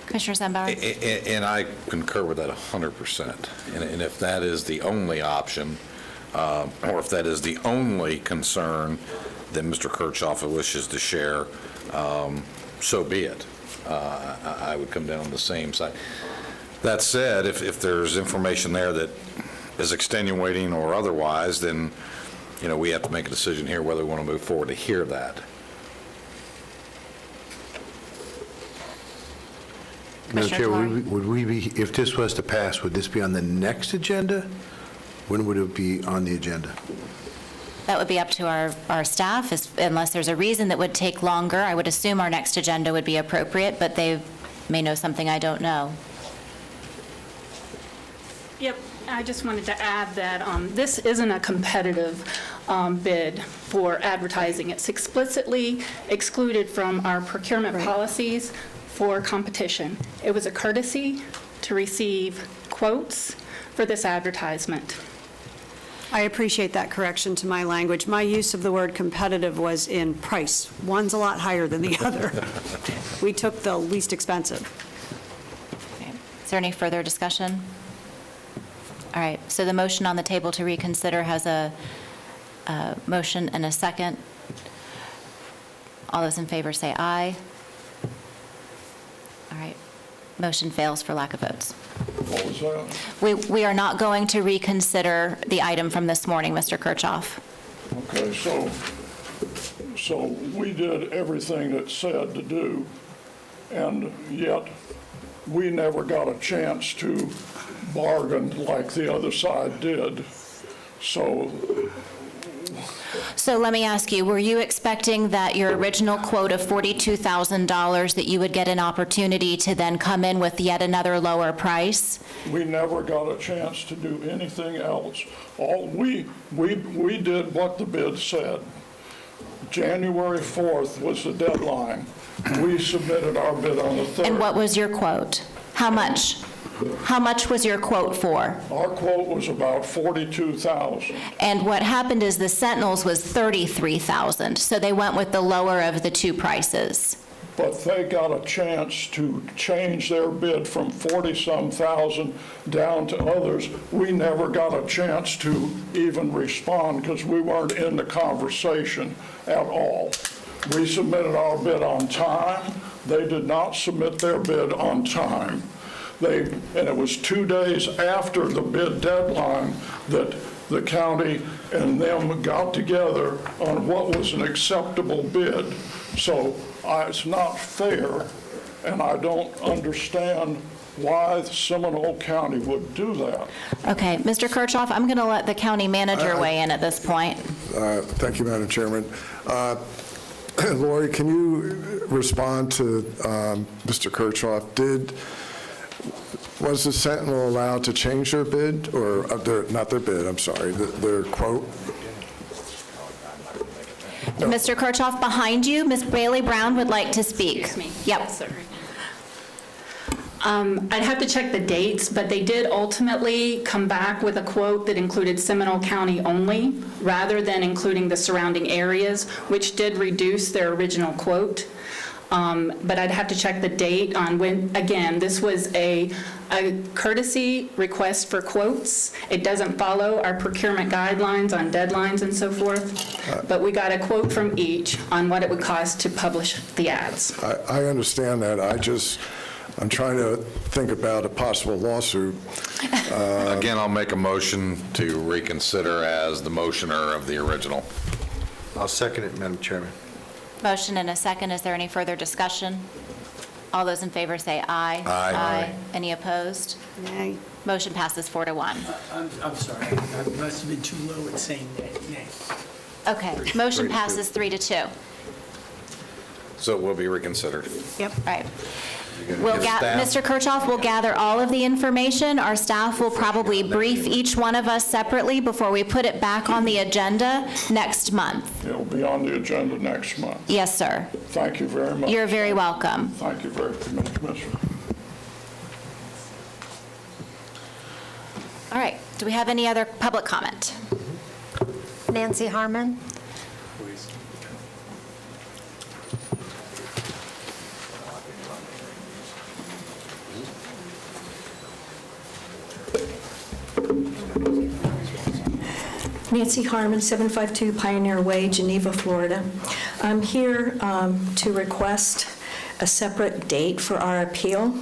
Commissioner Sembauer? And I concur with that 100%. And if that is the only option, or if that is the only concern that Mr. Kirchhoff wishes to share, so be it. I would come down on the same side. That said, if there's information there that is extenuating or otherwise, then, we have to make a decision here whether we want to move forward to hear that. Madam Chair, would we be, if this was to pass, would this be on the next agenda? When would it be on the agenda? That would be up to our staff, unless there's a reason that would take longer. I would assume our next agenda would be appropriate, but they may know something I don't know. Yep, I just wanted to add that this isn't a competitive bid for advertising. It's explicitly excluded from our procurement policies for competition. It was a courtesy to receive quotes for this advertisement. I appreciate that correction to my language. My use of the word competitive was in price. One's a lot higher than the other. We took the least expensive. Okay. Is there any further discussion? All right, so the motion on the table to reconsider has a motion and a second. All those in favor say aye. All right, motion fails for lack of votes. What was that? We are not going to reconsider the item from this morning, Mr. Kirchhoff. Okay, so we did everything that said to do, and yet we never got a chance to bargain like the other side did. So let me ask you, were you expecting that your original quote of $42,000, that you would get an opportunity to then come in with yet another lower price? We never got a chance to do anything else. We did what the bid said. January 4th was the deadline. We submitted our bid on the 3rd. And what was your quote? How much? How much was your quote for? Our quote was about $42,000. And what happened is the Sentinels was $33,000, so they went with the lower of the two prices. But they got a chance to change their bid from 40-some thousand down to others. We never got a chance to even respond because we weren't in the conversation at all. We submitted our bid on time. They did not submit their bid on time. And it was 2 days after the bid deadline that the county and them got together on what was an acceptable bid. So it's not fair, and I don't understand why Seminole County would do that. Okay, Mr. Kirchhoff, I'm going to let the county manager weigh in at this point. Thank you, Madam Chairman. Lori, can you respond to Mr. Kirchhoff? Was the Sentinel allowed to change their bid, or not their bid, I'm sorry, their quote? No. Mr. Kirchhoff, behind you, Ms. Bailey Brown would like to speak. Excuse me. Yep. Yes, sir. I'd have to check the dates, but they did ultimately come back with a quote that included Seminole County only, rather than including the surrounding areas, which did reduce their original quote. But I'd have to check the date on when, again, this was a courtesy request for quotes. It doesn't follow our procurement guidelines on deadlines and so forth, but we got a quote from each on what it would cost to publish the ads. I understand that. I'm trying to think about a possible lawsuit. Again, I'll make a motion to reconsider as the motioner of the original. I'll second it, Madam Chairman. Motion and a second. Is there any further discussion? All those in favor say aye. Aye. Any opposed? Nay. Motion passes 4-1. I'm sorry, I must have been too low at saying nay. Okay, motion passes 3-2. So it will be reconsidered. Yep. Right. You're gonna give staff- Mr. Kirchhoff will gather all of the information. Our staff will probably brief each one of us separately before we put it back on the agenda next month. It'll be on the agenda next month. Yes, sir. Thank you very much. You're very welcome. Thank you very much, Mr. Commissioner. All right. Do we have any other public comment? Nancy Harmon. Nancy Harmon, 752 Pioneer Way, Geneva, Florida. I'm here to request a separate date for our appeal.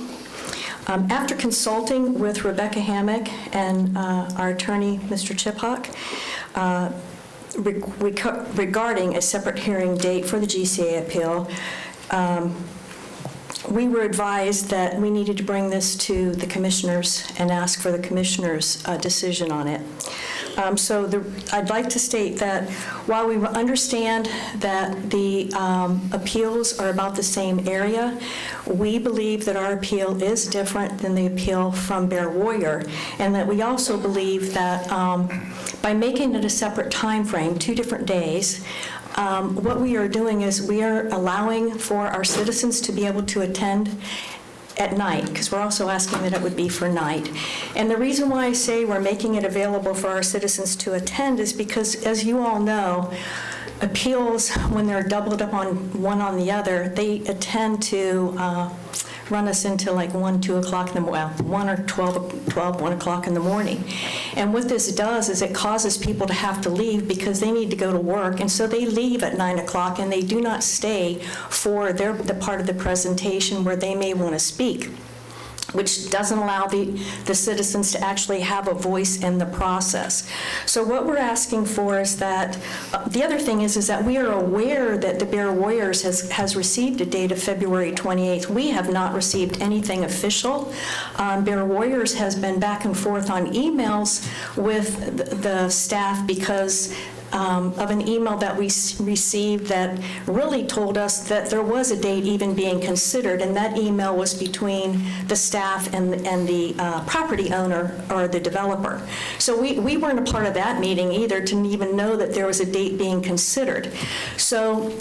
After consulting with Rebecca Hammock and our attorney, Mr. Chiphock, regarding a separate hearing date for the GCA appeal, we were advised that we needed to bring this to the commissioners and ask for the commissioners' decision on it. I'd like to state that while we understand that the appeals are about the same area, we believe that our appeal is different than the appeal from Bear Warrior, and that we also believe that by making it a separate time frame, 2 different days, what we are doing is we are allowing for our citizens to be able to attend at night, because we're also asking that it would be for night. And the reason why I say we're making it available for our citizens to attend is because, as you all know, appeals, when they're doubled up on one on the other, they tend to run us into like 1, 2 o'clock in the morning, 1 or 1 o'clock in the morning. And what this does is it causes people to have to leave because they need to go to work, and so they leave at 9 o'clock and they do not stay for the part of the presentation where they may want to speak, which doesn't allow the citizens to actually have a voice in the process. So what we're asking for is that, the other thing is that we are aware that the Bear Warriors has received a date of February 28th. We have not received anything official. Bear Warriors has been back and forth on emails with the staff because of an email that we received that really told us that there was a date even being considered, and that email was between the staff and the property owner or the developer. So we weren't a part of that meeting either to even know that there was a date being considered. So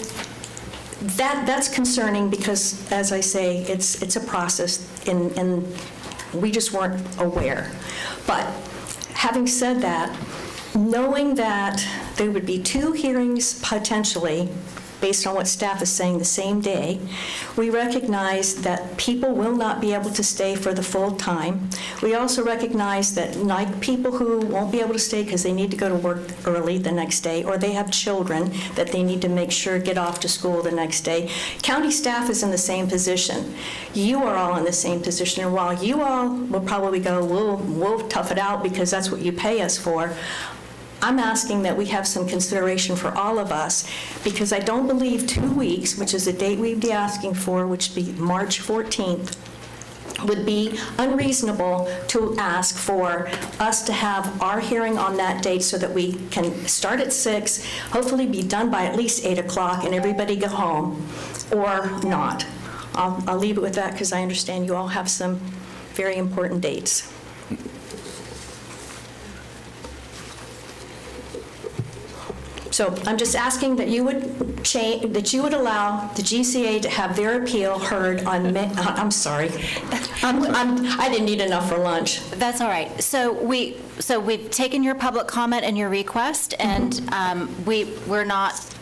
that's concerning because, as I say, it's a process, and we just weren't aware. But having said that, knowing that there would be 2 hearings potentially, based on what staff is saying, the same day, we recognize that people will not be able to stay for the full time. We also recognize that like people who won't be able to stay because they need to go to work early the next day, or they have children that they need to make sure get off to school the next day. County staff is in the same position. You are all in the same position, and while you all will probably go, we'll tough it out because that's what you pay us for, I'm asking that we have some consideration for all of us, because I don't believe 2 weeks, which is the date we'd be asking for, which would be March 14th, would be unreasonable to ask for us to have our hearing on that date so that we can start at 6, hopefully be done by at least 8 o'clock, and everybody go home, or not. I'll leave it with that because I understand you all have some very important dates. So I'm just asking that you would change, that you would allow the GCA to have their appeal heard on, I'm sorry. I didn't eat enough for lunch. That's all right. So we've taken your public comment and your request, and we're not,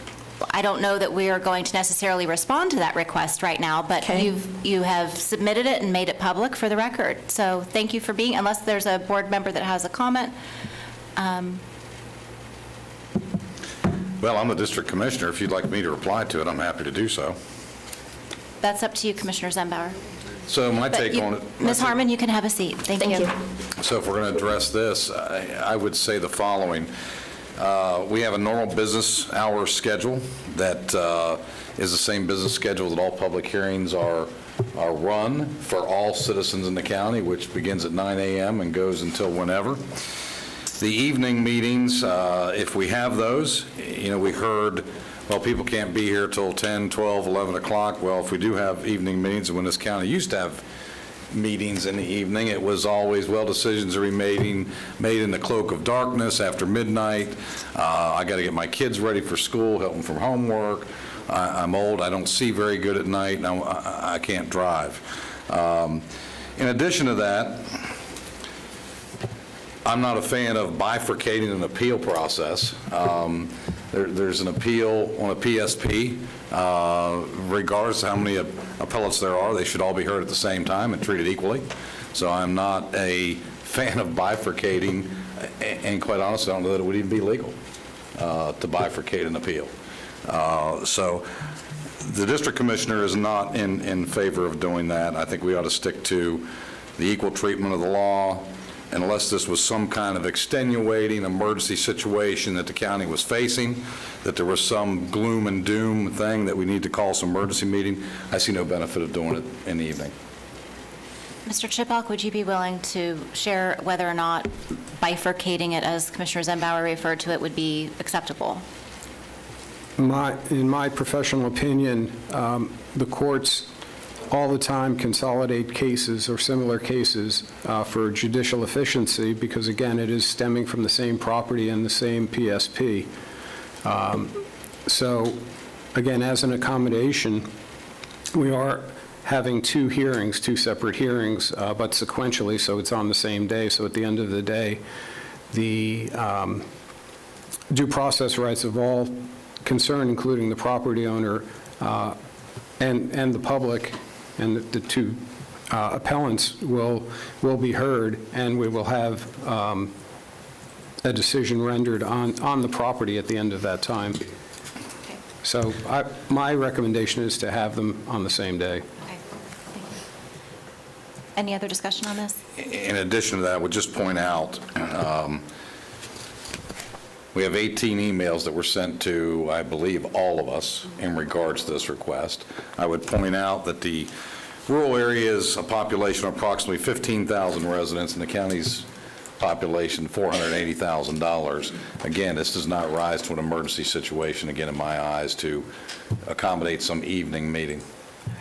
I don't know that we are going to necessarily respond to that request right now, but you have submitted it and made it public for the record. So thank you for being, unless there's a board member that has a comment. Well, I'm the district commissioner. If you'd like me to reply to it, I'm happy to do so. That's up to you, Commissioner Zembauer. So my But take on it... Ms. Harmon, you can have a seat. Thank you. So if we're going to address this, I would say the following. We have a normal business hour schedule that is the same business schedule that all public hearings are run for all citizens in the county, which begins at 9 a.m. and goes until whenever. The evening meetings, if we have those, we heard well, people can't be here till 10, 12, 11 o'clock. Well, if we do have evening meetings, when this county used to have meetings in the evening, it was always, well, decisions are made in the cloak of darkness after midnight. I got to get my kids ready for school, help them from homework. I'm old, I don't see very good at night, and I can't drive. In addition to that, I'm not a fan of bifurcating an appeal process. There's an appeal on a PSP. Regardless of how many appellates there are, they should all be heard at the same time and treated equally. So I'm not a fan of bifurcating, and quite honestly, I don't know that it would even be legal to bifurcate an appeal. So the district commissioner is not in favor of doing that. I think we ought to stick to the equal treatment of the law, unless this was some kind of extenuating emergency situation that the county was facing, that there was some gloom and doom thing that we need to call some emergency meeting. I see no benefit of doing it in the evening. Mr. Chipok, would you be willing to share whether or not bifurcating it, as Commissioner Zembauer referred to it, would be acceptable? In my professional opinion, the courts all the time consolidate cases or similar cases for judicial efficiency because, again, it is stemming from the same property and the same PSP. So, again, as an accommodation, we are having two separate hearings, but sequentially, so it's on the same day. So at the end of the day, the due process rights of all concerned, including the property owner and the public, and the two appellants will be heard, and we will have a decision rendered on the property at the end of that time. So my recommendation is to have them on the same day. Okay. Thank you. Any other discussion on this? In addition to that, I would just point out, we have 18 emails that were sent to, I believe, all of us in regards to this request. I would point out that the rural area is a population of approximately 15,000 residents, and the county's population, $480,000. Again, this does not rise to an emergency situation, again, in my eyes, to accommodate some evening meeting.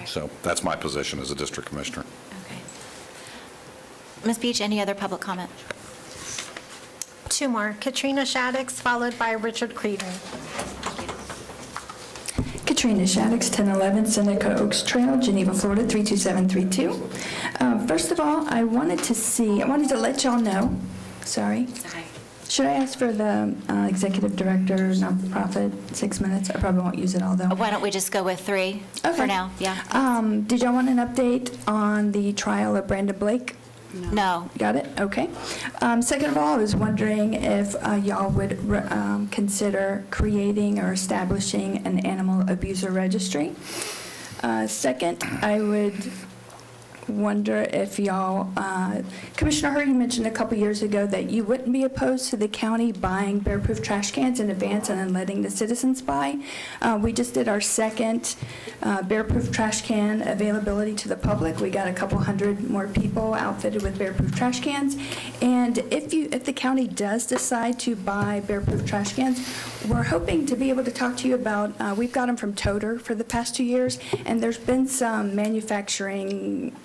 So that's my position as a district commissioner. Okay. Ms. Beach, any other public comment? Two more. Katrina Shaddix, followed by Richard Cleveland. Katrina Shaddix, 1011 Seneca Oaks Trail, Geneva, Florida, 32732. First of all, I wanted to let y'all know, sorry. Should I ask for the executive director, nonprofit, 6 minutes? I probably won't use it all, though. Why don't we just go with 3 for now? Yeah. Did y'all want an update on the trial of Brandon Blake? No. Got it? Okay. Second of all, I was wondering if y'all would consider creating or establishing an animal abuser registry. Second, I would wonder if y'all, Commissioner Hurd, you mentioned a couple years ago that you wouldn't be opposed to the county buying bear-proof trash cans in advance and then letting the citizens buy. We just did our second bear-proof trash can availability to the public. We got a couple hundred more people outfitted with bear-proof trash cans. And if the county does decide to buy bear-proof trash cans, we're hoping to be able to talk to you about, we've got them from Toter for the past 2 years, and there's been some manufacturing,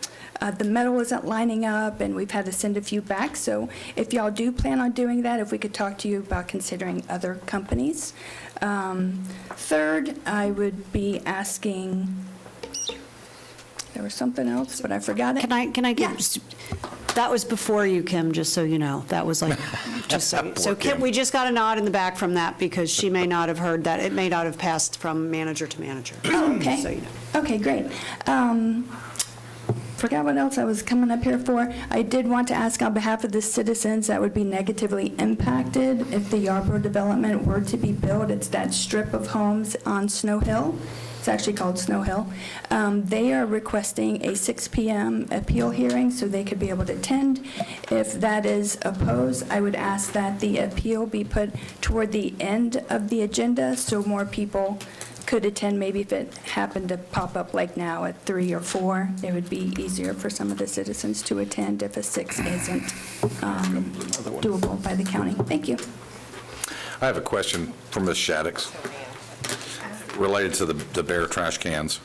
the metal isn't lining up, and we've had to send a few back. So if y'all do plan on doing that, if we could talk to you about considering other companies. Third, I would be asking, there was something else, but I forgot it. Can I get, that was before you, Kim, just so you know. That was like, just so. So Kim, we just got a nod in the back from that because she may not have heard that. It may not have passed from manager to manager. Oh, okay. So you know. Okay, great. Forgot what else I was coming up here for. I did want to ask on behalf of the citizens that would be negatively impacted if the Yarborough development were to be built. It's that strip of homes on Snow Hill. It's actually called Snow Hill. They are requesting a 6 p.m. appeal hearing so they could be able to attend. If that is opposed, I would ask that the appeal be put toward the end of the agenda so more people could attend. Maybe if it happened to pop up like now at 3 or 4, it would be easier for some of the citizens to attend if a 6 isn't doable by the county. Thank you. I have a question for Ms. Shaddix. related to the Bear trash cans.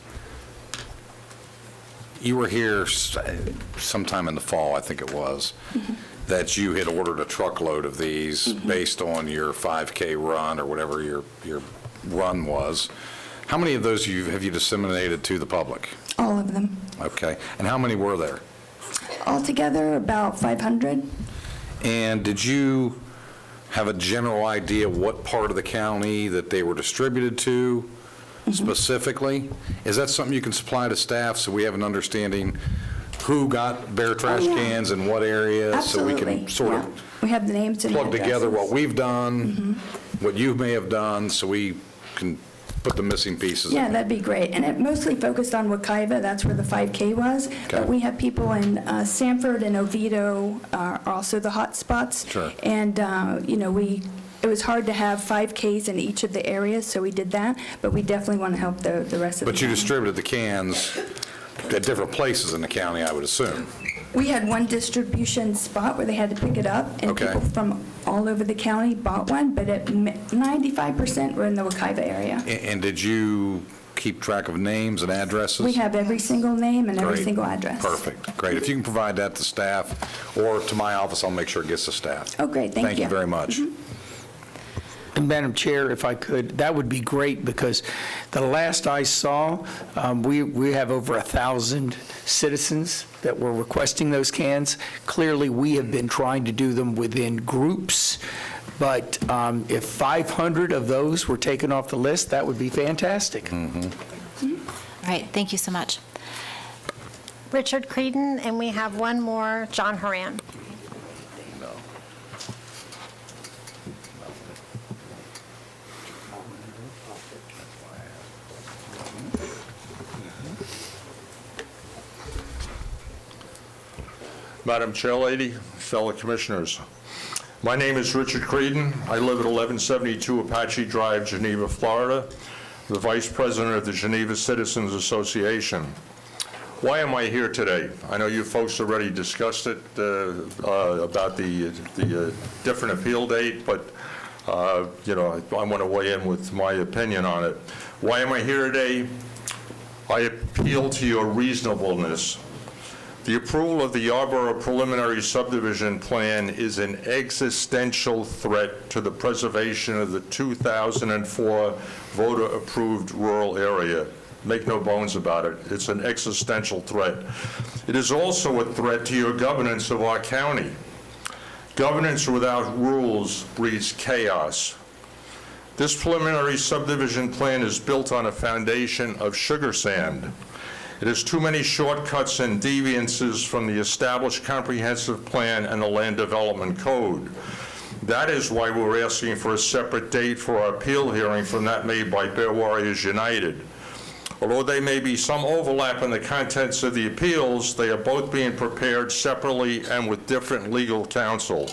You were here sometime in the fall, I think it was, that you had ordered a truckload of these based on your 5K run or whatever your run was. How many of those have you disseminated to the public? All of them. Okay. And how many were there? Altogether, about 500. And did you have a general idea what part of the county that they were distributed to specifically? Is that something you can supply to staff so we have an understanding who got Bear trash cans in what area? Absolutely. So we can sort of We have the names and plug together addresses. what we've done, what you may have done, so we can put the missing pieces. Yeah, that'd be great. And it mostly focused on Wekiva, that's where the 5K was. But we have people in Sanford and Oviedo are also the hot spots. Sure. And, it was hard to have 5Ks in each of the areas, so we did that. But we definitely want to help the rest of the But you county. distributed the cans at different places in the county, I would assume. We had one distribution spot where they had to pick it up, and Okay. people from all over the county bought one, but 95% were in the Wekiva area. And did you keep track of names and addresses? We have every single name and every Great. single address. Perfect, great. If you can provide that to staff or to my office, I'll make sure it gets to staff. Oh, great, thank you. Thank you very much. And Madam Chair, if I could, that would be great, because the last I saw, we have over 1,000 citizens that were requesting those cans. Clearly, we have been trying to do them within groups, but if 500 of those were taken off the list, that would be fantastic. All right, thank you so much. Richard Creedon, and we have one more, John Haran. Madam Chairlady, fellow commissioners, my name is Richard Creedon. I live at 1172 Apache Drive, Geneva, Florida, the Vice President of the Geneva Citizens Association. Why am I here today? I know you folks already discussed it about the different appeal date, but I want to weigh in with my opinion on it. Why am I here today? I appeal to your reasonableness. The approval of the Yarborough preliminary subdivision plan is an existential threat to the preservation of the 2004 voter-approved rural area. Make no bones about it. It's an existential threat. It is also a threat to your governance of our county. Governance without rules breeds chaos. This preliminary subdivision plan is built on a foundation of sugar sand. It has too many shortcuts and deviances from the established comprehensive plan and the land development code. That is why we're asking for a separate date for our appeal hearing from that made by Bear Warriors United. Although there may be some overlap in the contents of the appeals, they are both being prepared separately and with different legal counsel.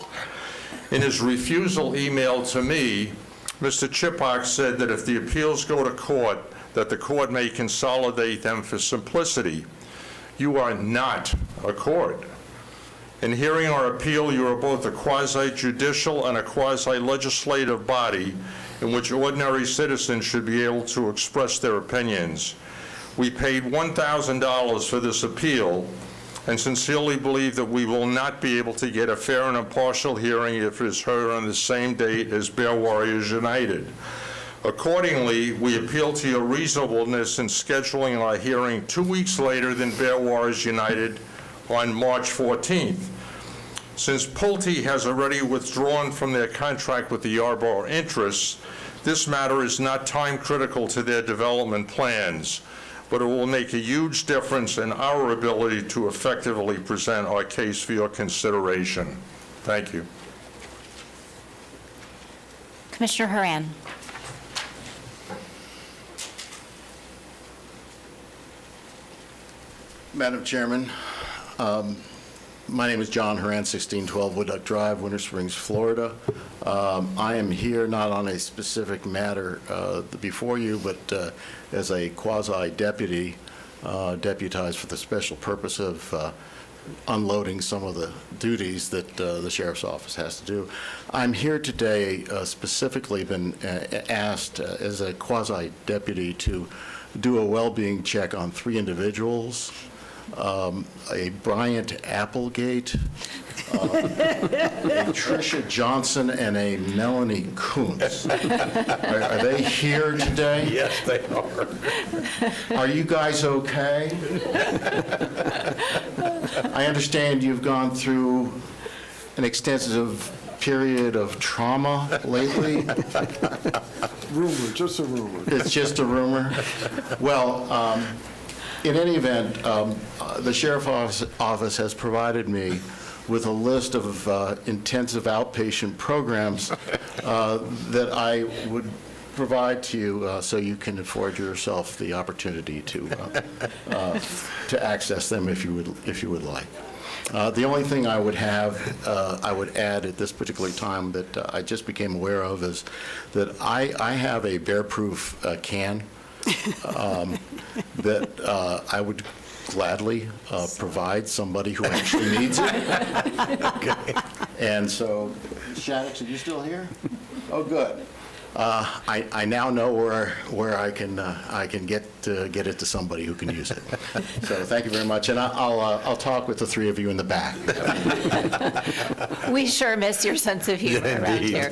In his refusal email to me, Mr. Chipak said that if the appeals go to court, that the court may consolidate them for simplicity. You are not a court. In hearing our appeal, you are both a quasi-judicial and a quasi-legislative body in which ordinary citizens should be able to express their opinions. We paid $1,000 for this appeal and sincerely believe that we will not be able to get a fair and impartial hearing if it is heard on the same date as Bear Warriors United. Accordingly, we appeal to your reasonableness in scheduling our hearing 2 weeks later than Bear Warriors United on March 14th. Since Pulte has already withdrawn from their contract with the Yarborough interests, this matter is not time critical to their development plans, but it will make a huge difference in our ability to effectively present our case for your consideration. Thank you. Commissioner Haran. Madam Chairman, my name is John Haran, 1612 Wood Duck Drive, Winter Springs, Florida. I am here not on a specific matter before you, but as a quasi-deputy, deputized for the special purpose of unloading some of the duties that the sheriff's office has to do. I'm here today specifically been asked as a quasi-deputy to do a well-being check on 3 individuals, a Bryant Applegate, a Tricia Johnson, and a Melanie Kuntz. Are they here today? Yes, they are. Are you guys okay? I understand you've gone through an extensive period of trauma lately. Rumor, just a rumor. It's just a rumor? Well, in any event, the sheriff's office has provided me with a list of intensive outpatient programs that I would provide to you so you can afford yourself the opportunity to access them if you would like. The only thing I would add at this particular time that I just became aware of is that I have a bear-proof can that I would gladly provide somebody who actually needs it. Okay. And so, Shaddix, are you still here? Oh, good. I now know where I can get it to somebody who can use it. So thank you very much, and I'll talk with the 3 of you in the back. We sure miss your sense of humor around here.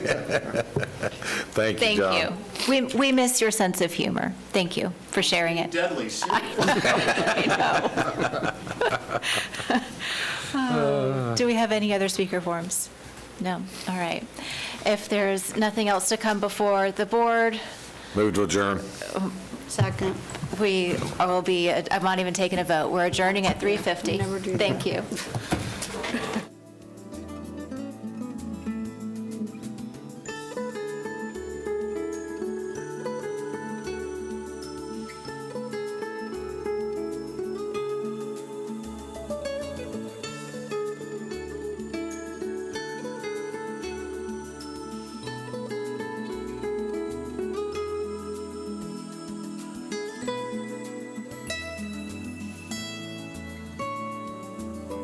Thank you, John. Thank you. We miss your sense of humor. Thank you for sharing it. Deadly serious. I know. Do we have any other speaker forms? No? All right. If there's nothing else to come before the board, Move to adjourn. Second. I'm not even taking a vote. We're adjourning at 3:50. Thank you.